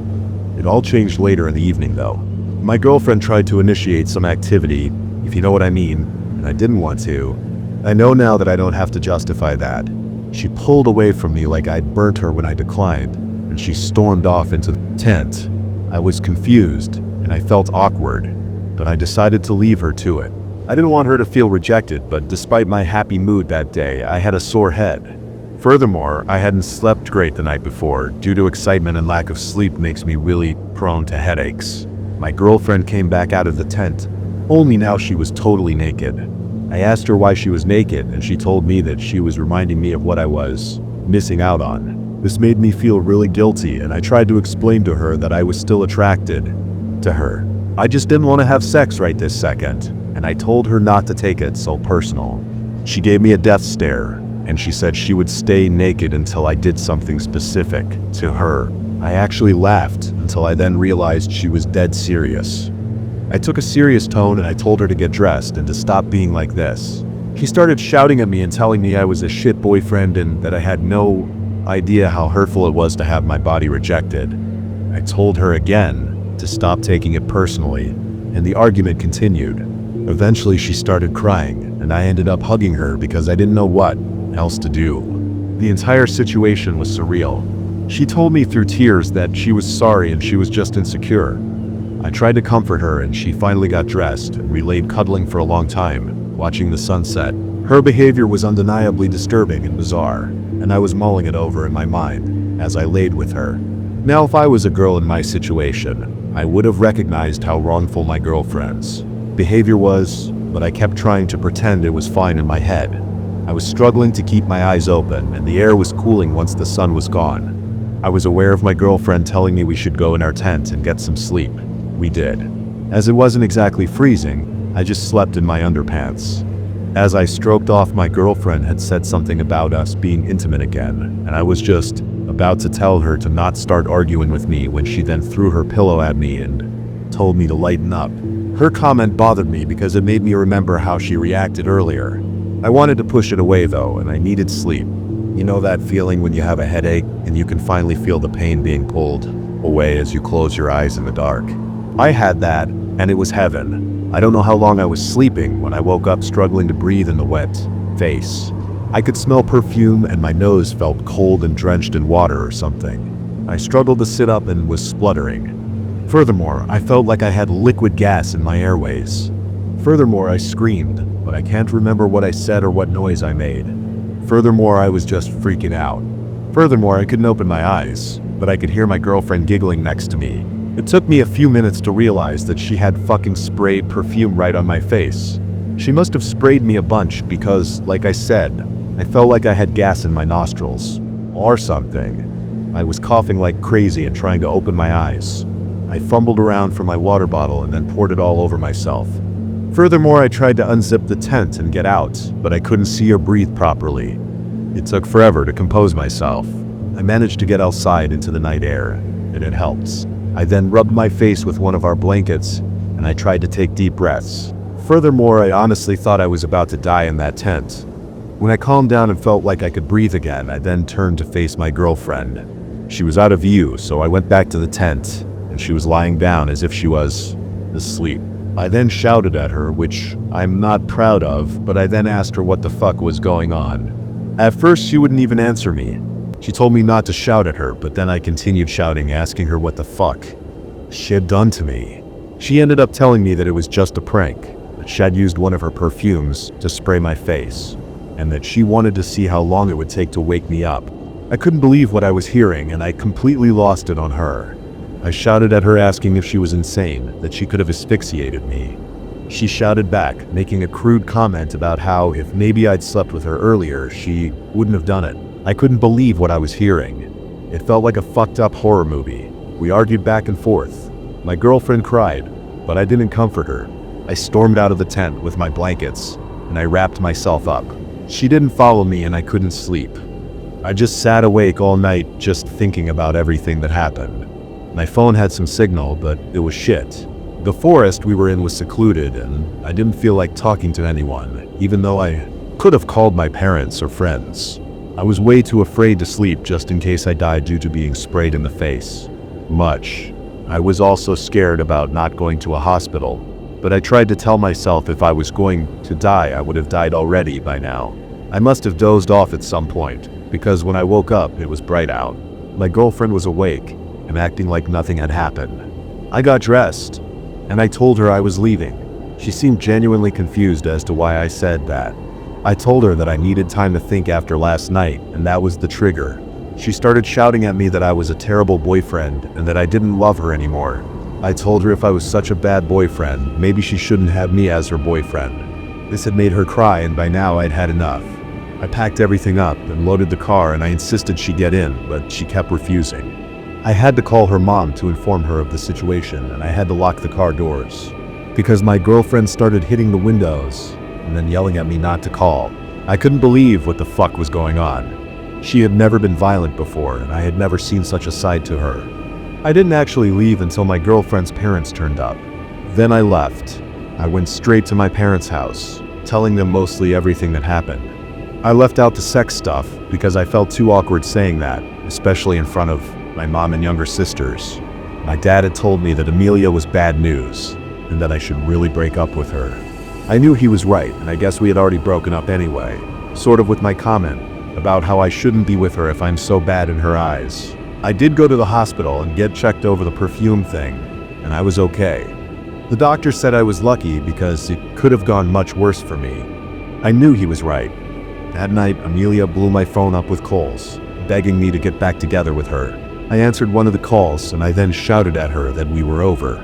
It all changed later in the evening though. My girlfriend tried to initiate some activity, if you know what I mean, and I didn't want to. I know now that I don't have to justify that. She pulled away from me like I'd burnt her when I declined, and she stormed off into the tent. I was confused and I felt awkward, but I decided to leave her to it. I didn't want her to feel rejected, but despite my happy mood that day, I had a sore head. Furthermore, I hadn't slept great the night before. Due to excitement and lack of sleep makes me really prone to headaches. My girlfriend came back out of the tent, only now she was totally naked. I asked her why she was naked and she told me that she was reminding me of what I was missing out on. This made me feel really guilty and I tried to explain to her that I was still attracted to her. I just didn't want to have sex right this second, and I told her not to take it so personal. She gave me a death stare, and she said she would stay naked until I did something specific to her. I actually laughed until I then realized she was dead serious. I took a serious tone and I told her to get dressed and to stop being like this. She started shouting at me and telling me I was a shit boyfriend and that I had no idea how hurtful it was to have my body rejected. I told her again to stop taking it personally, and the argument continued. Eventually she started crying, and I ended up hugging her because I didn't know what else to do. The entire situation was surreal. She told me through tears that she was sorry and she was just insecure. I tried to comfort her and she finally got dressed, and we laid cuddling for a long time, watching the sunset. Her behavior was undeniably disturbing and bizarre, and I was mulling it over in my mind as I laid with her. Now, if I was a girl in my situation, I would have recognized how wrongful my girlfriend's behavior was, but I kept trying to pretend it was fine in my head. I was struggling to keep my eyes open, and the air was cooling once the sun was gone. I was aware of my girlfriend telling me we should go in our tent and get some sleep. We did. As it wasn't exactly freezing, I just slept in my underpants. As I stroked off, my girlfriend had said something about us being intimate again, and I was just about to tell her to not start arguing with me when she then threw her pillow at me and told me to lighten up. Her comment bothered me because it made me remember how she reacted earlier. I wanted to push it away though, and I needed sleep. You know that feeling when you have a headache and you can finally feel the pain being pulled away as you close your eyes in the dark? I had that, and it was heaven. I don't know how long I was sleeping when I woke up struggling to breathe in the wet face. I could smell perfume and my nose felt cold and drenched in water or something. I struggled to sit up and was spluttering. Furthermore, I felt like I had liquid gas in my airways. Furthermore, I screamed, but I can't remember what I said or what noise I made. Furthermore, I was just freaking out. Furthermore, I couldn't open my eyes, but I could hear my girlfriend giggling next to me. It took me a few minutes to realize that she had fucking sprayed perfume right on my face. She must have sprayed me a bunch because, like I said, I felt like I had gas in my nostrils, or something. I was coughing like crazy and trying to open my eyes. I fumbled around for my water bottle and then poured it all over myself. Furthermore, I tried to unzip the tent and get out, but I couldn't see or breathe properly. It took forever to compose myself. I managed to get outside into the night air, and it helped. I then rubbed my face with one of our blankets, and I tried to take deep breaths. Furthermore, I honestly thought I was about to die in that tent. When I calmed down and felt like I could breathe again, I then turned to face my girlfriend. She was out of view, so I went back to the tent, and she was lying down as if she was asleep. I then shouted at her, which I'm not proud of, but I then asked her what the fuck was going on. At first, she wouldn't even answer me. She told me not to shout at her, but then I continued shouting, asking her what the fuck she had done to me. She ended up telling me that it was just a prank, that she had used one of her perfumes to spray my face, and that she wanted to see how long it would take to wake me up. I couldn't believe what I was hearing, and I completely lost it on her. I shouted at her asking if she was insane, that she could have asphyxiated me. She shouted back, making a crude comment about how if maybe I'd slept with her earlier, she wouldn't have done it. I couldn't believe what I was hearing. It felt like a fucked up horror movie. We argued back and forth. My girlfriend cried, but I didn't comfort her. I stormed out of the tent with my blankets, and I wrapped myself up. She didn't follow me and I couldn't sleep. I just sat awake all night just thinking about everything that happened. My phone had some signal, but it was shit. The forest we were in was secluded, and I didn't feel like talking to anyone, even though I could have called my parents or friends. I was way too afraid to sleep just in case I died due to being sprayed in the face. I was also scared about not going to a hospital, but I tried to tell myself if I was going to die, I would have died already by now. I must have dozed off at some point, because when I woke up, it was bright out. My girlfriend was awake and acting like nothing had happened. I got dressed, and I told her I was leaving. She seemed genuinely confused as to why I said that. I told her that I needed time to think after last night, and that was the trigger. She started shouting at me that I was a terrible boyfriend and that I didn't love her anymore. I told her if I was such a bad boyfriend, maybe she shouldn't have me as her boyfriend. This had made her cry, and by now I'd had enough. I packed everything up and loaded the car, and I insisted she get in, but she kept refusing. I had to call her mom to inform her of the situation, and I had to lock the car doors because my girlfriend started hitting the windows and then yelling at me not to call. I couldn't believe what the fuck was going on. She had never been violent before, and I had never seen such a side to her. I didn't actually leave until my girlfriend's parents turned up. Then I left. I went straight to my parents' house, telling them mostly everything that happened. I left out the sex stuff because I felt too awkward saying that, especially in front of my mom and younger sisters. My dad had told me that Amelia was bad news, and that I should really break up with her. I knew he was right, and I guess we had already broken up anyway, sort of with my comment about how I shouldn't be with her if I'm so bad in her eyes. I did go to the hospital and get checked over the perfume thing, and I was okay. The doctor said I was lucky because it could have gone much worse for me. I knew he was right. That night, Amelia blew my phone up with calls, begging me to get back together with her. I answered one of the calls, and I then shouted at her that we were over.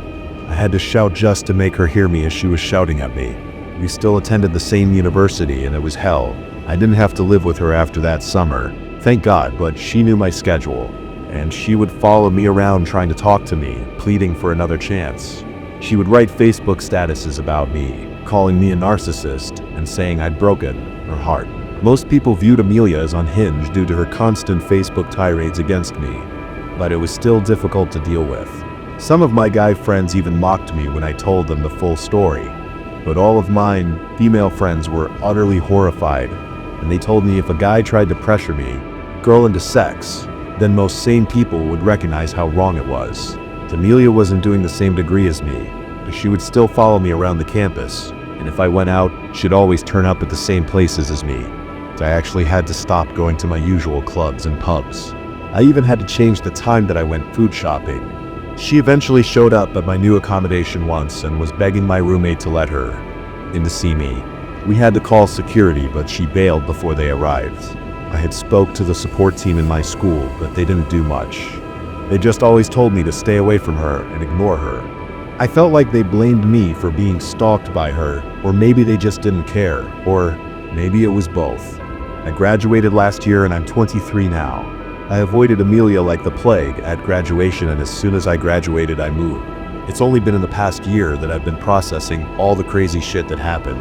I had to shout just to make her hear me as she was shouting at me. We still attended the same university, and it was hell. I didn't have to live with her after that summer. Thank God, but she knew my schedule, and she would follow me around trying to talk to me, pleading for another chance. She would write Facebook statuses about me, calling me a narcissist, and saying I'd broken her heart. Most people viewed Amelia as unhinged due to her constant Facebook tirades against me, but it was still difficult to deal with. Some of my guy friends even mocked me when I told them the full story, but all of mine female friends were utterly horrified, and they told me if a guy tried to pressure me, girl into sex, then most sane people would recognize how wrong it was. Amelia wasn't doing the same degree as me, but she would still follow me around the campus, and if I went out, she'd always turn up at the same places as me. I actually had to stop going to my usual clubs and pubs. I even had to change the time that I went food shopping. She eventually showed up at my new accommodation once and was begging my roommate to let her in to see me. We had to call security, but she bailed before they arrived. I had spoke to the support team in my school, but they didn't do much. They just always told me to stay away from her and ignore her. I felt like they blamed me for being stalked by her, or maybe they just didn't care, or maybe it was both. I graduated last year and I'm 23 now. I avoided Amelia like the plague at graduation, and as soon as I graduated, I moved. It's only been in the past year that I've been processing all the crazy shit that happened.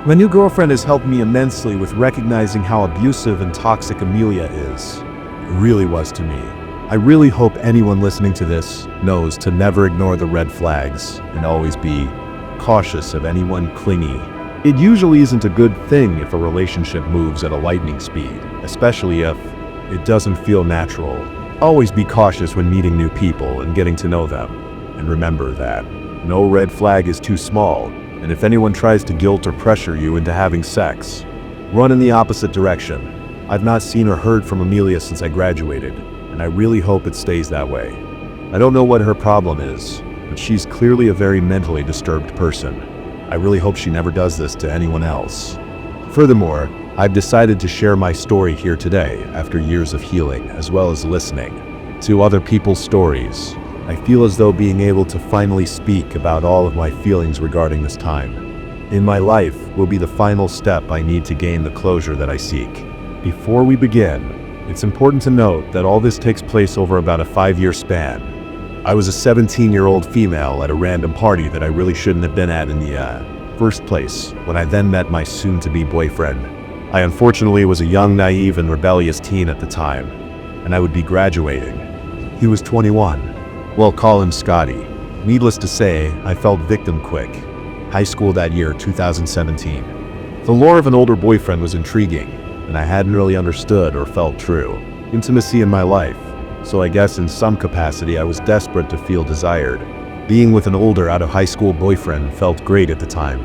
My new girlfriend has helped me immensely with recognizing how abusive and toxic Amelia is. It really was to me. I really hope anyone listening to this knows to never ignore the red flags and always be cautious of anyone clingy. It usually isn't a good thing if a relationship moves at a lightning speed, especially if it doesn't feel natural. Always be cautious when meeting new people and getting to know them. And remember that no red flag is too small, and if anyone tries to guilt or pressure you into having sex, run in the opposite direction. I've not seen or heard from Amelia since I graduated, and I really hope it stays that way. I don't know what her problem is, but she's clearly a very mentally disturbed person. I really hope she never does this to anyone else. Furthermore, I've decided to share my story here today after years of healing, as well as listening to other people's stories. I feel as though being able to finally speak about all of my feelings regarding this time in my life will be the final step I need to gain the closure that I seek. Before we begin, it's important to note that all this takes place over about a 5-year span. I was a 17-year-old female at a random party that I really shouldn't have been at in the first place, when I then met my soon-to-be boyfriend. I unfortunately was a young, naive, and rebellious teen at the time, and I would be graduating. He was 21. Well, call him Scotty. Needless to say, I felt victim quick. High school that year, 2017. The lure of an older boyfriend was intriguing, and I hadn't really understood or felt true intimacy in my life, so I guess in some capacity I was desperate to feel desired. Being with an older out-of-high-school boyfriend felt great at the time.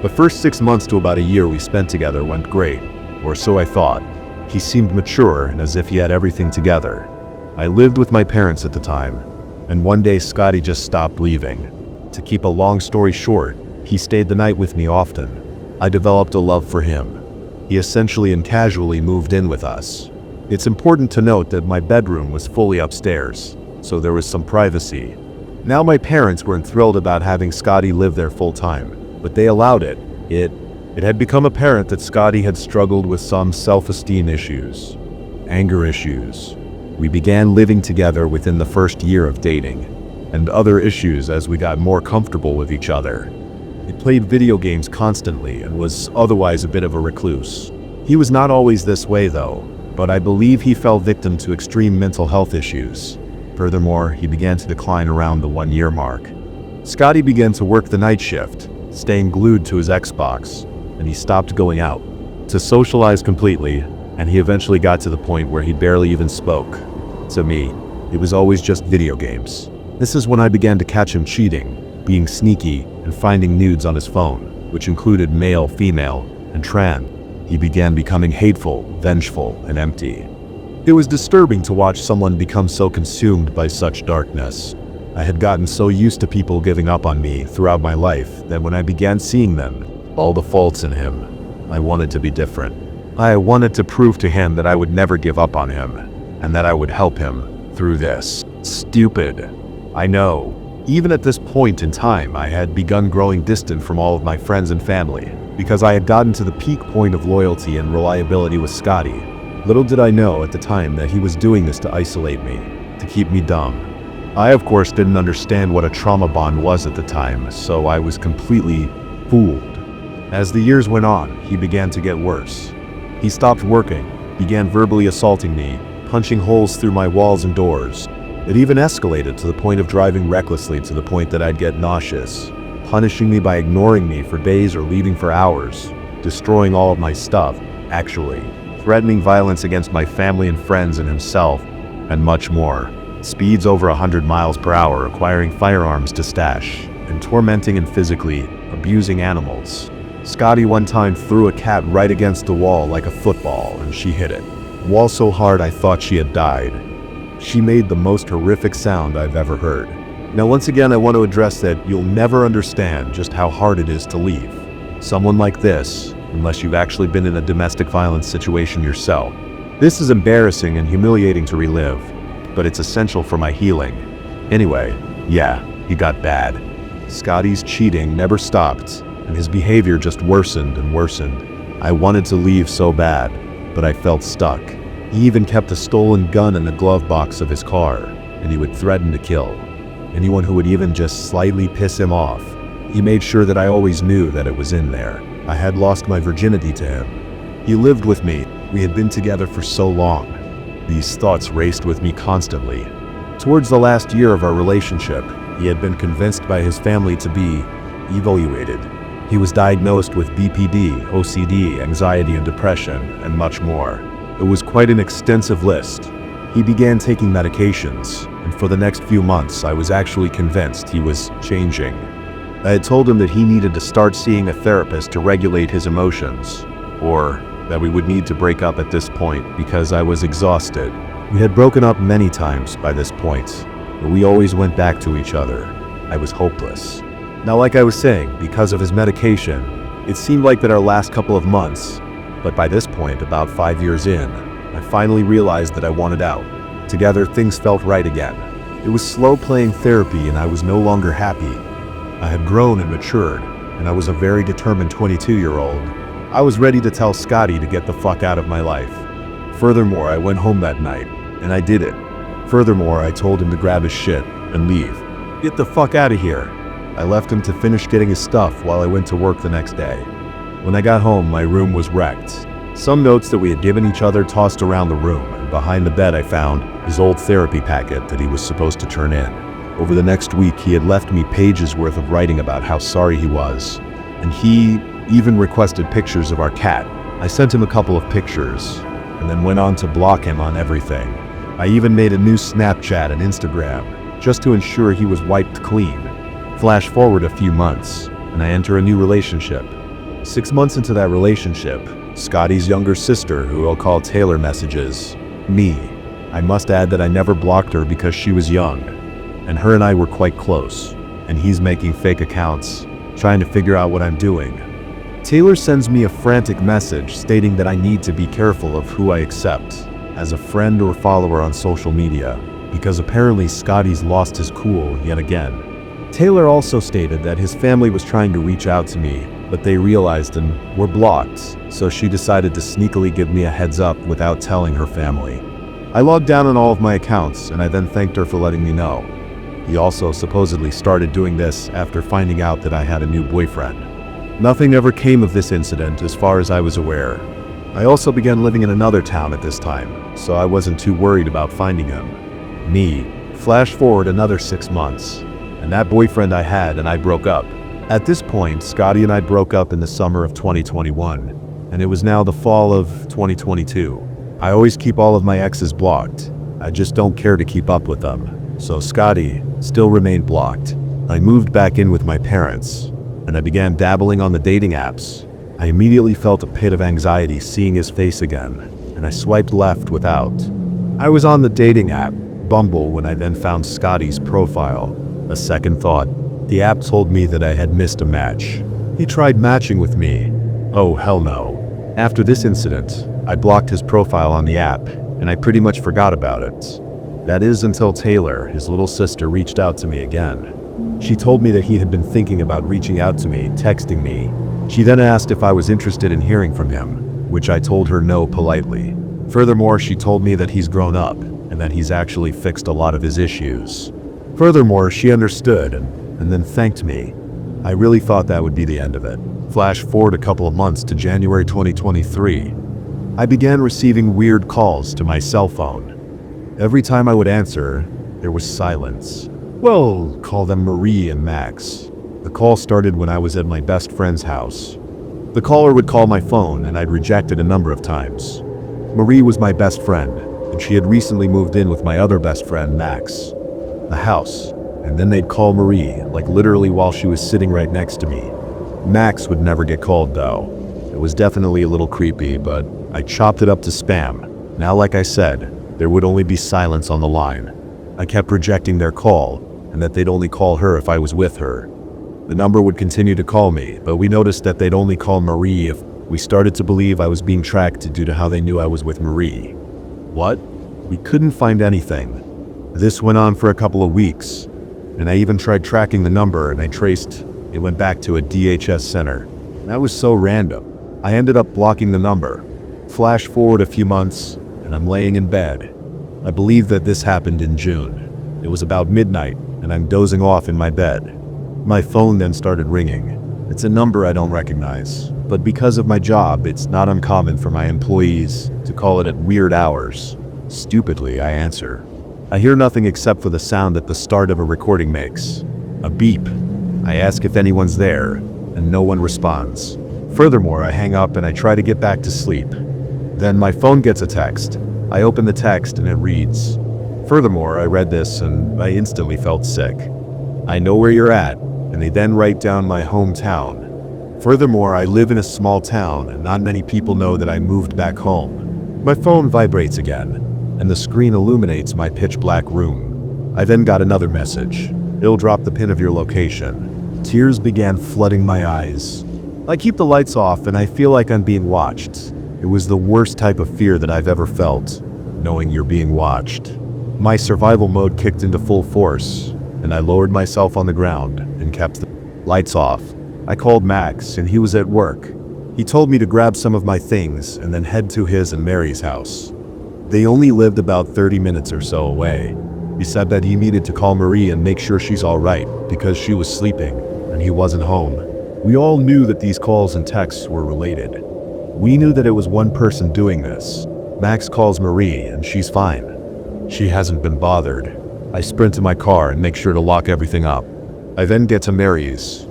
The first 6 months to about a year we spent together went great, or so I thought. He seemed mature and as if he had everything together. I lived with my parents at the time, and one day Scotty just stopped leaving. To keep a long story short, he stayed the night with me often. I developed a love for him. He essentially and casually moved in with us. It's important to note that my bedroom was fully upstairs, so there was some privacy. Now my parents weren't thrilled about having Scotty live there full-time, but they allowed it. It had become apparent that Scotty had struggled with some self-esteem issues, anger issues. We began living together within the first year of dating, and other issues as we got more comfortable with each other. He played video games constantly and was otherwise a bit of a recluse. He was not always this way though, but I believe he fell victim to extreme mental health issues. Furthermore, he began to decline around the 1-year mark. Scotty began to work the night shift, staying glued to his Xbox, and he stopped going out to socialize completely, and he eventually got to the point where he barely even spoke. To me, it was always just video games. This is when I began to catch him cheating, being sneaky, and finding nudes on his phone, which included male, female, and trans. He began becoming hateful, vengeful, and empty. It was disturbing to watch someone become so consumed by such darkness. I had gotten so used to people giving up on me throughout my life that when I began seeing them, all the faults in him, I wanted to be different. I wanted to prove to him that I would never give up on him, and that I would help him through this. Stupid. I know. Even at this point in time, I had begun growing distant from all of my friends and family, because I had gotten to the peak point of loyalty and reliability with Scotty. Little did I know at the time that he was doing this to isolate me, to keep me dumb. I of course didn't understand what a trauma bond was at the time, so I was completely fooled. As the years went on, he began to get worse. He stopped working, began verbally assaulting me, punching holes through my walls and doors. It even escalated to the point of driving recklessly to the point that I'd get nauseous, punishing me by ignoring me for days or leaving for hours, destroying all of my stuff, actually, threatening violence against my family and friends and himself, and much more. Speeds over 100 miles per hour, acquiring firearms to stash, and tormenting and physically abusing animals. Scotty one time threw a cat right against the wall like a football, and she hit it. Wall so hard I thought she had died. She made the most horrific sound I've ever heard. Now once again I want to address that you'll never understand just how hard it is to leave someone like this unless you've actually been in a domestic violence situation yourself. This is embarrassing and humiliating to relive, but it's essential for my healing. Anyway, yeah, he got bad. Scotty's cheating never stopped, and his behavior just worsened and worsened. I wanted to leave so bad, but I felt stuck. He even kept a stolen gun in the glove box of his car, and he would threaten to kill anyone who would even just slightly piss him off. He made sure that I always knew that it was in there. I had lost my virginity to him. He lived with me. We had been together for so long. These thoughts raced with me constantly. Towards the last year of our relationship, he had been convinced by his family to be evaluated. He was diagnosed with BPD, OCD, anxiety and depression, and much more. It was quite an extensive list. He began taking medications, and for the next few months I was actually convinced he was changing. I had told him that he needed to start seeing a therapist to regulate his emotions, or that we would need to break up at this point because I was exhausted. We had broken up many times by this point, but we always went back to each other. I was hopeless. Now, like I was saying, because of his medication, it seemed like that our last couple of months, but by this point, about 5 years in, I finally realized that I wanted out. Together, things felt right again. It was slow playing therapy and I was no longer happy. I had grown and matured, and I was a very determined 22-year-old. I was ready to tell Scotty to get the fuck out of my life. Furthermore, I went home that night, and I did it. Furthermore, I told him to grab his shit and leave. Get the fuck out of here. I left him to finish getting his stuff while I went to work the next day. When I got home, my room was wrecked. Some notes that we had given each other tossed around the room, and behind the bed I found his old therapy packet that he was supposed to turn in. Over the next week, he had left me pages worth of writing about how sorry he was, and he even requested pictures of our cat. I sent him a couple of pictures, and then went on to block him on everything. I even made a new Snapchat and Instagram, just to ensure he was wiped clean. Flash forward a few months, and I enter a new relationship. 6 months into that relationship, Scotty's younger sister, who I'll call Taylor, messages me. I must add that I never blocked her because she was young, and her and I were quite close, and he's making fake accounts, trying to figure out what I'm doing. Taylor sends me a frantic message stating that I need to be careful of who I accept as a friend or follower on social media, because apparently Scotty's lost his cool yet again. Taylor also stated that his family was trying to reach out to me, but they realized and were blocked, so she decided to sneakily give me a heads up without telling her family. I logged down on all of my accounts, and I then thanked her for letting me know. He also supposedly started doing this after finding out that I had a new boyfriend. Nothing ever came of this incident as far as I was aware. I also began living in another town at this time, so I wasn't too worried about finding him. Flash forward another 6 months, and that boyfriend I had and I broke up. At this point, Scotty and I broke up in the summer of 2021, and it was now the fall of 2022. I always keep all of my exes blocked. I just don't care to keep up with them. So Scotty still remained blocked. I moved back in with my parents, and I began dabbling on the dating apps. I immediately felt a pit of anxiety seeing his face again, and I swiped left without. I was on the dating app, Bumble, when I then found Scotty's profile. A second thought. The app told me that I had missed a match. He tried matching with me. Oh, hell no. After this incident, I blocked his profile on the app, and I pretty much forgot about it. That is until Taylor, his little sister, reached out to me again. She told me that he had been thinking about reaching out to me, texting me. She then asked if I was interested in hearing from him, which I told her no politely. Furthermore, she told me that he's grown up, and that he's actually fixed a lot of his issues. Furthermore, she understood, and then thanked me. I really thought that would be the end of it. Flash forward a couple of months to January 2023. I began receiving weird calls to my cell phone. Every time I would answer, there was silence. Well, call them Marie and Max. The call started when I was at my best friend's house. The caller would call my phone, and I'd reject it a number of times. Marie was my best friend, and she had recently moved in with my other best friend, Max. The house. And then they'd call Marie, like literally while she was sitting right next to me. Max would never get called though. It was definitely a little creepy, but I chopped it up to spam. Now, like I said, there would only be silence on the line. I kept rejecting their call, and that they'd only call her if I was with her. The number would continue to call me, but we noticed that they'd only call Marie if we started to believe I was being tracked due to how they knew I was with Marie. What? We couldn't find anything. This went on for a couple of weeks, and I even tried tracking the number, and I traced it went back to a DHS center. That was so random. I ended up blocking the number. Flash forward a few months, and I'm laying in bed. I believe that this happened in June. It was about midnight, and I'm dozing off in my bed. My phone then started ringing. It's a number I don't recognize, but because of my job, it's not uncommon for my employees to call it at weird hours. Stupidly, I answer. I hear nothing except for the sound that the start of a recording makes. A beep. I ask if anyone's there, and no one responds. Furthermore, I hang up and I try to get back to sleep. Then my phone gets a text. I open the text and it reads, "Furthermore, I read this and I instantly felt sick. I know where you're at," and they then write down my hometown. Furthermore, I live in a small town and not many people know that I moved back home. My phone vibrates again, and the screen illuminates my pitch black room. I then got another message. "It'll drop the pin of your location." Tears began flooding my eyes. I keep the lights off and I feel like I'm being watched. It was the worst type of fear that I've ever felt, knowing you're being watched. My survival mode kicked into full force, and I lowered myself on the ground and kept the lights off. I called Max, and he was at work. He told me to grab some of my things and then head to his and Mary's house. They only lived about 30 minutes or so away. He said that he needed to call Marie and make sure she's all right because she was sleeping and he wasn't home. We all knew that these calls and texts were related. We knew that it was one person doing this. Max calls Marie and she's fine. She hasn't been bothered. I sprint to my car and make sure to lock everything up. I then get to Mary's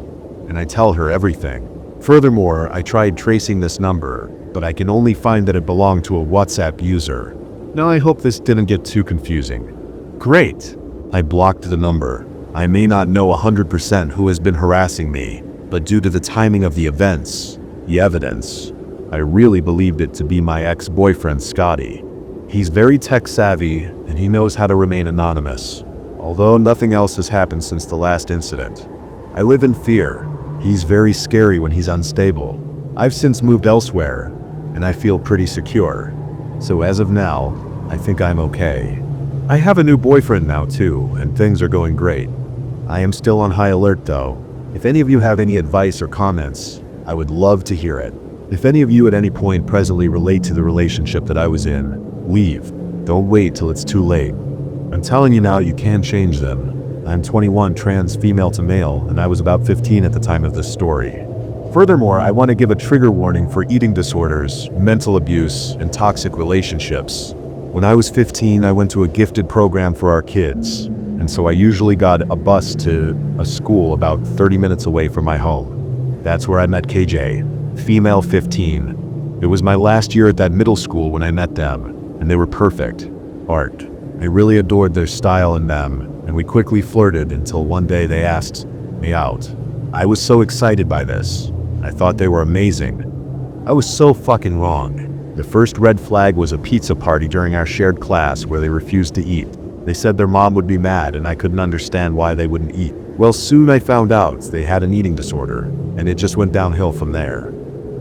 and I tell her everything. Furthermore, I tried tracing this number, but I can only find that it belonged to a WhatsApp user. Now I hope this didn't get too confusing. Great! I blocked the number. I may not know 100% who has been harassing me, but due to the timing of the events, the evidence, I really believed it to be my ex-boyfriend Scotty. He's very tech-savvy, and he knows how to remain anonymous, although nothing else has happened since the last incident. I live in fear. He's very scary when he's unstable. I've since moved elsewhere, and I feel pretty secure. So as of now, I think I'm okay. I have a new boyfriend now too, and things are going great. I am still on high alert though. If any of you have any advice or comments, I would love to hear it. If any of you at any point presently relate to the relationship that I was in, leave. Don't wait till it's too late. I'm telling you now, you can change them. I'm 21, trans, female to male, and I was about 15 at the time of this story. Furthermore, I want to give a trigger warning for eating disorders, mental abuse, and toxic relationships. When I was 15, I went to a gifted program for our kids, and so I usually got a bus to a school about 30 minutes away from my home. That's where I met KJ, female 15. It was my last year at that middle school when I met them, and they were perfect. Art. I really adored their style and them, and we quickly flirted until one day they asked me out. I was so excited by this. I thought they were amazing. I was so fucking wrong. The first red flag was a pizza party during our shared class where they refused to eat. They said their mom would be mad and I couldn't understand why they wouldn't eat. Well, soon I found out they had an eating disorder, and it just went downhill from there.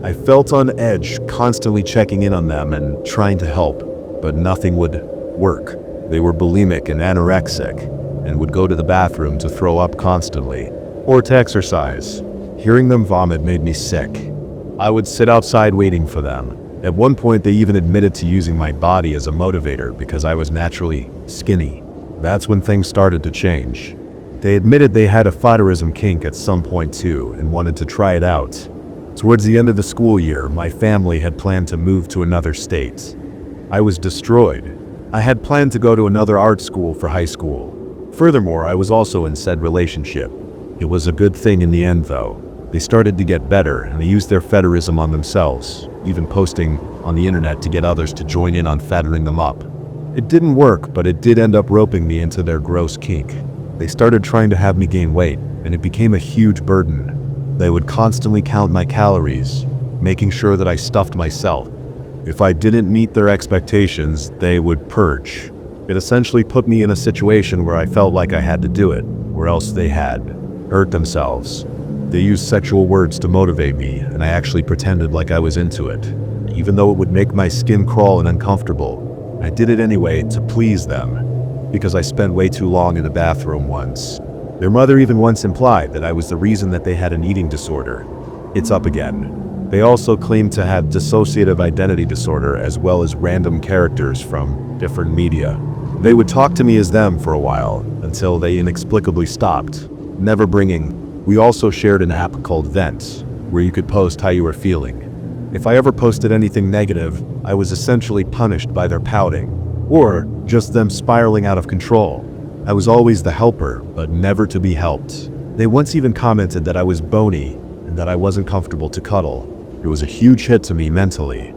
I felt on edge, constantly checking in on them and trying to help, but nothing would work. They were bulimic and anorexic, and would go to the bathroom to throw up constantly, or to exercise. Hearing them vomit made me sick. I would sit outside waiting for them. At one point, they even admitted to using my body as a motivator because I was naturally skinny. That's when things started to change. They admitted they had a photorism kink at some point too and wanted to try it out. Towards the end of the school year, my family had planned to move to another state. I was destroyed. I had planned to go to another art school for high school. Furthermore, I was also in said relationship. It was a good thing in the end though. They started to get better and they used their fetishism on themselves, even posting on the internet to get others to join in on fettering them up. It didn't work, but it did end up roping me into their gross kink. They started trying to have me gain weight, and it became a huge burden. They would constantly count my calories, making sure that I stuffed myself. If I didn't meet their expectations, they would purge. It essentially put me in a situation where I felt like I had to do it, or else they had hurt themselves. They used sexual words to motivate me, and I actually pretended like I was into it. Even though it would make my skin crawl and uncomfortable, I did it anyway to please them, because I spent way too long in the bathroom once. Their mother even once implied that I was the reason that they had an eating disorder. It's up again. They also claimed to have dissociative identity disorder as well as random characters from different media. They would talk to me as them for a while, until they inexplicably stopped, never bringing. We also shared an app called Vents, where you could post how you were feeling. If I ever posted anything negative, I was essentially punished by their pouting, or just them spiraling out of control. I was always the helper, but never to be helped. They once even commented that I was bony and that I wasn't comfortable to cuddle. It was a huge hit to me mentally.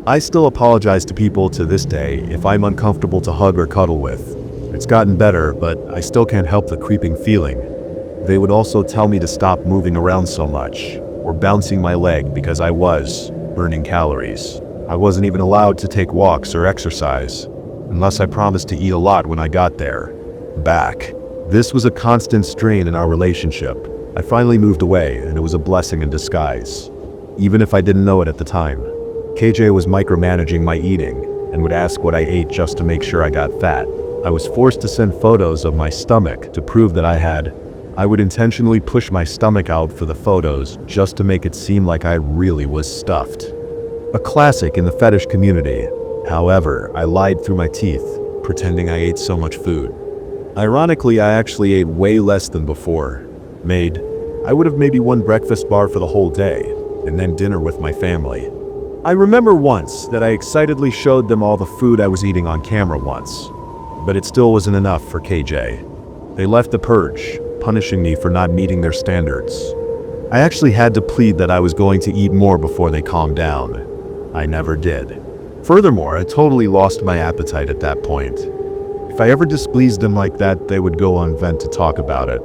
I still apologize to people to this day if I'm uncomfortable to hug or cuddle with. It's gotten better, but I still can't help the creeping feeling. They would also tell me to stop moving around so much, or bouncing my leg because I was burning calories. I wasn't even allowed to take walks or exercise, unless I promised to eat a lot when I got there. Back. This was a constant strain in our relationship. I finally moved away, and it was a blessing in disguise, even if I didn't know it at the time. KJ was micromanaging my eating, and would ask what I ate just to make sure I got fat. I was forced to send photos of my stomach to prove that I would intentionally push my stomach out for the photos just to make it seem like I really was stuffed. A classic in the fetish community. However, I lied through my teeth, pretending I ate so much food. Ironically, I actually ate way less than before. I would have maybe one breakfast bar for the whole day, and then dinner with my family. I remember once that I excitedly showed them all the food I was eating on camera once, but it still wasn't enough for KJ. They left the purge, punishing me for not meeting their standards. I actually had to plead that I was going to eat more before they calmed down. I never did. Furthermore, I totally lost my appetite at that point. If I ever displeased them like that, they would go on vent to talk about it.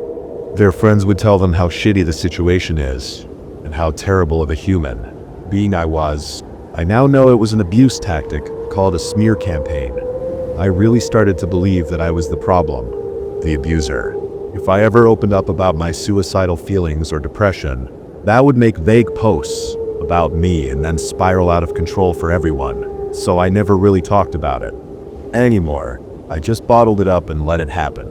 Their friends would tell them how shitty the situation is, and how terrible of a human being I was. I now know it was an abuse tactic called a smear campaign. I really started to believe that I was the problem, the abuser. If I ever opened up about my suicidal feelings or depression, that would make vague posts about me and then spiral out of control for everyone, so I never really talked about it anymore. I just bottled it up and let it happen.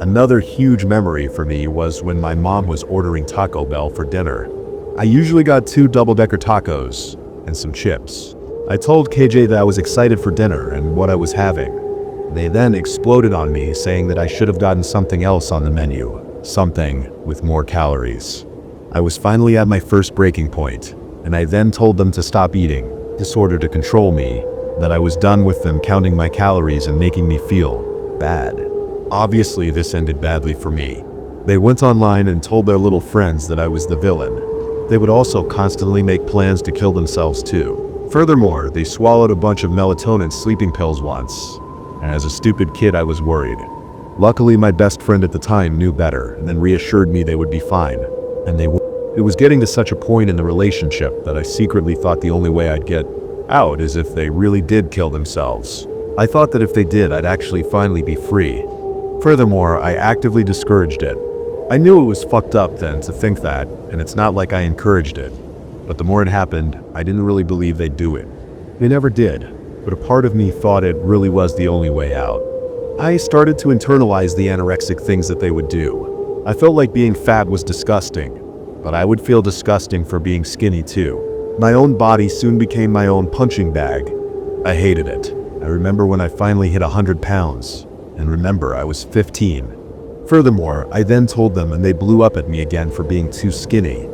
Another huge memory for me was when my mom was ordering Taco Bell for dinner. I usually got 2 double-decker tacos and some chips. I told KJ that I was excited for dinner and what I was having. They then exploded on me, saying that I should have gotten something else on the menu, something with more calories. I was finally at my first breaking point, and I then told them to stop eating, this order to control me, that I was done with them counting my calories and making me feel bad. Obviously, this ended badly for me. They went online and told their little friends that I was the villain. They would also constantly make plans to kill themselves too. Furthermore, they swallowed a bunch of melatonin sleeping pills once, and as a stupid kid I was worried. Luckily, my best friend at the time knew better and then reassured me they would be fine, and they would. It was getting to such a point in the relationship that I secretly thought the only way I'd get out is if they really did kill themselves. I thought that if they did, I'd actually finally be free. Furthermore, I actively discouraged it. I knew it was fucked up then to think that, and it's not like I encouraged it. But the more it happened, I didn't really believe they'd do it. They never did, but a part of me thought it really was the only way out. I started to internalize the anorexic things that they would do. I felt like being fat was disgusting, but I would feel disgusting for being skinny too. My own body soon became my own punching bag. I hated it. I remember when I finally hit 100 pounds, and remember I was 15. Furthermore, I then told them and they blew up at me again for being too skinny.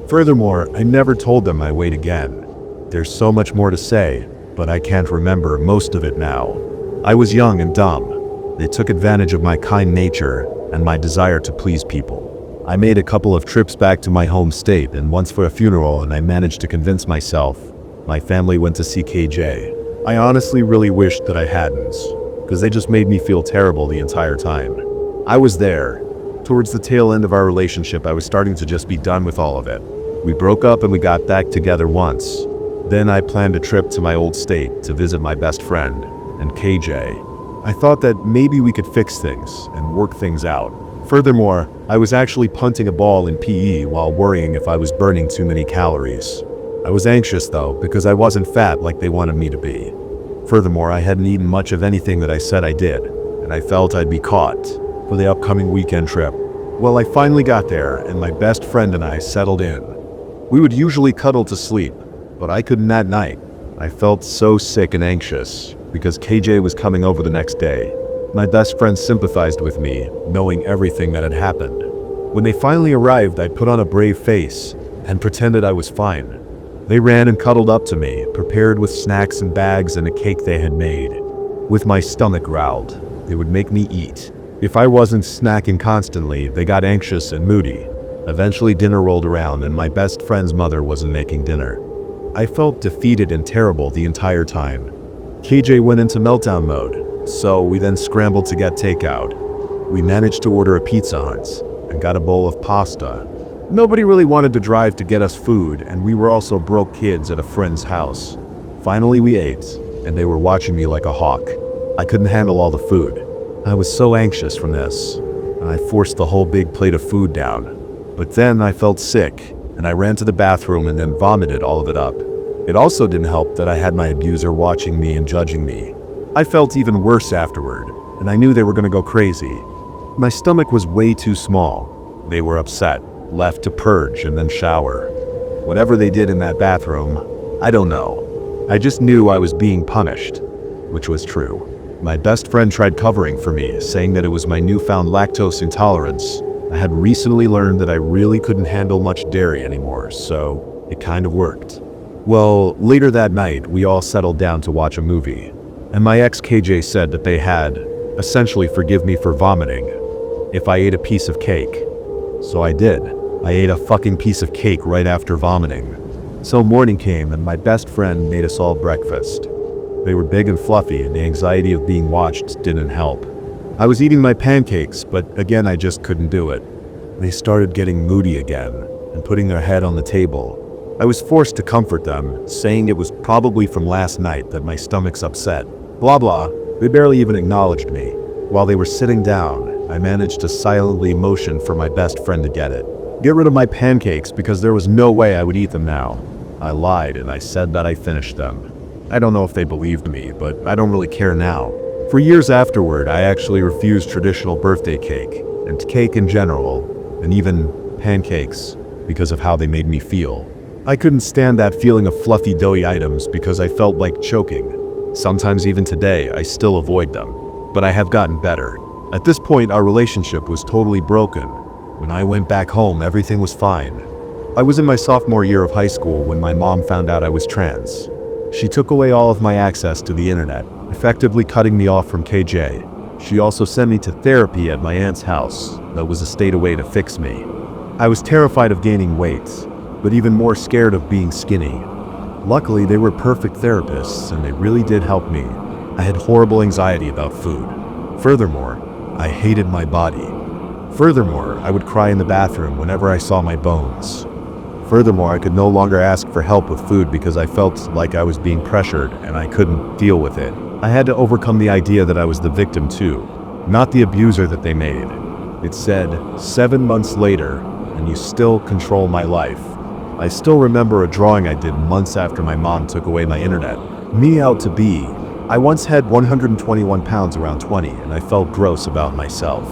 Furthermore, I never told them my weight again. There's so much more to say, but I can't remember most of it now. I was young and dumb. They took advantage of my kind nature and my desire to please people. I made a couple of trips back to my home state and once for a funeral, and I managed to convince myself my family went to see KJ. I honestly really wished that I hadn't, because they just made me feel terrible the entire time. I was there. Towards the tail end of our relationship, I was starting to just be done with all of it. We broke up and we got back together once. Then I planned a trip to my old state to visit my best friend and KJ. I thought that maybe we could fix things and work things out. Furthermore, I was actually punting a ball in PE while worrying if I was burning too many calories. I was anxious though, because I wasn't fat like they wanted me to be. Furthermore, I hadn't eaten much of anything that I said I did, and I felt I'd be caught for the upcoming weekend trip. Well, I finally got there, and my best friend and I settled in. We would usually cuddle to sleep, but I couldn't that night. I felt so sick and anxious, because KJ was coming over the next day. My best friend sympathized with me, knowing everything that had happened. When they finally arrived, I put on a brave face and pretended I was fine. They ran and cuddled up to me, prepared with snacks and bags and a cake they had made. With my stomach growled, they would make me eat. If I wasn't snacking constantly, they got anxious and moody. Eventually dinner rolled around and my best friend's mother wasn't making dinner. I felt defeated and terrible the entire time. KJ went into meltdown mode, so we then scrambled to get takeout. We managed to order a Pizza Hut and got a bowl of pasta. Nobody really wanted to drive to get us food, and we were also broke kids at a friend's house. Finally we ate, and they were watching me like a hawk. I couldn't handle all the food. I was so anxious from this, and I forced the whole big plate of food down. But then I felt sick, and I ran to the bathroom and then vomited all of it up. It also didn't help that I had my abuser watching me and judging me. I felt even worse afterward. and I knew they were gonna go crazy. My stomach was way too small. They were upset, left to purge and then shower. Whatever they did in that bathroom, I don't know. I just knew I was being punished, which was true. My best friend tried covering for me, saying that it was my newfound lactose intolerance. I had recently learned that I really couldn't handle much dairy anymore, so it kind of worked. Well, later that night, we all settled down to watch a movie, and my ex KJ said that they had essentially forgive me for vomiting if I ate a piece of cake. So I did. I ate a fucking piece of cake right after vomiting. So morning came and my best friend made us all breakfast. They were big and fluffy, and the anxiety of being watched didn't help. I was eating my pancakes, but again I just couldn't do it. They started getting moody again and putting their head on the table. I was forced to comfort them, saying it was probably from last night that my stomach's upset. Blah blah. They barely even acknowledged me. While they were sitting down, I managed to silently motion for my best friend to get it. Get rid of my pancakes because there was no way I would eat them now. I lied and I said that I finished them. I don't know if they believed me, but I don't really care now. For years afterward, I actually refused traditional birthday cake, and cake in general, and even pancakes, because of how they made me feel. I couldn't stand that feeling of fluffy, doughy items because I felt like choking. Sometimes even today, I still avoid them, but I have gotten better. At this point, our relationship was totally broken. When I went back home, everything was fine. I was in my sophomore year of high school when my mom found out I was trans. She took away all of my access to the internet, effectively cutting me off from KJ. She also sent me to therapy at my aunt's house that was a state away to fix me. I was terrified of gaining weight, but even more scared of being skinny. Luckily, they were perfect therapists and they really did help me. I had horrible anxiety about food. Furthermore, I hated my body. Furthermore, I would cry in the bathroom whenever I saw my bones. Furthermore, I could no longer ask for help with food because I felt like I was being pressured and I couldn't deal with it. I had to overcome the idea that I was the victim too, not the abuser that they made. It said, 7 months later, and you still control my life. I still remember a drawing I did months after my mom took away my internet. Me out to be. I once had 121 pounds around 20 and I felt gross about myself.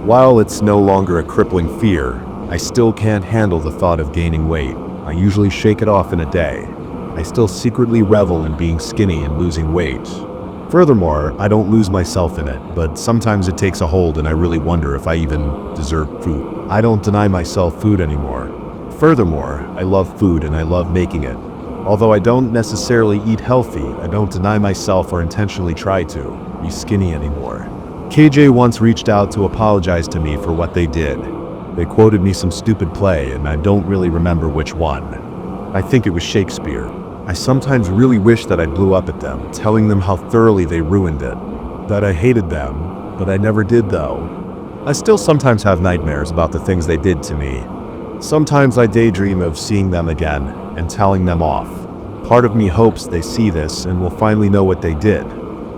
While it's no longer a crippling fear, I still can't handle the thought of gaining weight. I usually shake it off in a day. I still secretly revel in being skinny and losing weight. Furthermore, I don't lose myself in it, but sometimes it takes a hold and I really wonder if I even deserve food. I don't deny myself food anymore. Furthermore, I love food and I love making it. Although I don't necessarily eat healthy, I don't deny myself or intentionally try to be skinny anymore. KJ once reached out to apologize to me for what they did. They quoted me some stupid play and I don't really remember which one. I think it was Shakespeare. I sometimes really wish that I blew up at them, telling them how thoroughly they ruined it. That I hated them, but I never did though. I still sometimes have nightmares about the things they did to me. Sometimes I daydream of seeing them again and telling them off. Part of me hopes they see this and will finally know what they did,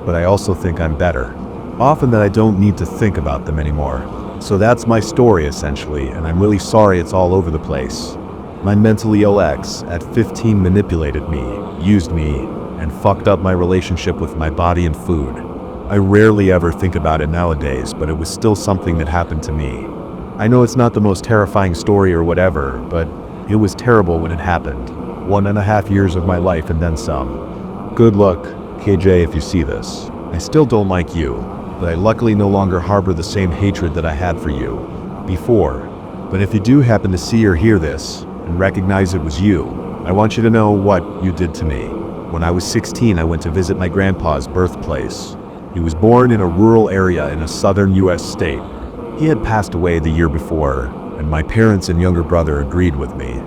but I also think I'm better. Often that I don't need to think about them anymore. So that's my story essentially, and I'm really sorry it's all over the place. My mentally ill ex at 15 manipulated me, used me, and fucked up my relationship with my body and food. I rarely ever think about it nowadays, but it was still something that happened to me. I know it's not the most terrifying story or whatever, but it was terrible when it happened. 1.5 years of my life and then some. Good luck, KJ, if you see this. I still don't like you, but I luckily no longer harbor the same hatred that I had for you before. But if you do happen to see or hear this and recognize it was you, I want you to know what you did to me. When I was 16, I went to visit my grandpa's birthplace. He was born in a rural area in a southern US state. He had passed away the year before, and my parents and younger brother agreed with me.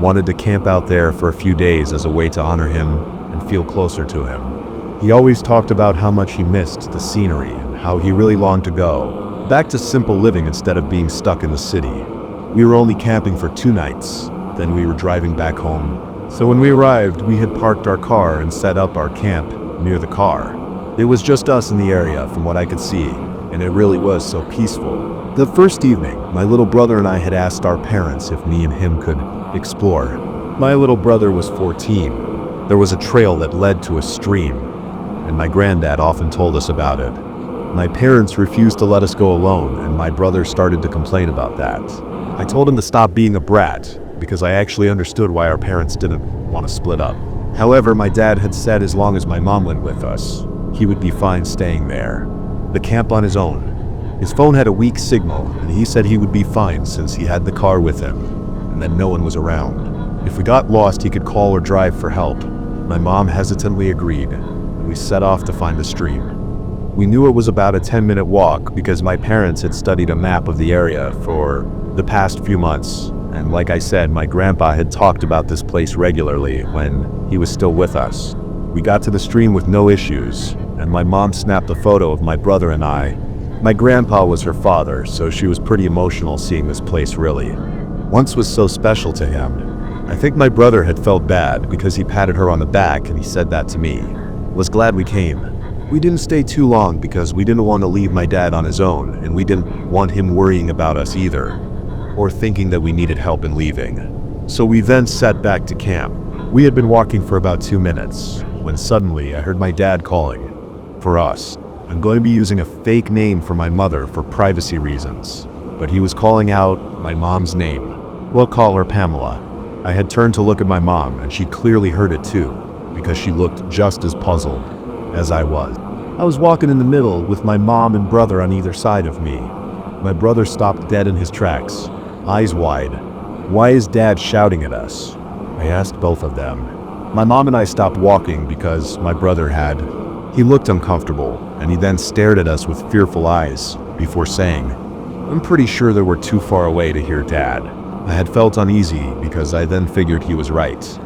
Wanted to camp out there for a few days as a way to honor him and feel closer to him. He always talked about how much he missed the scenery and how he really longed to go back to simple living instead of being stuck in the city. We were only camping for 2 nights, then we were driving back home. So when we arrived, we had parked our car and set up our camp near the car. It was just us in the area from what I could see, and it really was so peaceful. The first evening, my little brother and I had asked our parents if me and him could explore. My little brother was 14. There was a trail that led to a stream, and my granddad often told us about it. My parents refused to let us go alone, and my brother started to complain about that. I told him to stop being a brat, because I actually understood why our parents didn't want to split up. However, my dad had said as long as my mom went with us, he would be fine staying there. The camp on his own. His phone had a weak signal, and he said he would be fine since he had the car with him, and that no one was around. If we got lost, he could call or drive for help. My mom hesitantly agreed, and we set off to find the stream. We knew it was about a 10-minute walk because my parents had studied a map of the area for the past few months, and like I said, my grandpa had talked about this place regularly when he was still with us. We got to the stream with no issues, and my mom snapped a photo of my brother and I. My grandpa was her father, so she was pretty emotional seeing this place really. Once was so special to him. I think my brother had felt bad because he patted her on the back and he said that to me. Was glad we came. We didn't stay too long because we didn't want to leave my dad on his own, and we didn't want him worrying about us either, or thinking that we needed help in leaving. So we then set back to camp. We had been walking for about 2 minutes, when suddenly I heard my dad calling for us. I'm going to be using a fake name for my mother for privacy reasons, but he was calling out my mom's name. We'll call her Pamela. I had turned to look at my mom, and she clearly heard it too, because she looked just as puzzled as I was. I was walking in the middle with my mom and brother on either side of me. My brother stopped dead in his tracks, eyes wide. Why is Dad shouting at us? I asked both of them. My mom and I stopped walking because my brother had. He looked uncomfortable, and he then stared at us with fearful eyes before saying, "I'm pretty sure that we're too far away to hear Dad." I had felt uneasy because I then figured he was right.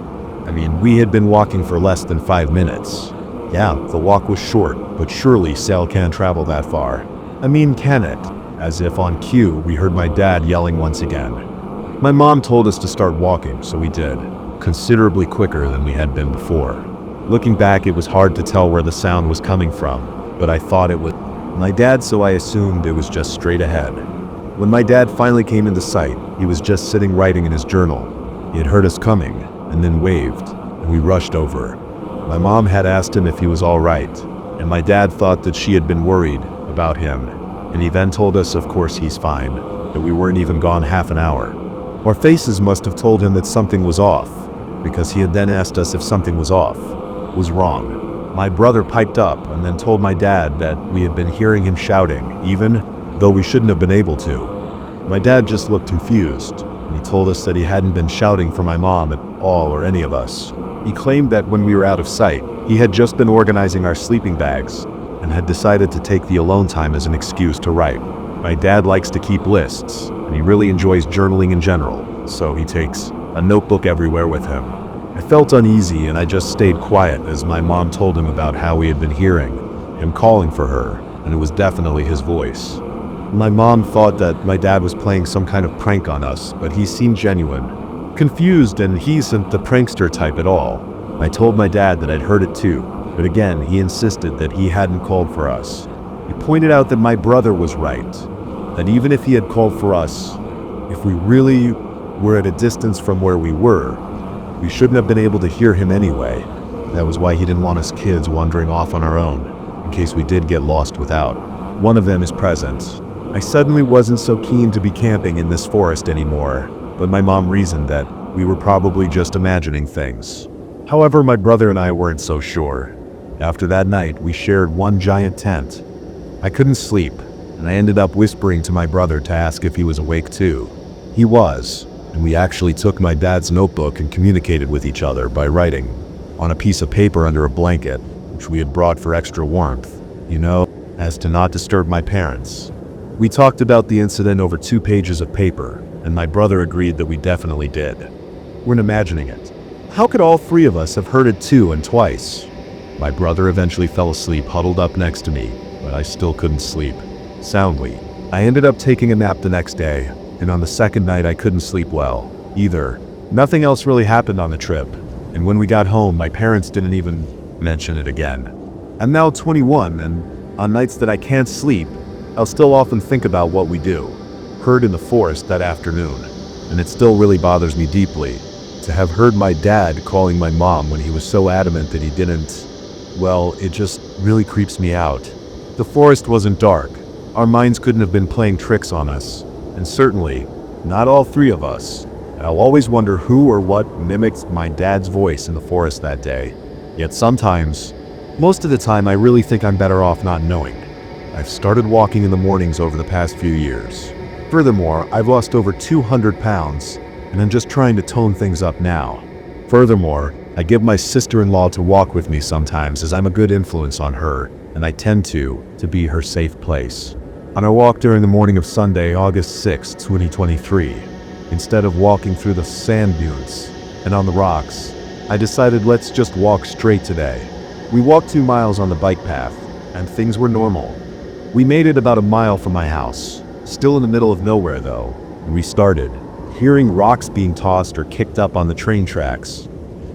I mean, we had been walking for less than 5 minutes. Yeah, the walk was short, but surely Sal can't travel that far. I mean, can it? As if on cue, we heard my dad yelling once again. My mom told us to start walking, so we did, considerably quicker than we had been before. Looking back, it was hard to tell where the sound was coming from, but I thought it was my dad, so I assumed it was just straight ahead. When my dad finally came into sight, he was just sitting writing in his journal. He had heard us coming, and then waved, and we rushed over. My mom had asked him if he was all right, and my dad thought that she had been worried about him, and he then told us of course he's fine, that we weren't even gone half an hour. Our faces must have told him that something was off, because he had then asked us if something was wrong. My brother piped up and then told my dad that we had been hearing him shouting, even though we shouldn't have been able to. My dad just looked confused, and he told us that he hadn't been shouting for my mom at all or any of us. He claimed that when we were out of sight, he had just been organizing our sleeping bags and had decided to take the alone time as an excuse to write. My dad likes to keep lists, and he really enjoys journaling in general, so he takes a notebook everywhere with him. I felt uneasy, and I just stayed quiet as my mom told him about how we had been hearing him calling for her, and it was definitely his voice. My mom thought that my dad was playing some kind of prank on us, but he seemed genuine. Confused, and he isn't the prankster type at all. I told my dad that I'd heard it too, but again, he insisted that he hadn't called for us. He pointed out that my brother was right, that even if he had called for us, if we really were at a distance from where we were, we shouldn't have been able to hear him anyway. That was why he didn't want us kids wandering off on our own, in case we did get lost without one of them is present. I suddenly wasn't so keen to be camping in this forest anymore, but my mom reasoned that we were probably just imagining things. However, my brother and I weren't so sure. After that night, we shared one giant tent. I couldn't sleep, and I ended up whispering to my brother to ask if he was awake too. He was, and we actually took my dad's notebook and communicated with each other by writing on a piece of paper under a blanket, which we had brought for extra warmth, as to not disturb my parents. We talked about the incident over 2 pages of paper, and my brother agreed that we definitely did. Weren't imagining it. How could all 3 of us have heard it too and twice? My brother eventually fell asleep huddled up next to me, but I still couldn't sleep soundly. I ended up taking a nap the next day, and on the second night I couldn't sleep well either. Nothing else really happened on the trip, and when we got home my parents didn't even mention it again. I'm now 21, and on nights that I can't sleep, I'll still often think about what we heard in the forest that afternoon, and it still really bothers me deeply to have heard my dad calling my mom when he was so adamant that he didn't. Well, it just really creeps me out. The forest wasn't dark. Our minds couldn't have been playing tricks on us. And certainly, not all three of us. I'll always wonder who or what mimicked my dad's voice in the forest that day. Yet sometimes, most of the time, I really think I'm better off not knowing. I've started walking in the mornings over the past few years. Furthermore, I've lost over 200 pounds, and I'm just trying to tone things up now. Furthermore, I give my sister-in-law to walk with me sometimes as I'm a good influence on her, and I tend to be her safe place. On a walk during the morning of Sunday, August 6, 2023, instead of walking through the sand dunes and on the rocks, I decided let's just walk straight today. We walked 2 miles on the bike path, and things were normal. We made it about a mile from my house, still in the middle of nowhere though, and we started hearing rocks being tossed or kicked up on the train tracks.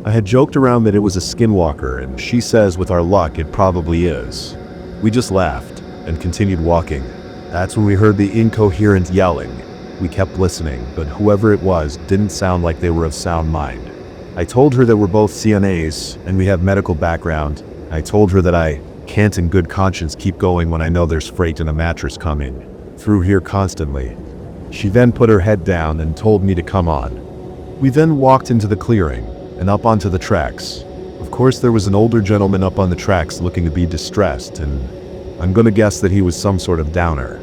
I had joked around that it was a skinwalker, and she says with our luck it probably is. We just laughed and continued walking. That's when we heard the incoherent yelling. We kept listening, but whoever it was didn't sound like they were of sound mind. I told her that we're both CNAs and we have medical background. I told her that I can't in good conscience keep going when I know there's freight and a mattress coming through here constantly. She then put her head down and told me to come on. We then walked into the clearing and up onto the tracks. Of course, there was an older gentleman up on the tracks looking to be distressed, and I'm gonna guess that he was some sort of downer.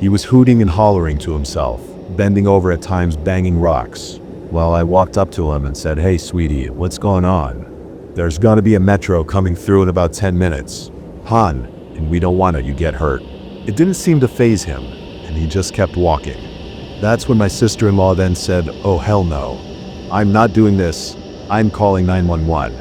He was hooting and hollering to himself, bending over at times, banging rocks. Well, I walked up to him and said, "Hey, sweetie, what's going on? There's gonna be a metro coming through in about 10 minutes. Hon, and we don't want you get hurt." It didn't seem to faze him, and he just kept walking. That's when my sister-in-law then said, "Oh, hell no. I'm not doing this. I'm calling 911.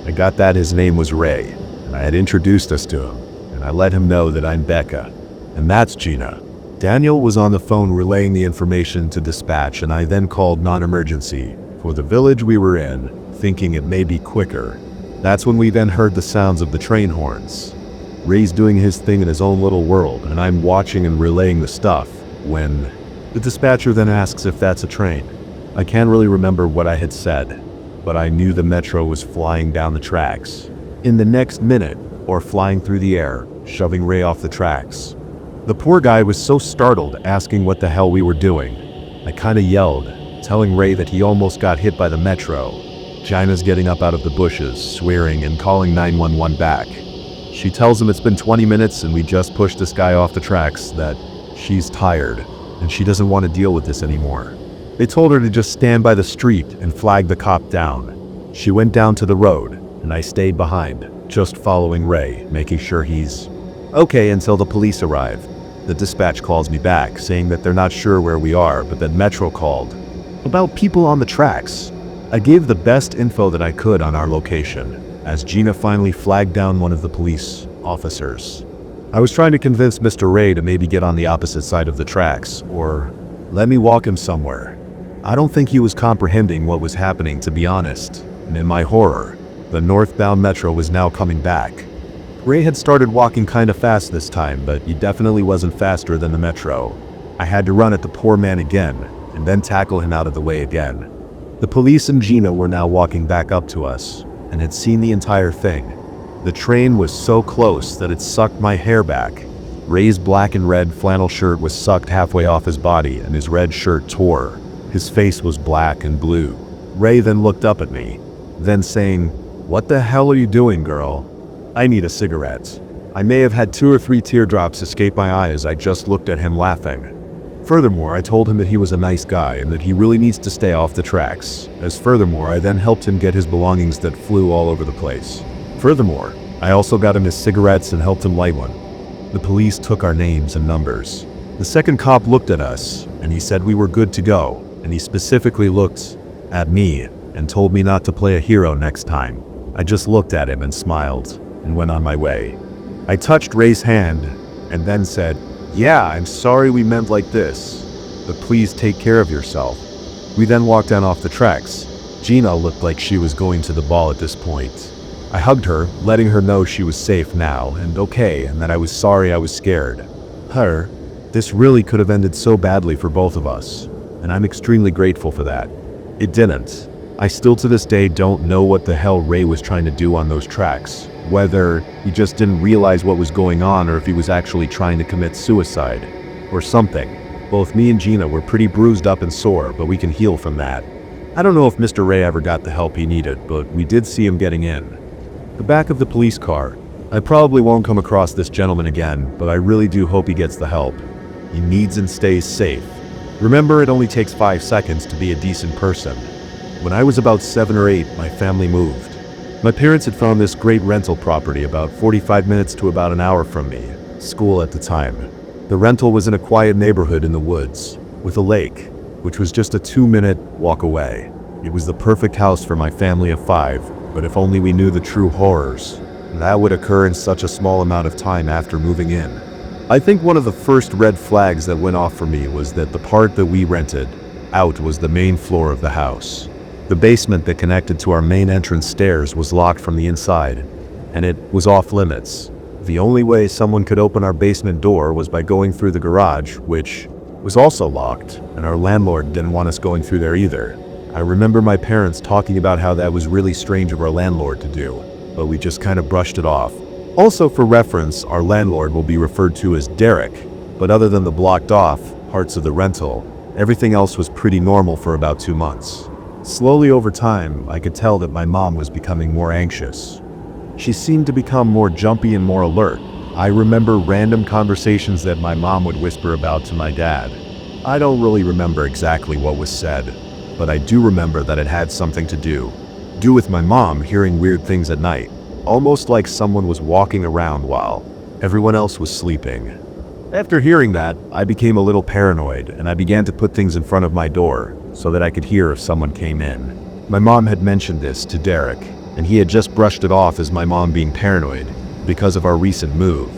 I got that his name was Ray, and I had introduced us to him, and I let him know that I'm Becca, and that's Gina. Daniel was on the phone relaying the information to dispatch, and I then called non-emergency for the village we were in, thinking it may be quicker. That's when we then heard the sounds of the train horns. Ray's doing his thing in his own little world, and I'm watching and relaying the stuff when the dispatcher then asks if that's a train. I can't really remember what I had said, but I knew the metro was flying down the tracks. In the next minute, or flying through the air, shoving Ray off the tracks. The poor guy was so startled, asking what the hell we were doing. I kinda yelled, telling Ray that he almost got hit by the metro. Gina's getting up out of the bushes, swearing and calling 911 back. She tells him it's been 20 minutes and we just pushed this guy off the tracks, that she's tired and she doesn't want to deal with this anymore. They told her to just stand by the street and flag the cop down. She went down to the road and I stayed behind, just following Ray, making sure he's okay until the police arrive. The dispatch calls me back, saying that they're not sure where we are, but that Metro called about people on the tracks. I gave the best info that I could on our location, as Gina finally flagged down one of the police officers. I was trying to convince Mr. Ray to maybe get on the opposite side of the tracks, or let me walk him somewhere. I don't think he was comprehending what was happening, to be honest, and in my horror, the northbound Metro was now coming back. Ray had started walking kinda fast this time, but he definitely wasn't faster than the Metro. I had to run at the poor man again, and then tackle him out of the way again. The police and Gina were now walking back up to us, and had seen the entire thing. The train was so close that it sucked my hair back. Ray's black and red flannel shirt was sucked halfway off his body, and his red shirt tore. His face was black and blue. Ray then looked up at me, then saying, "What the hell are you doing, girl? I need a cigarette." I may have had 2 or 3 teardrops escape my eye as I just looked at him laughing. Furthermore, I told him that he was a nice guy and that he really needs to stay off the tracks. Furthermore, I then helped him get his belongings that flew all over the place. Furthermore, I also got him his cigarettes and helped him light one. The police took our names and numbers. The second cop looked at us and he said we were good to go, and he specifically looked at me and told me not to play a hero next time. I just looked at him and smiled and went on my way. I touched Ray's hand and then said, "Yeah, I'm sorry we meant like this, but please take care of yourself." We then walked down off the tracks. Gina looked like she was going to the ball at this point. I hugged her, letting her know she was safe now and okay, and that I was sorry I was scared. This really could have ended so badly for both of us, and I'm extremely grateful for that. It didn't. I still to this day don't know what the hell Ray was trying to do on those tracks. Whether he just didn't realize what was going on or if he was actually trying to commit suicide or something. Both me and Gina were pretty bruised up and sore, but we can heal from that. I don't know if Mr. Ray ever got the help he needed, but we did see him getting in. The back of the police car. I probably won't come across this gentleman again, but I really do hope he gets the help he needs and stays safe. Remember, it only takes 5 seconds to be a decent person. When I was about 7 or 8, my family moved. My parents had found this great rental property about 45 minutes to about an hour from me, school at the time. The rental was in a quiet neighborhood in the woods, with a lake, which was just a 2-minute walk away. It was the perfect house for my family of 5, but if only we knew the true horrors that would occur in such a small amount of time after moving in. I think one of the first red flags that went off for me was that the part that we rented out was the main floor of the house. The basement that connected to our main entrance stairs was locked from the inside, and it was off limits. The only way someone could open our basement door was by going through the garage, which was also locked, and our landlord didn't want us going through there either. I remember my parents talking about how that was really strange of our landlord to do, but we just kind of brushed it off. Also, for reference, our landlord will be referred to as Derek, but other than the blocked off parts of the rental, everything else was pretty normal for about 2 months. Slowly over time, I could tell that my mom was becoming more anxious. She seemed to become more jumpy and more alert. I remember random conversations that my mom would whisper about to my dad. I don't really remember exactly what was said, but I do remember that it had something to do with my mom hearing weird things at night, almost like someone was walking around while everyone else was sleeping. After hearing that, I became a little paranoid, and I began to put things in front of my door so that I could hear if someone came in. My mom had mentioned this to Derek, and he had just brushed it off as my mom being paranoid because of our recent move.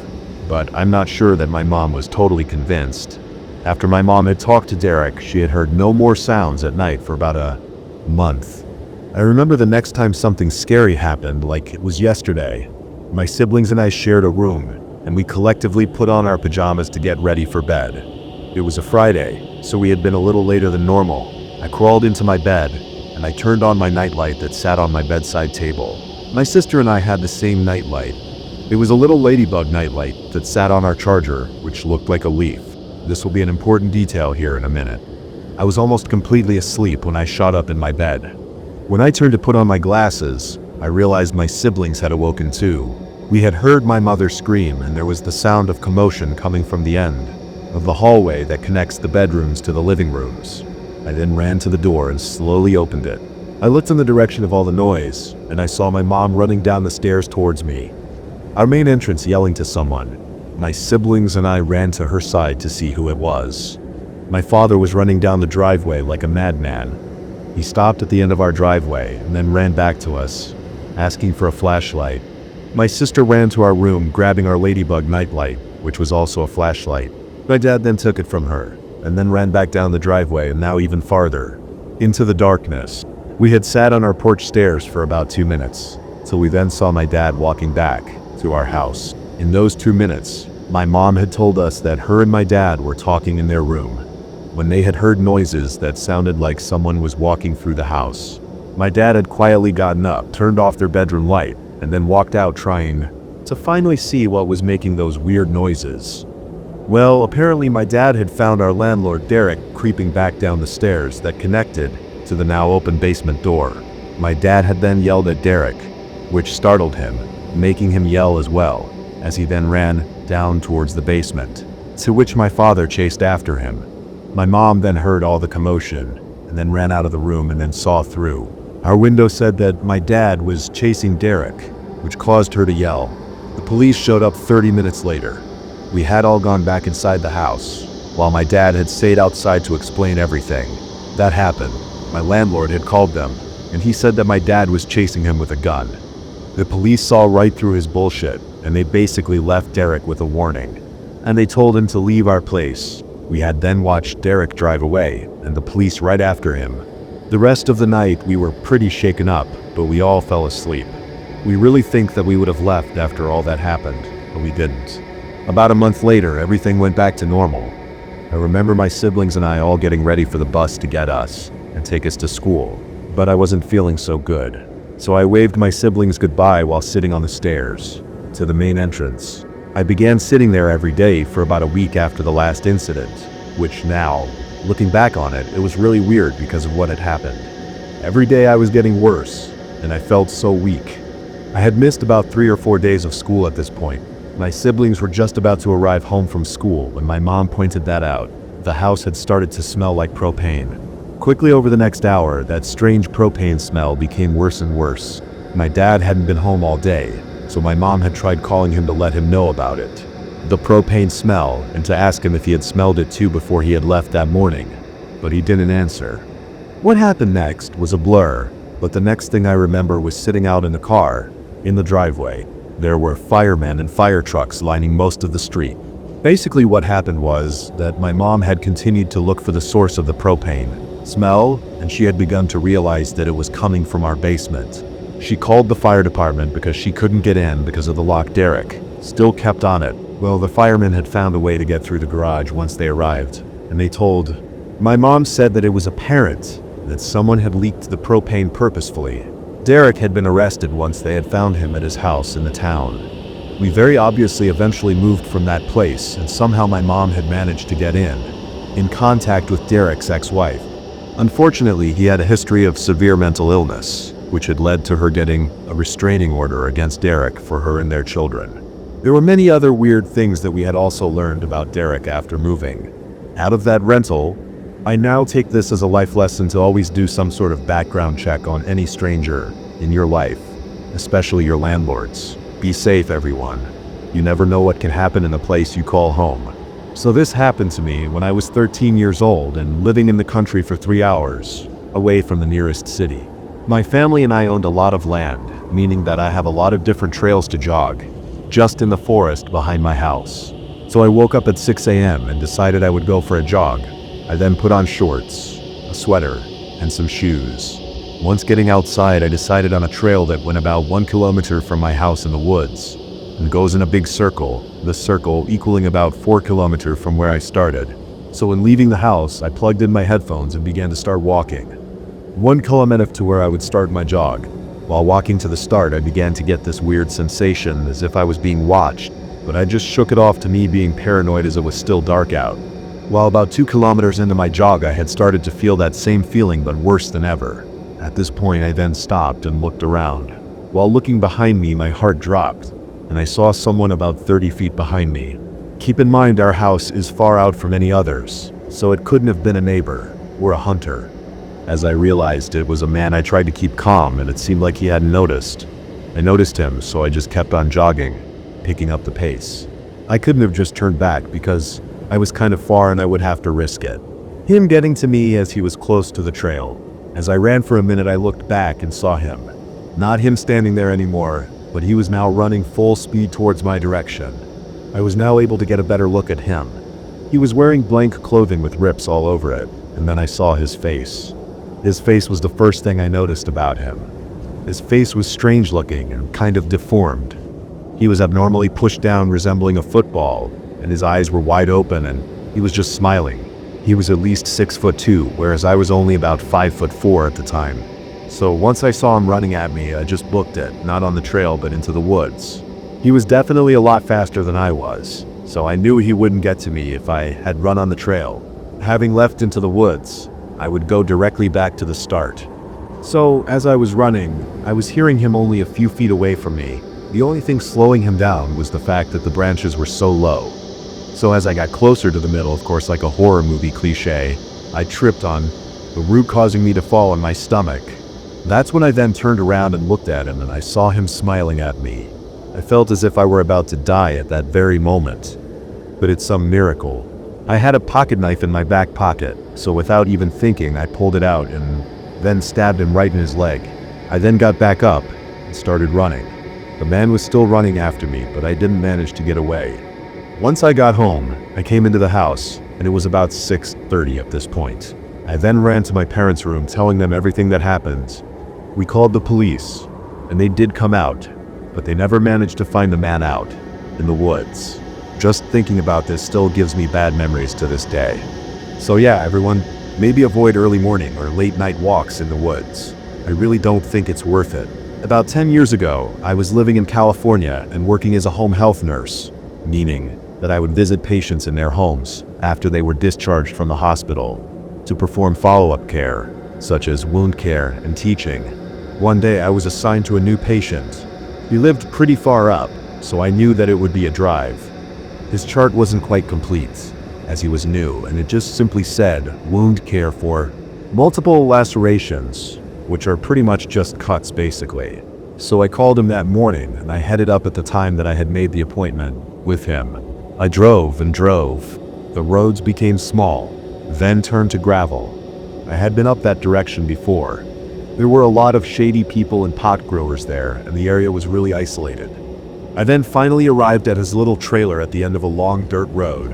But I'm not sure that my mom was totally convinced. After my mom had talked to Derek, she had heard no more sounds at night for about a month. I remember the next time something scary happened, like it was yesterday. My siblings and I shared a room, and we collectively put on our pajamas to get ready for bed. It was a Friday, so we had been a little later than normal. I crawled into my bed, and I turned on my nightlight that sat on my bedside table. My sister and I had the same nightlight. It was a little ladybug nightlight that sat on our charger, which looked like a leaf. This will be an important detail here in a minute. I was almost completely asleep when I shot up in my bed. When I turned to put on my glasses, I realized my siblings had awoken too. We had heard my mother scream, and there was the sound of commotion coming from the end of the hallway that connects the bedrooms to the living rooms. I then ran to the door and slowly opened it. I looked in the direction of all the noise, and I saw my mom running down the stairs towards me, our main entrance, yelling to someone. My siblings and I ran to her side to see who it was. My father was running down the driveway like a madman. He stopped at the end of our driveway and then ran back to us, asking for a flashlight. My sister ran to our room, grabbing our ladybug nightlight, which was also a flashlight. My dad then took it from her, and then ran back down the driveway and now even farther, into the darkness. We had sat on our porch stairs for about 2 minutes, till we then saw my dad walking back to our house. In those 2 minutes, my mom had told us that her and my dad were talking in their room when they had heard noises that sounded like someone was walking through the house. My dad had quietly gotten up, turned off their bedroom light, and then walked out trying to finally see what was making those weird noises. Well, apparently my dad had found our landlord Derek creeping back down the stairs that connected to the now open basement door. My dad had then yelled at Derek, which startled him, making him yell as well, as he then ran down towards the basement, to which my father chased after him. My mom then heard all the commotion, and then ran out of the room and then saw through. Our window said that my dad was chasing Derek, which caused her to yell. The police showed up 30 minutes later. We had all gone back inside the house, while my dad had stayed outside to explain everything. That happened. My landlord had called them, and he said that my dad was chasing him with a gun. The police saw right through his bullshit, and they basically left Derek with a warning. And they told him to leave our place. We had then watched Derek drive away, and the police right after him. The rest of the night we were pretty shaken up, but we all fell asleep. We really think that we would have left after all that happened, but we didn't. About a month later, everything went back to normal. I remember my siblings and I all getting ready for the bus to get us and take us to school, but I wasn't feeling so good. So I waved my siblings goodbye while sitting on the stairs to the main entrance. I began sitting there every day for about a week after the last incident, which now, looking back on it, it was really weird because of what had happened. Every day I was getting worse, and I felt so weak. I had missed about 3 or 4 days of school at this point. My siblings were just about to arrive home from school when my mom pointed that out. The house had started to smell like propane. Quickly over the next hour, that strange propane smell became worse and worse. My dad hadn't been home all day, so my mom had tried calling him to let him know about it. The propane smell, and to ask him if he had smelled it too before he had left that morning, but he didn't answer. What happened next was a blur, but the next thing I remember was sitting out in the car, in the driveway. There were firemen and fire trucks lining most of the street. Basically what happened was that my mom had continued to look for the source of the propane smell, and she had begun to realize that it was coming from our basement. She called the fire department because she couldn't get in because of the lock. Derek still kept on it. Well, the firemen had found a way to get through the garage once they arrived, and they told. My mom said that it was apparent that someone had leaked the propane purposefully. Derek had been arrested once they had found him at his house in the town. We very obviously eventually moved from that place, and somehow my mom had managed to get in contact with Derek's ex-wife. Unfortunately, he had a history of severe mental illness, which had led to her getting a restraining order against Derek for her and their children. There were many other weird things that we had also learned about Derek after moving out of that rental. I now take this as a life lesson to always do some sort of background check on any stranger in your life, especially your landlords. Be safe, everyone. You never know what can happen in the place you call home. So this happened to me when I was 13 years old and living in the country for 3 hours away from the nearest city. My family and I owned a lot of land, meaning that I have a lot of different trails to jog, just in the forest behind my house. So I woke up at 6 a.m. and decided I would go for a jog. I then put on shorts, a sweater, and some shoes. Once getting outside, I decided on a trail that went about 1 kilometer from my house in the woods, and goes in a big circle, the circle equaling about 4 kilometers from where I started. So when leaving the house, I plugged in my headphones and began to start walking. 1 kilometer to where I would start my jog. While walking to the start, I began to get this weird sensation as if I was being watched, but I just shook it off to me being paranoid as it was still dark out. While about 2 kilometers into my jog, I had started to feel that same feeling, but worse than ever. At this point, I then stopped and looked around. While looking behind me, my heart dropped, and I saw someone about 30 feet behind me. Keep in mind, our house is far out from any others, so it couldn't have been a neighbor or a hunter. As I realized it was a man, I tried to keep calm, and it seemed like he hadn't noticed. I noticed him, so I just kept on jogging, picking up the pace. I couldn't have just turned back because I was kind of far and I would have to risk it. Him getting to me as he was close to the trail. As I ran for a minute, I looked back and saw him. Not him standing there anymore, but he was now running full speed towards my direction. I was now able to get a better look at him. He was wearing blank clothing with rips all over it, and then I saw his face. His face was the first thing I noticed about him. His face was strange looking and kind of deformed. He was abnormally pushed down, resembling a football, and his eyes were wide open, and he was just smiling. He was at least 6'2", whereas I was only about 5'4" at the time. So once I saw him running at me, I just booked it, not on the trail but into the woods. He was definitely a lot faster than I was, so I knew he wouldn't get to me if I had run on the trail. Having left into the woods, I would go directly back to the start. So as I was running, I was hearing him only a few feet away from me. The only thing slowing him down was the fact that the branches were so low. So as I got closer to the middle, of course like a horror movie cliche, I tripped on the root, causing me to fall on my stomach. That's when I then turned around and looked at him, and I saw him smiling at me. I felt as if I were about to die at that very moment. But it's some miracle. I had a pocket knife in my back pocket, so without even thinking, I pulled it out and then stabbed him right in his leg. I then got back up and started running. The man was still running after me, but I didn't manage to get away. Once I got home, I came into the house, and it was about 6:30 at this point. I then ran to my parents' room, telling them everything that happened. We called the police, and they did come out, but they never managed to find the man out in the woods. Just thinking about this still gives me bad memories to this day. So yeah, everyone, maybe avoid early morning or late night walks in the woods. I really don't think it's worth it. About 10 years ago, I was living in California and working as a home health nurse, meaning that I would visit patients in their homes after they were discharged from the hospital to perform follow-up care, such as wound care and teaching. One day I was assigned to a new patient. He lived pretty far up, so I knew that it would be a drive. His chart wasn't quite complete, as he was new, and it just simply said wound care for multiple lacerations, which are pretty much just cuts basically. So I called him that morning, and I headed up at the time that I had made the appointment with him. I drove and drove. The roads became small, then turned to gravel. I had been up that direction before. There were a lot of shady people and pot growers there, and the area was really isolated. I then finally arrived at his little trailer at the end of a long dirt road.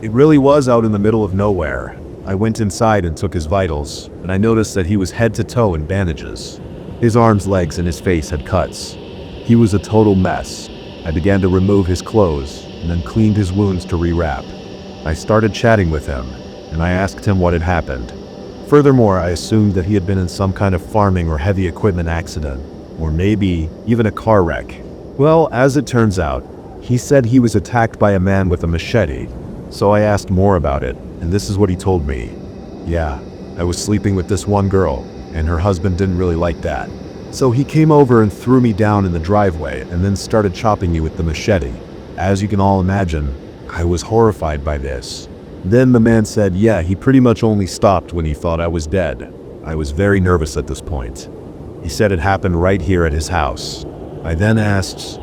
It really was out in the middle of nowhere. I went inside and took his vitals, and I noticed that he was head to toe in bandages. His arms, legs, and his face had cuts. He was a total mess. I began to remove his clothes, and then cleaned his wounds to rewrap. I started chatting with him, and I asked him what had happened. Furthermore, I assumed that he had been in some kind of farming or heavy equipment accident, or maybe even a car wreck. Well, as it turns out, he said he was attacked by a man with a machete. So I asked more about it, and this is what he told me. Yeah, I was sleeping with this one girl, and her husband didn't really like that. So he came over and threw me down in the driveway and then started chopping me with the machete. As you can all imagine, I was horrified by this. Then the man said, yeah, he pretty much only stopped when he thought I was dead. I was very nervous at this point. He said it happened right here at his house. I then asked,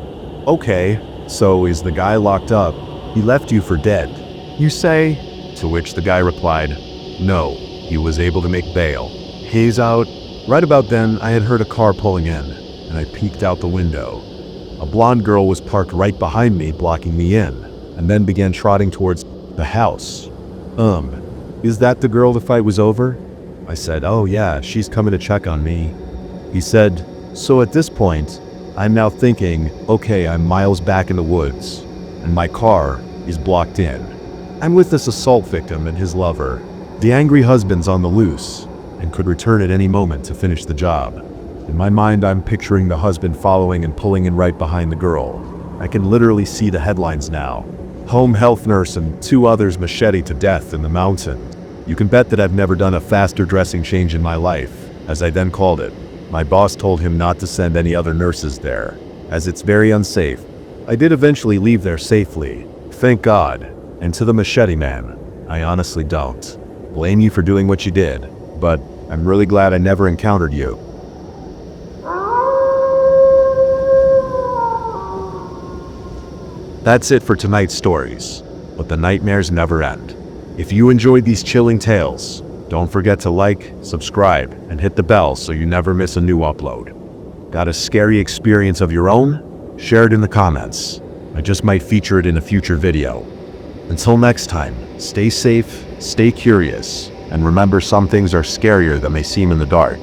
okay, so is the guy locked up? He left you for dead, you say? To which the guy replied, no, he was able to make bail. He's out. Right about then, I had heard a car pulling in, and I peeked out the window. A blonde girl was parked right behind me, blocking me in, and then began trotting towards the house. Is that the girl the fight was over? I said, oh yeah, she's coming to check on me. He said, so at this point, I'm now thinking, okay, I'm miles back in the woods, and my car is blocked in. I'm with this assault victim and his lover. The angry husband's on the loose, and could return at any moment to finish the job. In my mind, I'm picturing the husband following and pulling in right behind the girl. I can literally see the headlines now. Home health nurse and 2 others machete to death in the mountain. You can bet that I've never done a faster dressing change in my life, as I then called it. My boss told him not to send any other nurses there, as it's very unsafe. I did eventually leave there safely, thank God. And to the machete man, I honestly don't blame you for doing what you did, but I'm really glad I never encountered you. That's it for tonight's stories, but the nightmares never end. If you enjoyed these chilling tales, don't forget to like, subscribe, and hit the bell so you never miss a new upload. Got a scary experience of your own? Share it in the comments. I just might feature it in a future video. Until next time, stay safe, stay curious, and remember some things are scarier than they seem in the dark.